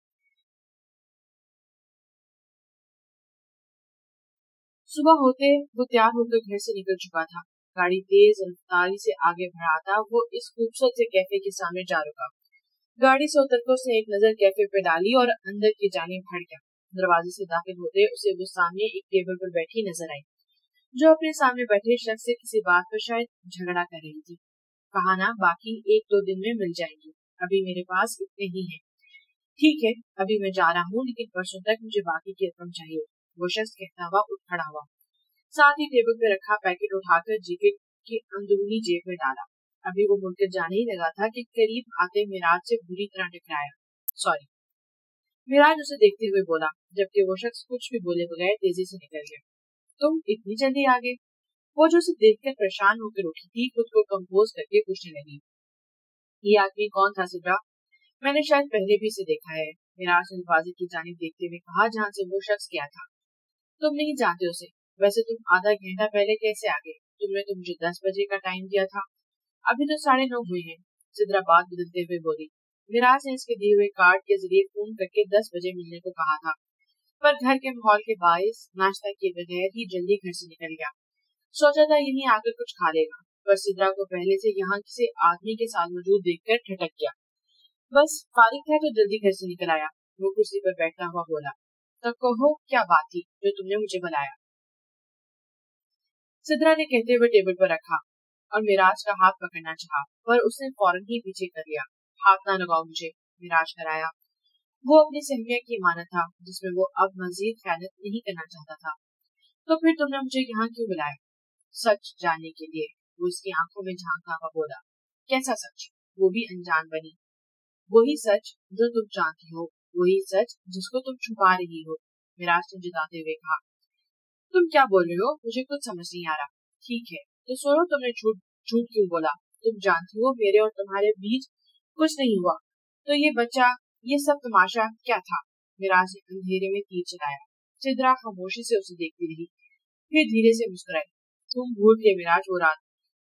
صبح ہوتے وہ تیار ہو کر گھر سے نکل چکا تھا. گاڑی تیز رفتاری سے آگے بڑھاتا وہ اس خوبصورت سے کیفے کے سامنے جا رکا. گاڑی سے اتر کر اس نے ایک نظر کیفے پہ ڈالی اور اندر کی جانب بڑھ گیا. دروازے سے داخل ہوتے اسے وہ سامنے ایک ٹیبل پر بیٹھی نظر آئی, جو اپنے سامنے بیٹھے شخص سے کسی بات پر شاید جھگڑا کر رہی تھی. کہا نا باقی 1-2 دن میں مل جائیں گی, ابھی میرے پاس اتنے ہی ہیں. ٹھیک ہے, ابھی میں جا رہا ہوں, لیکن پرسوں تک مجھے باقی کی رقم چاہیے. وہ شخص کہتا ہوا اٹھ کھڑا ہوا. ساتھ ہی ٹیبل پہ رکھا پیکٹ اٹھا کر جیکٹ کی اندرونی جیب میں ڈالا. ابھی وہ مڑ کر جانے ہی لگا تھا کہ قریب آتے مراج سے بری طرح ٹکرایا. سوری. مراج اسے دیکھتے ہوئے بولا, جبکہ وہ شخص کچھ بھی بولے بغیر تیزی سے نکل گیا. تم اتنی جلدی آگے؟ وہ جو اسے دیکھ کر پریشان ہو کر اٹھی تھی خود کو کمپوز کر کے پوچھنے لگی. یہ آدمی کون تھا سدرا؟ میں نے شاید پہلے بھی اسے دیکھا ہے. مراج نے دروازے کی جانب دیکھتے ہوئے کہا جہاں سے وہ شخص گیا تھا. تم نہیں جانتے اسے. ویسے تم آدھا گھنٹہ پہلے کیسے آگے؟ تم نے تو مجھے 10 بجے کا ٹائم دیا تھا. ابھی تو 9:30 ہوئے ہیں. سدرا بات بدلتے ہوئے بولی. مراج نے اس کے دیے ہوئے کارڈ کے ذریعے فون کر کے 10 بجے ملنے کو کہا تھا, پر گھر کے ماحول کے باعث ناشتہ کیے بغیر ہی جلدی گھر سے نکل گیا. سوچا تھا یہیں آ کر کچھ کھا لے گا, پر سدرا کو پہلے سے یہاں کسی آدمی کے ساتھ موجود دیکھ کر ٹھٹک گیا. بس فارغ تھا تو جلدی گھر سے نکل آیا. وہ کرسی پر بیٹھتا ہوا بولا, तो कहो क्या बात थी जो तुमने मुझे बुलाया? सिद्रा ने कहते हुए टेबल पर रखा और मिराज का हाथ पकड़ना चाहा, पर उसने फौरन ही पीछे कर लिया। हाथ ना लगाओ मुझे, मिराज कराया। वो अपनी सहमिया की अमानत था जिसमें वो अब मजीद खयानत नहीं करना चाहता था। तो फिर तुमने मुझे यहाँ क्यों बुलाया? सच जानने के लिए, वो उसकी आंखों में झांकता हुआ बोला। कैसा सच? वो भी अनजान बनी। वही सच जो तुम जानती हो, वही सच जिसको तुम छुपा रही हो, मिराज ने जताते हुए कहा। तुम क्या बोल रहे हो? मुझे कुछ समझ नहीं आ रहा। ठीक है, तो सुनो, तुमने झूठ क्यों बोला? तुम जानती हो मेरे और तुम्हारे बीच कुछ नहीं हुआ। तो ये बच्चा, ये सब तमाशा क्या था? मिराज ने अंधेरे में तीर चलाया। सिद्रा खामोशी से उसे देखती रही, फिर धीरे से मुस्कुराई। तुम भूल गए मिराज वो रात,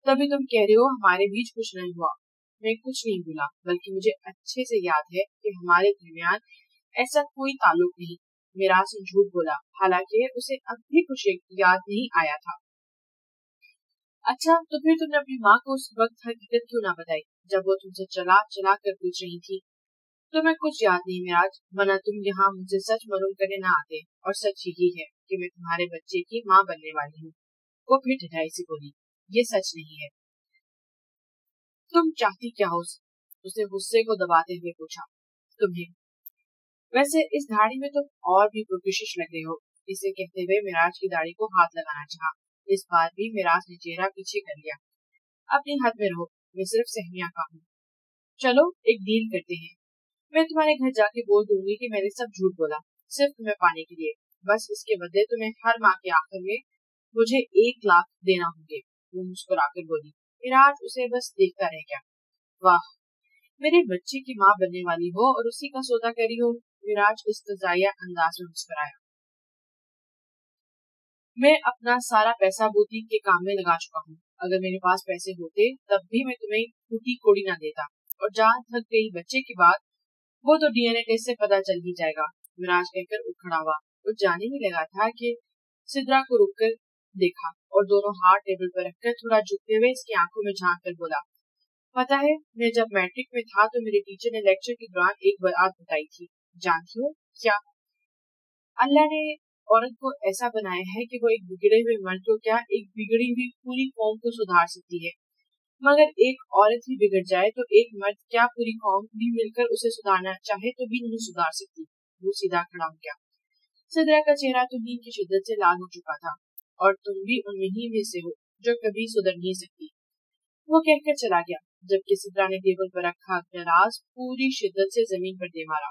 तभी तुम कह रहे हो हमारे बीच कुछ नहीं हुआ। मैं कुछ नहीं भूला, बल्कि मुझे अच्छे से याद है कि हमारे दरमियान ऐसा कोई ताल्लुक नहीं। मिराज ने झूठ बोला, हालांकि उसे अब भी कुछ याद नहीं आया था। अच्छा, तो फिर तुमने अपनी माँ को उस वक्त हकीकत क्यों ना बताई, जब वो तुमसे चला चला कर पूछ रही थी? तुम्हें कुछ याद नहीं मिराज, वरना तुम यहाँ मुझसे सच मालूम करने ना आते। और सच यही है कि मैं तुम्हारे बच्चे की माँ बनने वाली हूँ। वो फिर ठिठाई से बोली, ये सच नहीं है। तुम चाहती क्या हो? उसने गुस्से को दबाते हुए पूछा। तुम्हें? वैसे इस दाढ़ी में तुम और भी प्रोफिशिश लग रहे हो। इसे कहते हुए मिराज की दाढ़ी को हाथ लगाना चाहा। इस बार भी मिराज ने चेहरा पीछे कर लिया। अपनी हद में रहो, मैं सिर्फ सहमिया का हूँ। चलो एक डील करते हैं। मैं तुम्हारे घर जाके बोल दूंगी कि मैंने सब झूठ बोला, सिर्फ तुम्हें पाने के लिए। बस इसके बदले तुम्हें हर माह के आखिर में मुझे 1 लाख देना होंगे। वो मुस्कुराकर बोली। मिराज उसे बस देखता रह गया। वाह, मेरे बच्चे की माँ बनने वाली हो और उसी का सौदा करी हो। मिराज इस्तज़ाइया अंदाज में मुस्कुराया। मैं अपना सारा पैसा बुटीक के काम में लगा चुका हूँ। अगर मेरे पास पैसे होते तब भी मैं तुम्हें टूटी कोड़ी ना देता। और जहाँ थक गई बच्चे की बात, वो तो डीएनए टेस्ट से पता चल ही जाएगा। मिराज कहकर उठ खड़ा हुआ। वो जाने ही लगा था कि सिद्रा को रुककर देखा और दोनों हाथ टेबल पर रखकर थोड़ा झुकते हुए इसकी आंखों में झांक कर बोला। पता है, मैं जब मैट्रिक में था तो मेरे टीचर ने लेक्चर के दौरान एक बात बताई थी। जानती हो क्या? अल्लाह ने औरत को ऐसा बनाया है कि वो एक बिगड़े हुए मर्द को क्या, एक बिगड़ी हुई पूरी कौम को सुधार सकती है। मगर एक औरत ही बिगड़ जाए तो एक मर्द क्या, पूरी कौम भी मिलकर उसे सुधारना चाहे तो भी नहीं सुधार सकती। वो सीधा खड़ा हो गया। सिद्रा का चेहरा तो नींद की शिद्दत से लाल हो चुका था। और तुम भी उनमें में से हो जो कभी सुधर नहीं सकती, वो कहकर चला गया, जबकि सिद्रा ने टेबल पर रखा गिलास पूरी शिद्दत से जमीन पर दे मारा।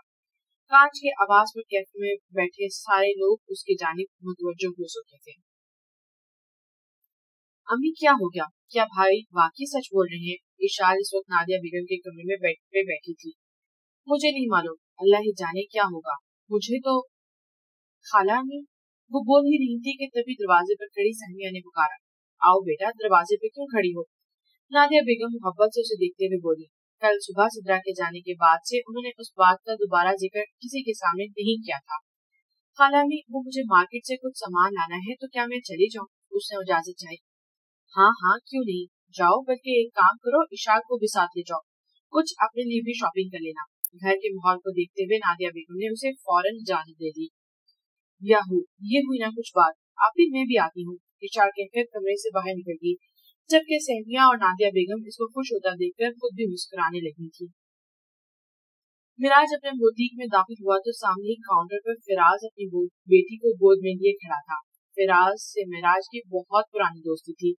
कांच के आवाज पर कैफे में बैठे सारे लोग उसकी जानिब मुतवज्जो हो चुके थे। अम्मी क्या हो गया? क्या भाई वाकई सच बोल रहे हैं? इशार इस वक्त नादिया बेगम के कमरे में बैठी थी। मुझे नहीं मालूम, अल्लाह ही जाने क्या होगा। मुझे तो खाला अम्मी, वो बोल ही रही थी कि तभी दरवाजे पर खड़ी सहमिया ने पुकारा। आओ बेटा, दरवाजे पे क्यों खड़ी हो? नादिया बेगम मोहब्बत से उसे देखते हुए बोली। कल सुबह सिद्रा के जाने के बाद से उन्होंने उस बात का दोबारा जिक्र किसी के सामने नहीं किया था। खाला अम्मी, वो मुझे मार्केट से कुछ सामान लाना है, तो क्या मैं चली जाऊं? उसने इजाजत चाही। हाँ हाँ, क्यों नहीं, जाओ। बल्कि एक काम करो, इशाक को भी साथ ले जाओ, कुछ अपने लिए भी शॉपिंग कर लेना। घर के माहौल को देखते हुए नादिया बेगम ने उसे फौरन इजाजत दे दी। याहू, ये हुई ना कुछ बात। आप भी, मैं भी आती हूँ, इशार कहकर कमरे से बाहर निकल गई, जबकि सहमिया और नादिया बेगम इसको खुश होता देखकर खुद भी मुस्कुराने लगी थी। मिराज अपने बुटीक में दाखिल हुआ तो सामने काउंटर पर फिराज अपनी बेटी को गोद में लिए खड़ा था। फिराज से मिराज की बहुत पुरानी दोस्ती थी।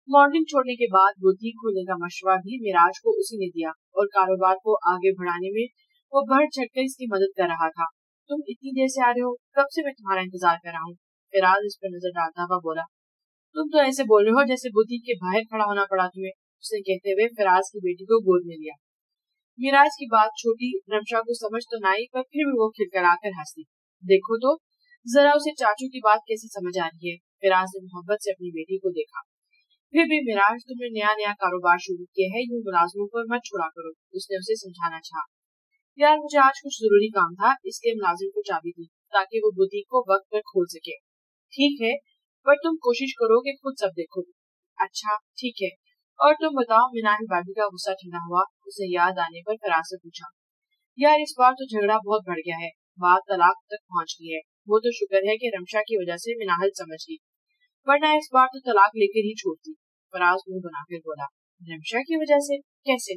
मॉडलिंग छोड़ने के बाद बुटीक खोलने का मशवरा भी मिराज को उसी ने दिया और कारोबार को आगे बढ़ाने में वो बढ़ चढ़कर इसकी मदद कर रहा था। तुम इतनी देर से आ रहे हो, कब से मैं तुम्हारा इंतजार कर रहा हूँ। फिराज इस पर नजर डालता हुआ बोला। तुम तो ऐसे बोल रहे हो जैसे बुटीक के बाहर खड़ा होना पड़ा तुम्हें, उसने कहते हुए फिराज की बेटी को गोद में लिया। मिराज की बात छोटी रमशा को समझ तो न आई, पर फिर भी वो खिलखिलाकर हंसी। देखो तो जरा उसे चाचू की बात कैसी समझ आ रही है। फिराज ने मोहब्बत से अपनी बेटी को देखा। फिर भी मिराज, तुमने नया नया कारोबार शुरू किया है, यूं मुलाजमों पर मत छोड़ा करो, उसने उसे समझाना चाहा। यार, मुझे आज कुछ जरूरी काम था, इसलिए मुलाजिम को चाबी दी ताकि वो बुटीक को वक्त पर खोल सके। ठीक है, पर तुम कोशिश करो कि खुद सब देखो। अच्छा ठीक है, और तुम बताओ, मिनाही भाभी का गुस्सा ठंडा हुआ? उसे याद आने पर फराज से पूछा। यार, इस बार तो झगड़ा बहुत बढ़ गया है, बात तलाक तक पहुंच गई है। وہ تو شکر ہے کہ رمشا کی وجہ سے مناہل سمجھ گئی، ورنہ اس بار تو طلاق لے کر ہی چھوڑتی۔ فراز منہ بنا کر بولا، رمشا کی وجہ سے کیسے؟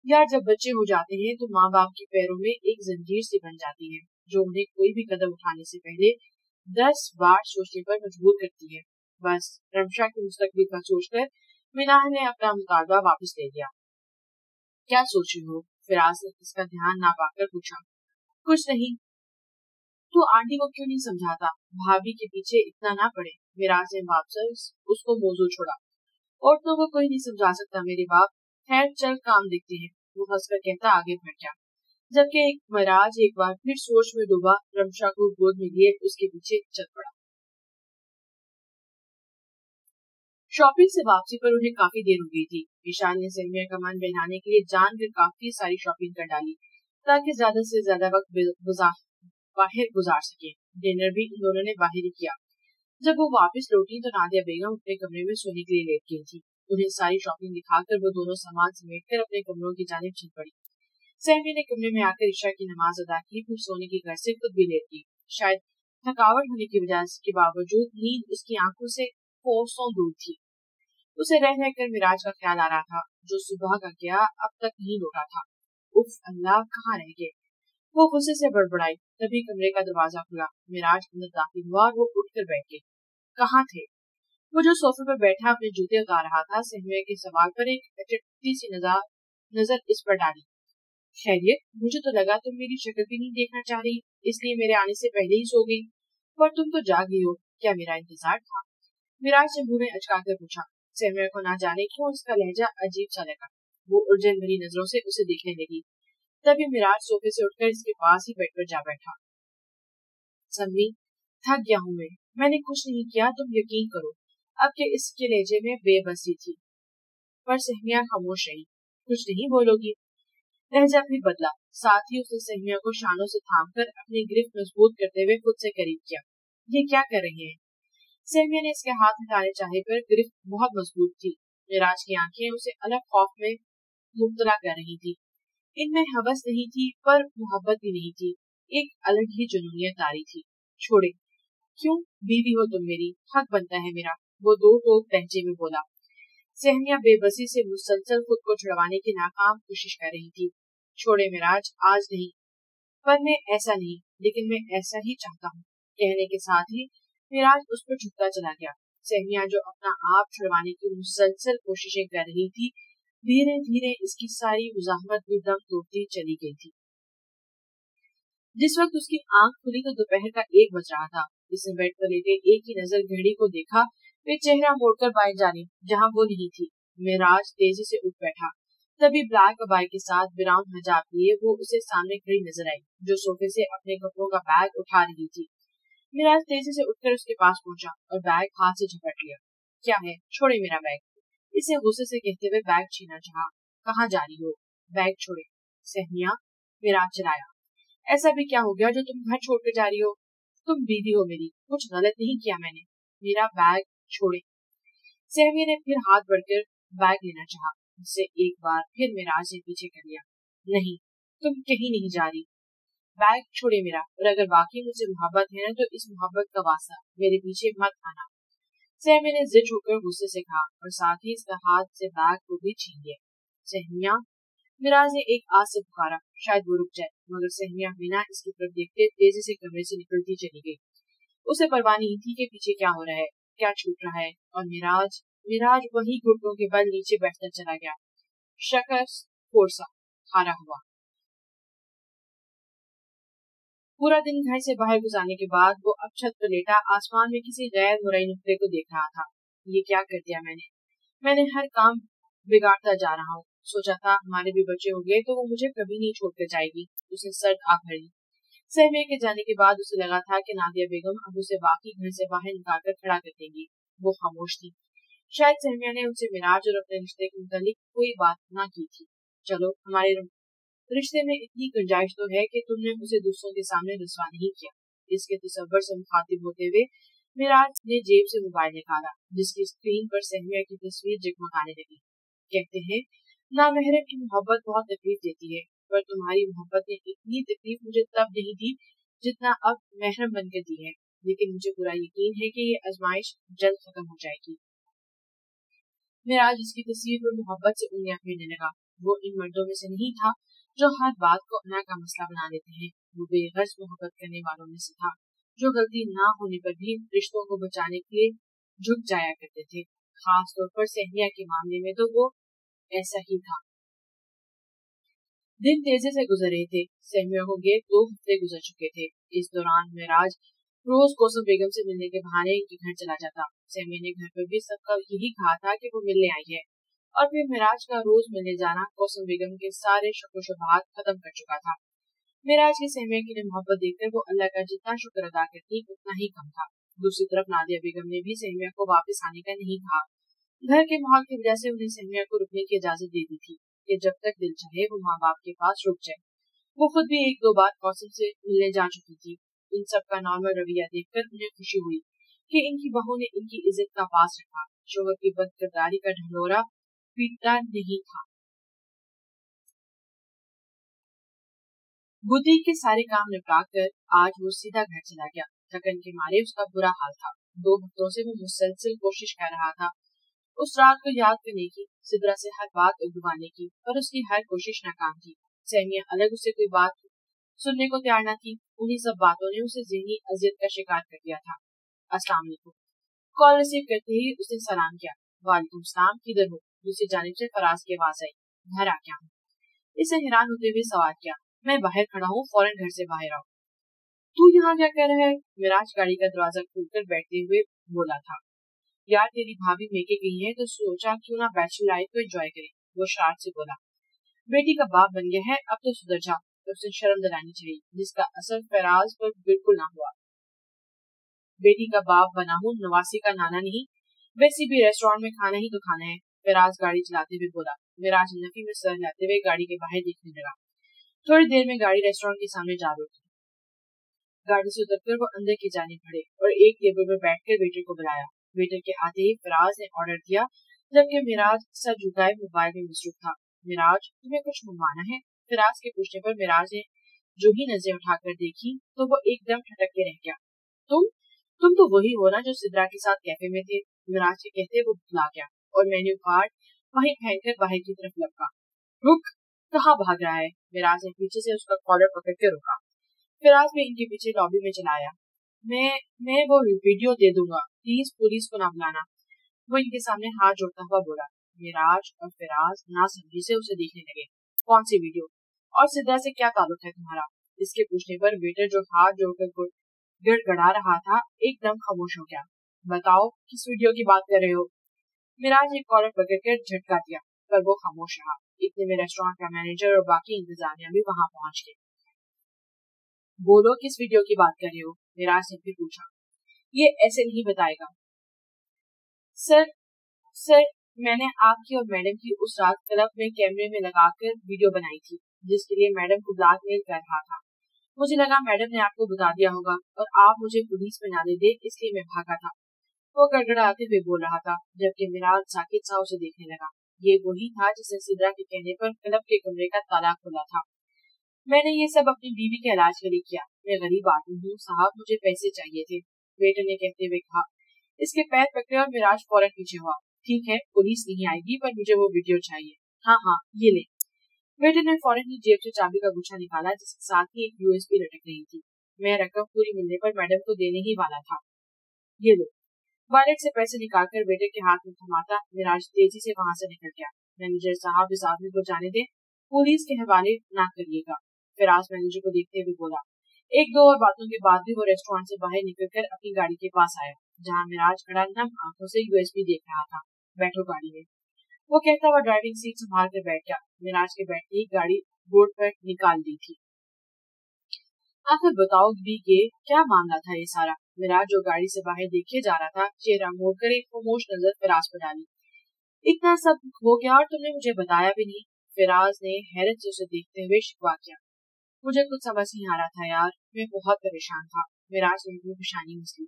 یار جب بچے ہو جاتے ہیں تو ماں باپ کے پیروں میں ایک زنجیر سی بن جاتی ہے جو انہیں کوئی بھی قدم اٹھانے سے پہلے 10 بار سوچنے پر مجبور کرتی ہے۔ بس رمشا کے مستقبل کا سوچ کر مناہل نے اپنا مطالبہ واپس لے لیا۔ کیا سوچ رہی ہو؟ فراز نے اس کا دھیان نہ پا کر پوچھا۔ کچھ نہیں۔ تو آنٹی کو کیوں نہیں سمجھاتا؟ بھابھی کے پیچھے اتنا نہ پڑے۔ فراز نے واپس اس کو موضوع چھوڑا۔ عورتوں کو کوئی نہیں سمجھا سکتا میرے باپ، خیر چل کام دیکھتے ہیں، وہ ہنس کر کہتا آگے بڑھ گیا، جبکہ مراج ایک بار پھر سوچ میں ڈوبا رمشا کو گود میں لیے اس کے پیچھے چل پڑا۔ شاپنگ سے واپسی پر انہیں کافی دیر ہو گئی تھی۔ ایشان نے سہمیہ کا من بہلانے کے لیے جان کر کافی ساری شاپنگ کر ڈالی تاکہ زیادہ سے زیادہ وقت باہر گزار سکے۔ ڈنر بھی ان دونوں نے باہر ہی کیا۔ جب وہ واپس لوٹی تو نادیہ بیگم اپنے کمرے میں سونے کے لیے لیٹ گئی تھی۔ انہیں ساری شاپنگ دکھا کر وہ دونوں سامان سمیٹ کر اپنے کمروں کی جانب چل پڑی۔ سہمیہ نے کمرے میں آ کر عشاء کی نماز ادا کی، پھر سونے کی گھر سے خود بھی لیٹ گئی۔ شاید تھکاوٹ ہونے کی وجہ کے باوجود نیند اس کی آنکھوں سے کوسوں دور تھی۔ اسے رہ رہ کر مراج کا خیال آ رہا تھا جو صبح کا گیا اب تک نہیں لوٹا تھا۔ اف اللہ، کہاں رہ گئے؟ وہ غصے سے بڑبڑائی، تبھی کمرے کا دروازہ کھلا۔ مراج اندر داخل ہوا اور وہ اٹھ کر بیٹھ گئی۔ کہاں تھے؟ وہ جو صوفے پر بیٹھا اپنے جوتے اتار رہا تھا، سہمیہ کے سوال پر ایک چٹکی سی نظر اس پر ڈالی۔ خیریت؟ مجھے تو لگا تم میری شکل بھی نہیں دیکھنا چاہ رہی، اس لیے میرے آنے سے پہلے ہی سو گئی، پر تم تو جاگ گئی ہو، کیا میرا انتظار تھا؟ مراج نے منہ میں اچکا کر پوچھا۔ سہمیہ کو نہ جانے کیوں اس کا لہجہ عجیب سا لگا۔ وہ الجھن بھری نظروں سے اسے دیکھنے لگی، تبھی مراج صوفے سے اٹھ کر اس کے پاس ہی بیڈ پر جا بیٹھا۔ سمی، تھک گیا ہوں میں نے کچھ نہیں کیا، تم یقین کرو۔ اب کہ اس کے لہجے میں بے بسی تھی، پر سہمیہ خاموش رہی۔ کچھ نہیں بولو گی؟ لہجہ پھر بدلا، ساتھ ہی اس نے سہمیہ کو شانوں سے تھام کر اپنی گرفت مضبوط کرتے ہوئے خود سے قریب کیا۔ یہ کیا کر رہے ہیں؟ سہمیہ نے اس کے ہاتھ ہٹانے چاہے پر گرفت بہت مضبوط تھی۔ مراج کی آنکھیں اسے الگ خوف میں مبتلا کر رہی تھی۔ ان میں ہوس نہیں تھی پر محبت بھی نہیں تھی، ایک الگ ہی جنونیت طاری تھی۔ چھوڑے، کیوں؟ بیوی ہو تم میری، حق بنتا ہے میرا، وہ دو ٹوک لہجے میں بولا۔ سہمیہ بے بسی سے مسلسل خود کو چھڑوانے کی ناکام کوشش کر رہی تھی۔ چھوڑے مراج، آج نہیں، پر میں ایسا نہیں، لیکن میں ایسا ہی چاہتا ہوں۔ کہنے کے ساتھ ہی مراج اس پر جھکتا چلا گیا۔ سہمیہ جو اپنا آپ چھڑوانے کی مسلسل کوششیں کر رہی تھی، دھیرے دھیرے اس کی ساری مزاحمت بھی دم توڑتی چلی گئی تھی۔ جس وقت اس کی آنکھ کھلی تو دوپہر کا 1 بج رہا تھا۔ اس نے بیڈ پر لیٹے ایک ہی نظر گھڑی کو دیکھا، پھر چہرہ موڑ کر بائیں جانب جہاں وہ نہیں تھی۔ مراج تیزی سے اٹھ بیٹھا، تبھی بلیک ابائی کے ساتھ براؤن حجاب لیے وہ اسے سامنے کھڑی نظر آئی جو صوفے سے اپنے کپڑوں کا بیگ اٹھا رہی تھی۔ مراج تیزی سے اٹھ کر اس کے پاس پہنچا اور بیگ ہاتھ سے جھپٹ لیا۔ کیا ہے؟ چھوڑے میرا بیگ، اسے غصے سے کہتے ہوئے بیگ چھینا چاہا۔ کہاں جا رہی ہو؟ بیگ چھوڑے۔ سہمیہ، مراج چلایا، ایسا بھی کیا ہو گیا جو تم گھر چھوڑ کر جا رہی ہو؟ تم بیوی ہو میری، کچھ غلط نہیں کیا میں نے، میرا بیگ چھوڑے۔ سہمیہ نے پھر ہاتھ بڑھ کر بیگ لینا چاہا، اس سے ایک بار پھر مراج نے پیچھے کر لیا۔ نہیں، تم کہیں نہیں جا رہی، بیگ چھوڑے میرا، اور اگر واقعی مجھ سے محبت ہے نا تو اس محبت کا واسطہ میرے پیچھے مت آنا۔ سہمیہ نے ضد ہو کر غصے سے کہا اور ساتھ ہی اس کا ہاتھ سے بیگ کو بھی چھین لیا۔ سہمیہ، مراج نے ایک آس سے پکارا، شاید وہ رک جائے، مگر سہمیہ بنا اس کی طرف دیکھتے تیزی سے کمرے سے نکلتی چلی گئی۔ اسے پرواہ نہیں تھی کہ پیچھے کیا ہو رہا ہے، کیا چھوٹ رہا ہے، اور مراج وہی گھٹنوں کے بل نیچے بیٹھتا چلا گیا، شکست کورسا ہارا ہوا۔ پورا دن گھر سے باہر گزارنے کے بعد وہ اب چھت پر لیٹا آسمان میں کسی غیر مرئی نقطے کو دیکھ رہا تھا۔ یہ کیا کر دیا میں نے ہر کام بگاڑتا جا رہا ہوں۔ سوچا تھا ہمارے بھی بچے ہو گئے تو وہ مجھے کبھی نہیں چھوڑ کر جائے گی۔ اسے سرد آ بھری۔ سہمیہ کے جانے کے بعد اسے لگا تھا کہ نادیہ بیگم اب اسے واقعی گھر سے باہر نکال کر کھڑا کر دیں گی۔ وہ خاموش تھی۔ شاید سہمیہ نے ان سے مراج اور اپنے رشتے کے متعلق کوئی بات نہ کی تھی۔ چلو، ہمارے رشتے میں اتنی گنجائش تو ہے کہ تم نے اسے دوسروں کے سامنے رسوا نہیں کیا۔ اس کے تصور سے مخاطب ہوتے ہوئے مراج نے جیب سے موبائل نکالا جس کی اسکرین پر سہمیہ کی تصویر جگمگانے لگی۔ کہتے ہیں نامحرم کی محبت بہت تکلیف دیتی ہے، پر تمہاری محبت نے اتنی تکلیف مجھے تب نہیں دی जितना अब महरम बनकर दी है, लेकिन मुझे पूरा यकीन है कि ये आजमाइश जल्द खत्म हो जाएगी। मिराज इसकी तस्वीर पर मोहब्बत से उंगलियां फेरने लगा। वो इन मर्दों में से नहीं था जो हर बात को अना का मसला बना लेते हैं। वो बेगर्ज मोहब्बत करने वालों में से था जो गलती ना होने पर भी रिश्तों को बचाने के लिए झुक जाया करते थे। खास तौर पर सहनिया के मामले में तो वो ऐसा ही था। दिन तेजी से गुजर रहे थे। सहमिया को गए 2 हफ्ते गुजर चुके थे। इस दौरान मिराज रोज कोसम बेगम से मिलने के बहाने इनके घर चला जाता। सहमिया ने घर पर भी सबका यही कहा था कि वो मिलने आई है, और फिर मिराज का रोज मिलने जाना कोसम बेगम के सारे शक व शुबहात खत्म कर चुका था। मिराज की सहमिया की मोहब्बत देखकर वो अल्लाह का जितना शुक्र अदा करती उतना ही कम था। दूसरी तरफ नादिया बेगम ने भी सहमिया को वापस आने का नहीं कहा। घर के माहौल की वजह से उन्हें सहमिया को रुकने की इजाजत दे दी थी कि जब तक दिल चाहे वो माँ बाप के पास रुक जाए। वो खुद भी 1-2 बार कौसम से मिलने जा चुकी थी। इन सब का नॉर्मल रवैया देखकर उन्हें खुशी हुई कि इनकी बहू ने इनकी इज्जत का पास रखा। शोहर की बदकिरदारी का ढंढोरा पीटता नहीं था। बुटीक के सारे काम निपटा कर आज वो सीधा घर चला गया। थकन के मारे उसका बुरा हाल था। 2 हफ्तों से वो मुसलसल कोशिश कर रहा था उस रात को याद करने की, सिद्रा से हर बात उगवाने की, पर उसकी हर कोशिश नाकाम थी। सहमिया अलग उससे कोई बात सुनने को तैयार न थी। उन्हीं सब बातों ने उसे ज़हनी अजियत का शिकार कर दिया था। अस्सलाम वालेकुम। कॉल रिसीव करते ही उसने सलाम किया। वालेकुम सलाम, किधर हो? दूसरी जानिब से फराज की आवाज आई। घर आ गया हूँ। इसे हैरान होते हुए सवाल किया। मैं बाहर खड़ा हूँ, फौरन घर से बाहर आओ। तू यहाँ क्या कर रहा है? मिराज गाड़ी का दरवाजा खोलकर बैठते हुए बोला था। यार तेरी भाभी मेके गई है तो सोचा क्यों ना बैचलर लाइफ को एंजॉय करें, वो शरारत से बोला। बेटी का बाप बन गया है, अब तो सुधर जा, तो उसे शर्म दिलानी चाहिए, जिसका असर फराज पर बिल्कुल ना हुआ। बेटी का बाप बना हूँ, नवासी का नाना नहीं। वैसे भी रेस्टोरेंट में खाना ही तो खाना है, फराज गाड़ी चलाते हुए बोला। मिराज नफी में सर लाते हुए गाड़ी के बाहर देखने लगा। थोड़ी देर में गाड़ी रेस्टोरेंट के सामने जा रुकी। गाड़ी से उतरकर वो अंदर की जाने पड़े और एक टेबल पर बैठकर वेटर को बुलाया। वेटर के आते ही फराज ने ऑर्डर दिया, जबकि मिराज सर झुकाए मोबाइल में मसरूफ था। मिराज, तुम्हें कुछ मंगवाना है? फराज के पूछने पर मिराज ने जो ही नजरें उठाकर देखी तो वो एकदम ठटक के रह गया। तुम तो वही हो ना जो सिद्रा के साथ कैफे में थे। मिराज के कहते वो बुला गया और मेन्यू कार्ड वहीं फेंककर बाहर की तरफ लपका। रुक, कहाँ भाग रहा है? मिराज ने पीछे से उसका कॉलर पकड़ के रोका। फराज भी इनके पीछे लॉबी में चला आया। मैं वो वीडियो दे दूंगा, प्लीज पुलिस को ना बुलाना, वो इनके सामने हाथ जोड़ता हुआ बोला। मिराज और फराज नासमझी से उसे देखने लगे। कौन सी वीडियो? और सिद्रा से क्या ताल्लुक है तुम्हारा? इसके पूछने पर वेटर जो हाथ जोड़कर गड़गड़ा रहा था एकदम खामोश हो गया। बताओ किस वीडियो की बात कर रहे हो? मिराज एक कॉलर पकड़कर झटका दिया, पर वो खामोश रहा। इतने में रेस्टोरेंट का मैनेजर और बाकी इंतजामिया भी वहां पहुंच गए। बोलो किस वीडियो की बात कर रहे हो? मिराज ने फिर पूछा। ये ऐसे नहीं बताएगा। सर मैंने आपकी और मैडम की उस रात क्लब में कैमरे में लगाकर वीडियो बनाई थी, जिसके लिए मैडम को ब्लैकमेल कर रहा था। मुझे लगा मैडम ने आपको बता दिया होगा और आप मुझे पुलिस में ना दे दे, इसलिए मैं भागा था, वो गड़गड़ाते हुए बोल रहा था, जबकि मिराज साकिब सा उसे देखने लगा। ये वही था जिसने सिद्रा के कहने पर क्लब के कमरे का ताला खोला था। मैंने ये सब अपनी बीवी के इलाज के लिए किया। मैं गरीब आदमी हूँ साहब, मुझे पैसे चाहिए थे, वेटर ने कहते हुए कहा। इसके पैर पकड़े और मिराज फौरन पीछे हुआ। ठीक है, पुलिस नहीं आएगी, पर मुझे वो वीडियो चाहिए। हाँ, ये ले। वेटर ने फौरन ही जेब से चाबी का गुच्छा निकाला, जिसके साथ ही एक यूएसबी लटक रही थी। मैं रकम पूरी मिलने पर मैडम को देने ही वाला था। ये लो। वॉलेट से पैसे निकालकर वेटर के हाथ में थमाता मिराज तेजी से वहां से निकल गया। मैनेजर साहब, इस आदमी को जाने दें, पुलिस के हवाले ना करिएगा, फराज मैनेजर को देखते हुए बोला। 1-2 और बातों के बाद भी वो रेस्टोरेंट से बाहर निकलकर अपनी गाड़ी के पास आया, जहाँ मिराज खड़ा नम आंखों से यूएसबी देख रहा था। बैठो गाड़ी में, वो कहता हुआ ड्राइविंग सीट संभाल कर बैठ गया। मिराज के बैठते ही गाड़ी रोड पर निकाल दी थी। आखिर बताओ भी ये क्या मामला था ये सारा? मिराज जो गाड़ी से बाहर देखे जा रहा था, चेहरा मोड़कर एक खामोश नजर फराज पर डाली। इतना सब हो गया और तुमने मुझे बताया भी नहीं, फराज ने हैरत से उसे देखते हुए शिकवा किया। मुझे कुछ समझ नहीं आ रहा था यार, मैं बहुत परेशान था, मिराज ने अपनी पेशानी मसली।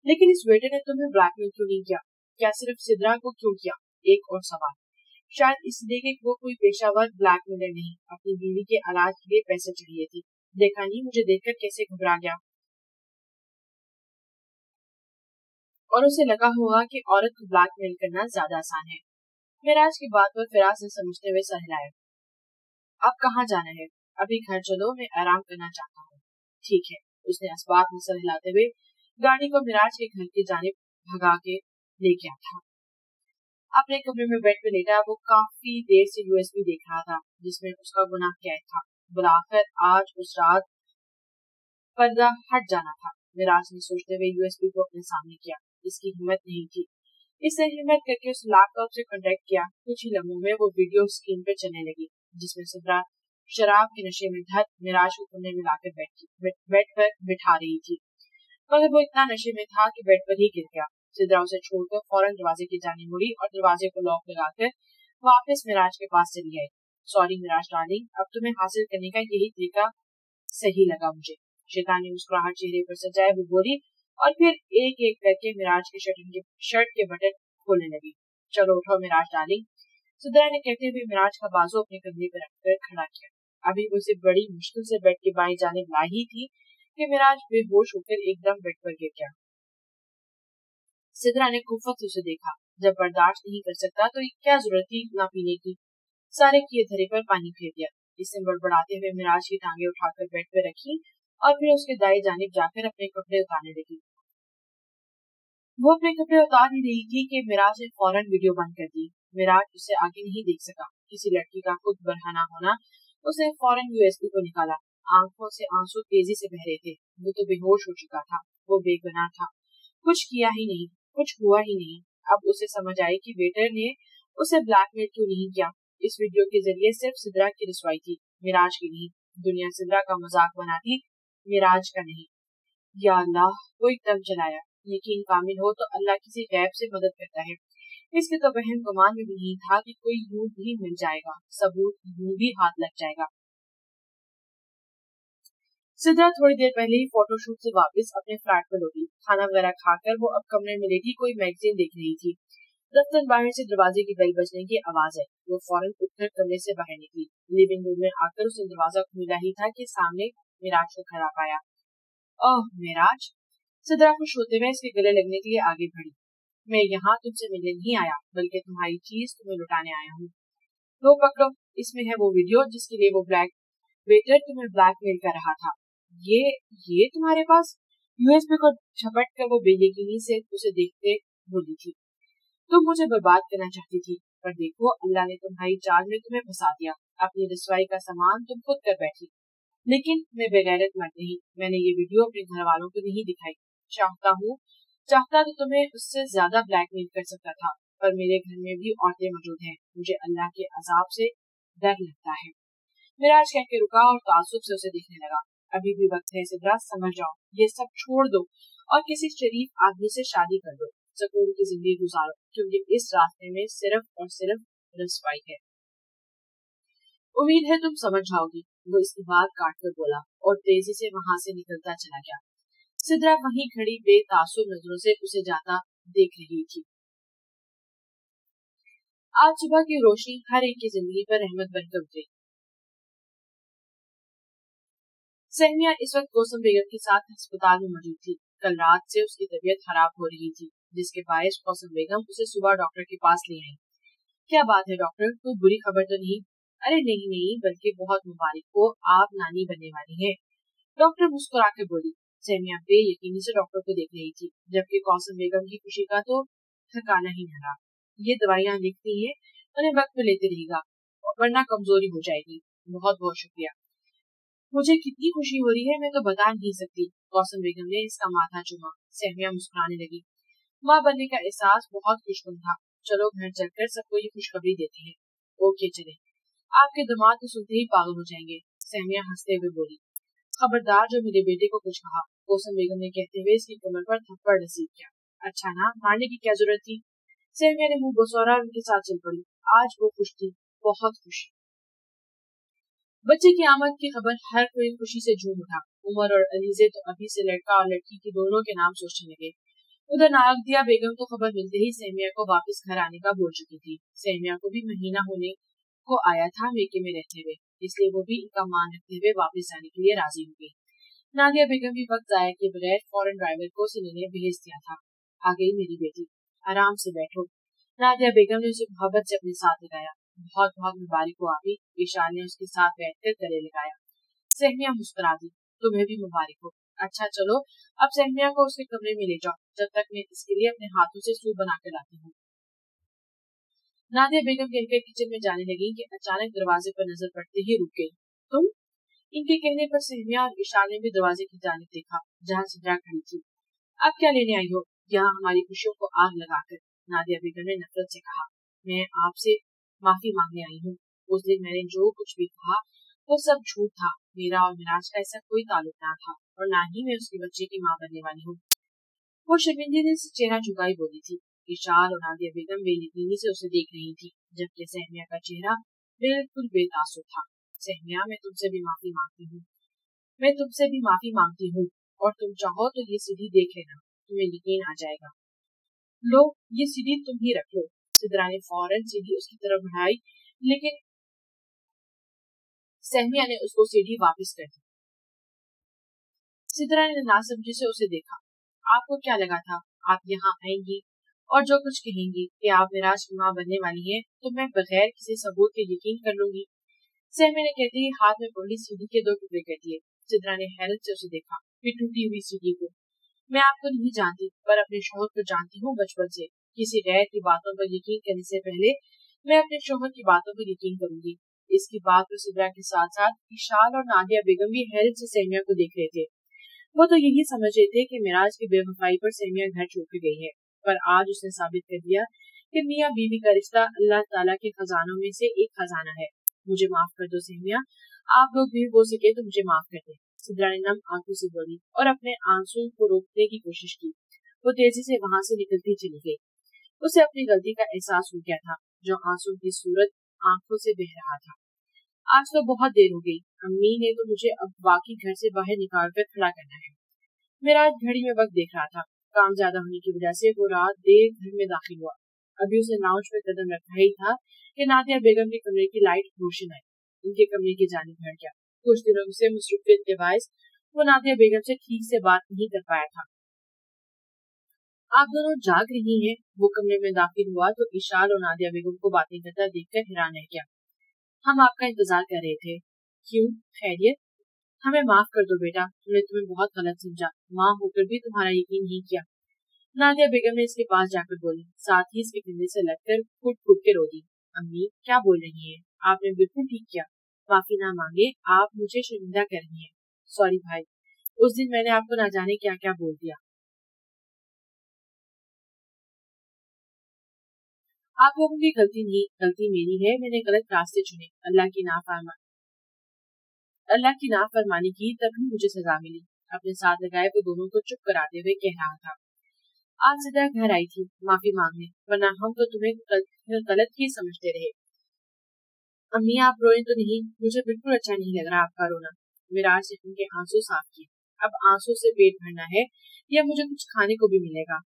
लेकिन इस वेटर ने तुम्हें ब्लैकमेल क्यों नहीं किया? क्या सिर्फ सिद्रा को क्यों किया? एक और सवाल, शायद इसलिए कि वो कोई पेशावर ब्लैकमेलर नहीं, अपनी बीवी के इलाज के लिए पैसे चाहिए थे। देखा नहीं मुझे देखकर कैसे घबरा गया, और उसे लगा होगा कि औरत को ब्लैकमेल करना ज्यादा आसान है। मेराज की बात पर फिराज ने समझते हुए सर हिलाया। अब कहाँ जाना है? अभी घर चलो, मैं आराम करना चाहता हूँ। ठीक है, उसने इस बात में सर हिलाते हुए गाड़ी को मिराज के घर की जानिब भगा के ले गया था। अपने कमरे में बेड पे लेटा वो काफी देर से यूएसबी देख रहा था जिसमें उसका गुनाह कैद था। बुलाकर आज उस रात पर्दा हट जाना था। मिराज ने सोचते हुए यूएसबी को अपने सामने किया। इसकी हिम्मत नहीं थी। इसने हिम्मत करके उस लैपटॉप से कॉन्टेक्ट किया। कुछ ही लम्हों में वो वीडियो स्क्रीन पे चलने लगी जिसमें सिद्रा शराब के नशे में धत मिराज को कमरे में लाकर बेड पर बिठा रही थी, मगर वो इतना नशे में था कि बेड पर ही गिर गया। सिद्रा उसे छोड़कर फौरन दरवाजे की जाने मुड़ी और दरवाजे को लॉक लगाकर वापस मिराज के पास चली आई। सॉरी मिराज डार्लिंग, अब तुम्हें हासिल करने का यही तरीका सही लगा मुझे। शैतानी मुस्कुराहट चेहरे पर सजाए वो बोली और फिर एक एक करके मिराज के शर्ट के बटन खोलने लगी। चलो उठो मिराज डार्लिंग, सिद्रा ने कहते हुए मिराज का बाजू अपने कंधे पर रखकर खड़ा किया। अभी वो उसे बड़ी मुश्किल से बेड के बाईं जानिब लाई ही थी कि मिराज बेहोश होकर एकदम बेड पर गिर गया। सिद्रा ने कुफत से उसे देखा। जब बर्दाश्त नहीं कर सकता तो क्या जरूरत थी ना पीने की। सारे किए धरे पर पानी फेर दिया। इसने बड़बड़ाते हुए मिराज की टांगे उठाकर बेड पे रखी और फिर उसके दाएं जानिब जाकर अपने कपड़े उतारने लगी। वो अपने कपड़े उतार ही रही थी कि मिराज ने फौरन वीडियो बंद कर दी। मिराज उसे आगे नहीं देख सका। किसी लड़की का खुद बरहना होना। उसने फौरन यूएसबी को निकाला। आंखों से आंसू तेजी से बह रहे थे। वो तो बेहोश हो चुका था। वो बेगुनाह था। कुछ किया ही नहीं, कुछ हुआ ही नहीं। अब उसे समझ आई कि वेटर ने उसे ब्लैकमेल क्यों नहीं किया। इस वीडियो के जरिए सिर्फ सिद्रा की रसवाई थी, मिराज की नहीं। दुनिया सिद्रा का मजाक बनाती, मिराज का नहीं। या अल्लाह, वो एकदम चलाया। यकीन कामिल हो तो अल्लाह किसी गैब से मदद करता है। इसके तो वहम गुमान में भी नहीं था कि कोई यूं भी मिल जाएगा, सबूत यूं भी हाथ लग जाएगा। सिद्रा थोड़ी देर पहले ही फोटोशूट से वापस अपने फ्लैट पर लौटी। खाना वगैरह खाकर वो अब कमरे में लेटी कोई मैगजीन देख रही थी। दफ्तर बाहर से दरवाजे की बेल बजने की आवाज आई। वो फौरन उठकर कमरे से बाहर निकली। लिविंग रूम में आकर उसने दरवाजा खुला ही था कि सामने मिराज को खड़ा पाया। ओह मिराज, सिद्रा खुश होते हुए इसके गले लगने के लिए आगे बढ़ी। मैं यहाँ तुमसे मिलने नहीं आया, बल्कि तुम्हारी चीज तुम्हें लुटाने आया हूँ। लो पकड़ो, इसमें है वो वीडियो जिसके लिए वो वेटर तुम्हें ब्लैकमेल कर रहा था। ये तुम्हारे पास? यूएसबी को झपट कर वो बेयकीनी से उसे देखते बोली थी। तुम मुझे बर्बाद करना चाहती थी, पर देखो अल्लाह ने तुम्हारी चाल में तुम्हें फंसा दिया। अपनी रसवाई का सामान तुम खुद कर बैठी। लेकिन मैं बेगैरत मर्द नहीं। मैंने ये वीडियो अपने घर वालों को नहीं दिखाई। चाहता तो तुम्हें उससे ज्यादा ब्लैकमेल कर सकता था, पर मेरे घर में भी औरतें मौजूद हैं। मुझे अल्लाह के अजाब से डर लगता है। मिराज कह के रुका और ताज्जुब से उसे देखने लगा। अभी भी वक्त है सिद्रा, समझ जाओ, ये सब छोड़ दो और किसी शरीफ आदमी से शादी कर दो। सुकून की जिंदगी गुजारो, क्योंकि इस रास्ते में सिर्फ और सिर्फ रसवाई है। उम्मीद है तुम समझ जाओगी, वो इसकी बात काट कर बोला और तेजी से वहां से निकलता चला गया। सिद्रा वहीं खड़ी बेतासुब नजरों से उसे जाता देख रही थी। आज सुबह की रोशनी हर एक की जिंदगी पर रहमत बनकर उतरी। सहमिया इस वक्त कोसम बेगम के साथ अस्पताल में मौजूद थी। कल रात से उसकी तबीयत खराब हो रही थी, जिसके बायस कोसम बेगम उसे सुबह डॉक्टर के पास ले आई। क्या बात है डॉक्टर, कोई बुरी खबर तो नहीं? अरे नहीं, बल्कि बहुत मुबारक हो, आप नानी बनने वाली हैं। डॉक्टर मुस्कुरा के बोली। सहमिया बेयकीनी से डॉक्टर को देख रही थी, जबकि कौसम बेगम की खुशी का तो ठिकाना ही न रहा। ये दवाइयाँ लिखती है, उन्हें वक्त में लेते रहेगा, वरना कमजोरी हो जाएगी। बहुत बहुत शुक्रिया। मुझे कितनी खुशी हो रही है मैं तो बता नहीं सकती। कौसम बेगम ने इसका माथा चूमा। सहमिया मुस्कुराने लगी। माँ बनने का एहसास बहुत खुशनुमा था। चलो घर चलकर सबको ये खुशखबरी देते हैं। ओके चले, आपके दामाद को सुनते ही पागल हो जाएंगे। सहमिया हंसते हुए बोली। खबरदार जो मेरे बेटे को कुछ कहा, कौसम बेगम ने कहते हुए इसकी कमर पर थप्पड़ नसीब किया। अच्छा ना, मारने की क्या जरूरत थी? सहमिया ने मुंह बसौरा उनके साथ चल पड़ी। आज वो खुश थी, बहुत खुश। बच्चे की आमद की खबर हर कोई खुशी से झूम उठा। उमर और अलीजे तो अभी से लड़का और लड़की की दोनों के नाम सोचने लगे। उधर नागदिया बेगम तो खबर मिलते ही सहमिया को वापस घर आने का बोल चुकी थी। सहमिया को भी महीना होने को आया था मेके में रहते हुए। اس لیے وہ بھی ان کا مان رکھتے ہوئے واپس جانے کے لیے راضی ہو گئی۔ نادیہ بیگم بھی وقت ضائع کے بغیر فوراً ڈرائیور کو اسے لینے بھیج دیا تھا۔ آ گئی میری بیٹی، آرام سے بیٹھو۔ نادیہ بیگم نے اسے محبت سے اپنے ساتھ لگایا۔ بہت بہت مبارک ہو آپی، وشال نے اس کے ساتھ بیٹھ کر گلے لگایا۔ سہمیہ مسکرا دی، تمہیں بھی مبارک ہو۔ اچھا چلو اب سہمیہ کو اس کے کمرے میں لے جاؤ، جب تک میں اس کے لیے اپنے ہاتھوں سے سوپ بنا کر لاتی ہوں۔ نادیہ بیگم کہہ کر کچن میں جانے لگی کہ اچانک دروازے پر نظر پڑتے ہی رک گئی۔ تم؟ ان کے کہنے پر سہمیہ اور وشال نے بھی دروازے کی جانب دیکھا جہاں سدرا کھڑی تھی۔ اب کیا لینے آئی ہو یہاں ہماری خوشیوں کو آگ لگا کر؟ نادیہ بیگم نے نفرت سے کہا۔ میں آپ سے معافی مانگنے آئی ہوں۔ اس دن میں نے جو کچھ بھی کہا وہ سب جھوٹ تھا۔ میرا اور مراج کا ایسا کوئی تعلق نہ تھا اور نہ ہی میں اس کے بچے کی ماں بننے والی ہوں۔ وہ شرمندگی سے چہرہ جھکائی بولی تھی۔ وشال اور نادیہ بیگم بے یقینی سے اسے دیکھ رہی تھی، جبکہ سہمیہ کا چہرہ بالکل بے تاثر تھا۔ سہمیہ میں تم سے بھی معافی مانگتی ہوں، میں تم سے بھی معافی مانگتی ہوں، اور تم چاہو تو یہ سیڑھی دیکھ لینا، تمہیں یقین آ جائے گا۔ لو یہ سیڑھی تم ہی رکھ لو۔ سدرا نے فوراً سیڑھی اس کی طرف بڑھائی، لیکن سہمیہ نے اس کو سیڑھی واپس کر دی۔ سدرا نے ناسمجھی سے اسے دیکھا۔ آپ کو کیا لگا تھا آپ یہاں آئیں گی اور جو کچھ کہیں گی کہ آپ مراج کی ماں بننے والی ہیں تو میں بغیر کسی ثبوت کے یقین کر لوں گی؟ سہمیہ نے کہتے ہی ہاتھ میں پکڑی سیڑھی کے 2 ٹکڑے کر دیے۔ سدرا نے حیرت سے اسے دیکھا، پھر ٹوٹی ہوئی سیڑھی کو۔ میں آپ کو نہیں جانتی پر اپنے شوہر کو جانتی ہوں بچپن سے۔ کسی غیر کی باتوں پر یقین کرنے سے پہلے میں اپنے شوہر کی باتوں پر یقین کروں گی۔ اس کی بات پر سدرا کے ساتھ ساتھ وشال اور نادیہ بیگم بھی حیرت سے سہمیہ کو دیکھ رہے تھے۔ وہ تو یہی سمجھ رہے تھے کہ مراج کی بے وفائی پر سہمیہ گھر چھوڑ کے گئی ہے، پر آج اس نے ثابت کر دیا کہ میاں بیوی کا رشتہ اللہ تعالیٰ کے خزانوں میں سے ایک خزانہ ہے۔ مجھے معاف کر دو سہمیہ، آپ لوگ بھی ہو سکے تو مجھے معاف کر دیں۔ سدرا نے نم آنکھوں سے بولی اور اپنے آنسو کو روکنے کی کوشش کی۔ وہ تیزی سے وہاں سے نکلتی چلی گئی۔ اسے اپنی غلطی کا احساس ہو گیا تھا، جو آنسو کی صورت آنکھوں سے بہہ رہا تھا۔ آج تو بہت دیر ہو گئی، امی نے تو مجھے اب واقعی گھر سے باہر نکال کر کھڑا کرنا ہے۔ میرا گھڑی میں وقت دیکھ رہا تھا، کام زیادہ ہونے کی وجہ سے وہ رات دیر گھر میں داخل ہوا۔ ابھی اس نے لاؤنج میں قدم رکھا ہی تھا کہ نادیہ بیگم کے کمرے کی لائٹ روشن آئی، ان کے کمرے کی جانب بڑھ گیا۔ کچھ دنوں سے مصروفیت کے باعث وہ نادیہ بیگم سے ٹھیک سے بات نہیں کر پایا تھا۔ آپ دونوں جاگ رہی ہیں؟ وہ کمرے میں داخل ہوا تو وشال اور نادیہ بیگم کو باتیں کرتا دیکھ کر حیران رہ گیا۔ ہم آپ کا انتظار کر رہے تھے۔ کیوں، خیریت؟ ہمیں معاف کر دو بیٹا، ہم نے تمہیں بہت غلط سمجھا، ماں ہو کر بھی تمہارا یقین نہیں کیا۔ نادیہ بیگم نے اس کے پاس جا کر بولی، ساتھ ہی اس کے کندھے سے لگ کر پھٹ پھٹ کے رو دی۔ امی کیا بول رہی ہیں؟ آپ نے بالکل ٹھیک کیا، معافی نہ مانگے آپ مجھے شرمندہ کر رہی ہیں۔ سوری بھائی، اس دن میں نے آپ کو نہ جانے کیا کیا بول دیا۔ آپ لوگوں کی غلطی نہیں، غلطی میری ہے، میں نے غلط راستے چنے، اللہ کی نافرمانی کی تبھی مجھے سزا ملی۔ اپنے ساتھ لگائے وہ دونوں کو چپ کراتے ہوئے کہہ رہا تھا۔ آج سدرا گھر آئی تھی معافی مانگنے، ورنہ ہم تو تمہیں غلط ہی سمجھتے رہے۔ امی آپ روئیں تو نہیں، مجھے بالکل اچھا نہیں لگ رہا آپ کا رونا۔ مراج نے ان کے آنسو صاف کیے۔ اب آنسو سے پیٹ بھرنا ہے یا مجھے کچھ کھانے کو بھی ملے گا؟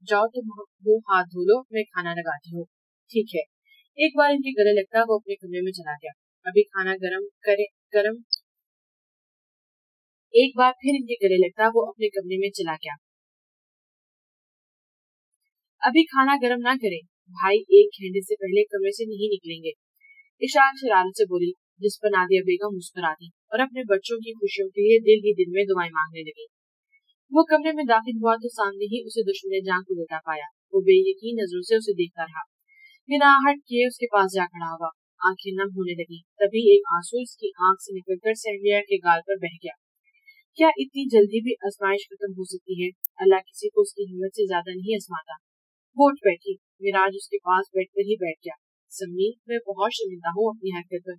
جاؤ تم وہ ہاتھ دھو لو، میں کھانا لگاتی ہوں۔ ٹھیک ہے۔ ایک بار ان کے گلے لگتا وہ اپنے کمرے میں چلا گیا۔ ایک بار پھر ان کے گلے لگتا وہ اپنے کمرے میں چلا گیا۔ ابھی کھانا گرم نہ کرے بھائی، 1 گھنٹے سے پہلے کمرے سے نہیں نکلیں گے، اشار شرارت سے بولی، جس پر نادیہ بیگم مسکرا دی اور اپنے بچوں کی خوشیوں کے لیے دل ہی دل میں دعائیں مانگنے لگی۔ وہ کمرے میں داخل ہوا تو سامنے ہی اسے دشمن جان کو لیٹا پایا۔ وہ بے یقین نظروں سے اسے دیکھتا رہا، بنا آہٹ کیے اس کے پاس جا کھڑا ہوا، آنکھیں نم ہونے لگی۔ تبھی ایک آنسو اس کی آنکھ سے نکل کر سہمیہ کے گال پر بہہ گیا۔ کیا اتنی جلدی بھی آزمائش ختم ہو سکتی ہے؟ اللہ کسی کو اس کی ہمت سے زیادہ نہیں آزماتا۔ وہ اٹھ بیٹھی، مراج اس کے پاس بیٹھ کر ہی بیٹھ گیا۔ سمی، میں بہت شرمندہ ہوں اپنی حرکت پر،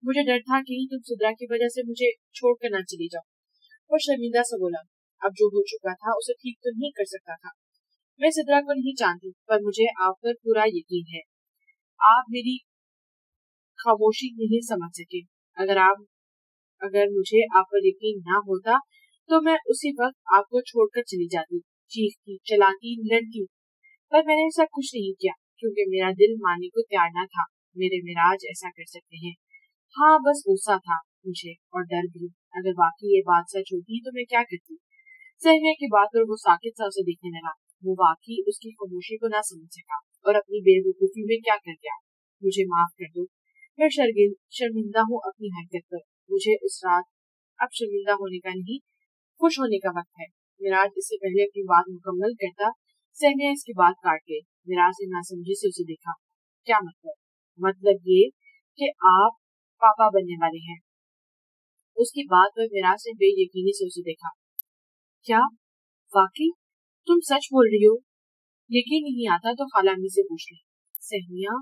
مجھے ڈر تھا کہیں تم سدرا کی وجہ سے مجھے چھوڑ کر نہ چلی جاؤ۔ وہ شرمندہ سے بولا، اب جو ہو چکا تھا اسے ٹھیک تو نہیں کر سکتا تھا۔ میں سدرا کو نہیں جانتی پر مجھے آپ پر پورا یقین ہے۔ آپ میری خاموشی نہیں سمجھ سکے۔ اگر مجھے آپ پر یقین نہ ہوتا تو میں اسی وقت آپ کو چھوڑ کر چلی جاتی، چیختی، چلاتی، لڑتی، پر میں نے ایسا کچھ نہیں کیا کیونکہ میرا دل ماننے کو تیار نہ تھا۔ میرے مراج ایسا کر سکتے ہیں، हाँ, बस गुस्सा था मुझे और डर भी। अगर वाकई ये बात सच होती तो मैं क्या करती। सहमिया की बात पर वो साकित सा उसे देखने लगा। वो वाकई उसकी खामोशी को ना समझ सका और अपनी बेवकूफी में क्या कर गया। मुझे माफ कर दो, मैं शर्मिंदा हूँ अपनी हरकत पर। मुझे उस रात अब शर्मिंदा होने का नहीं, खुश होने का वक्त है। मिराज इससे पहले अपनी बात मुकम्मल करता, सहमिया इसकी बात काट गई। मिराज ने नासमझी से उसे देखा। क्या मतलब? मतलब ये कि आप पापा बनने वाले हैं। उसकी बात पर मिराज ने बेयकीनी से उसे देखा। क्या वाकई तुम सच बोल रही हो? यकीन नहीं आता तो खालामी से पूछ ले। सहमिया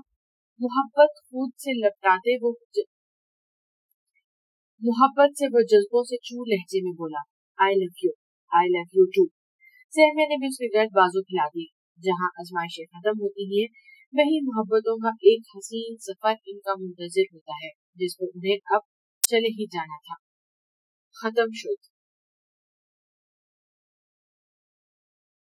मोहब्बत खुद से लपटाते मोहब्बत से वो जज्बों से चूर लहजे में बोला, आई लव यू टू। सहमिया ने भी उसके गर्द बाजू खिला दी। जहाँ आजमाइशें खत्म होती हैं, वही मोहब्बतों का एक हसीन सफर इनका मुंतजिर होता है, जिस पर उन्हें अब चले ही जाना था। खत्म शोध।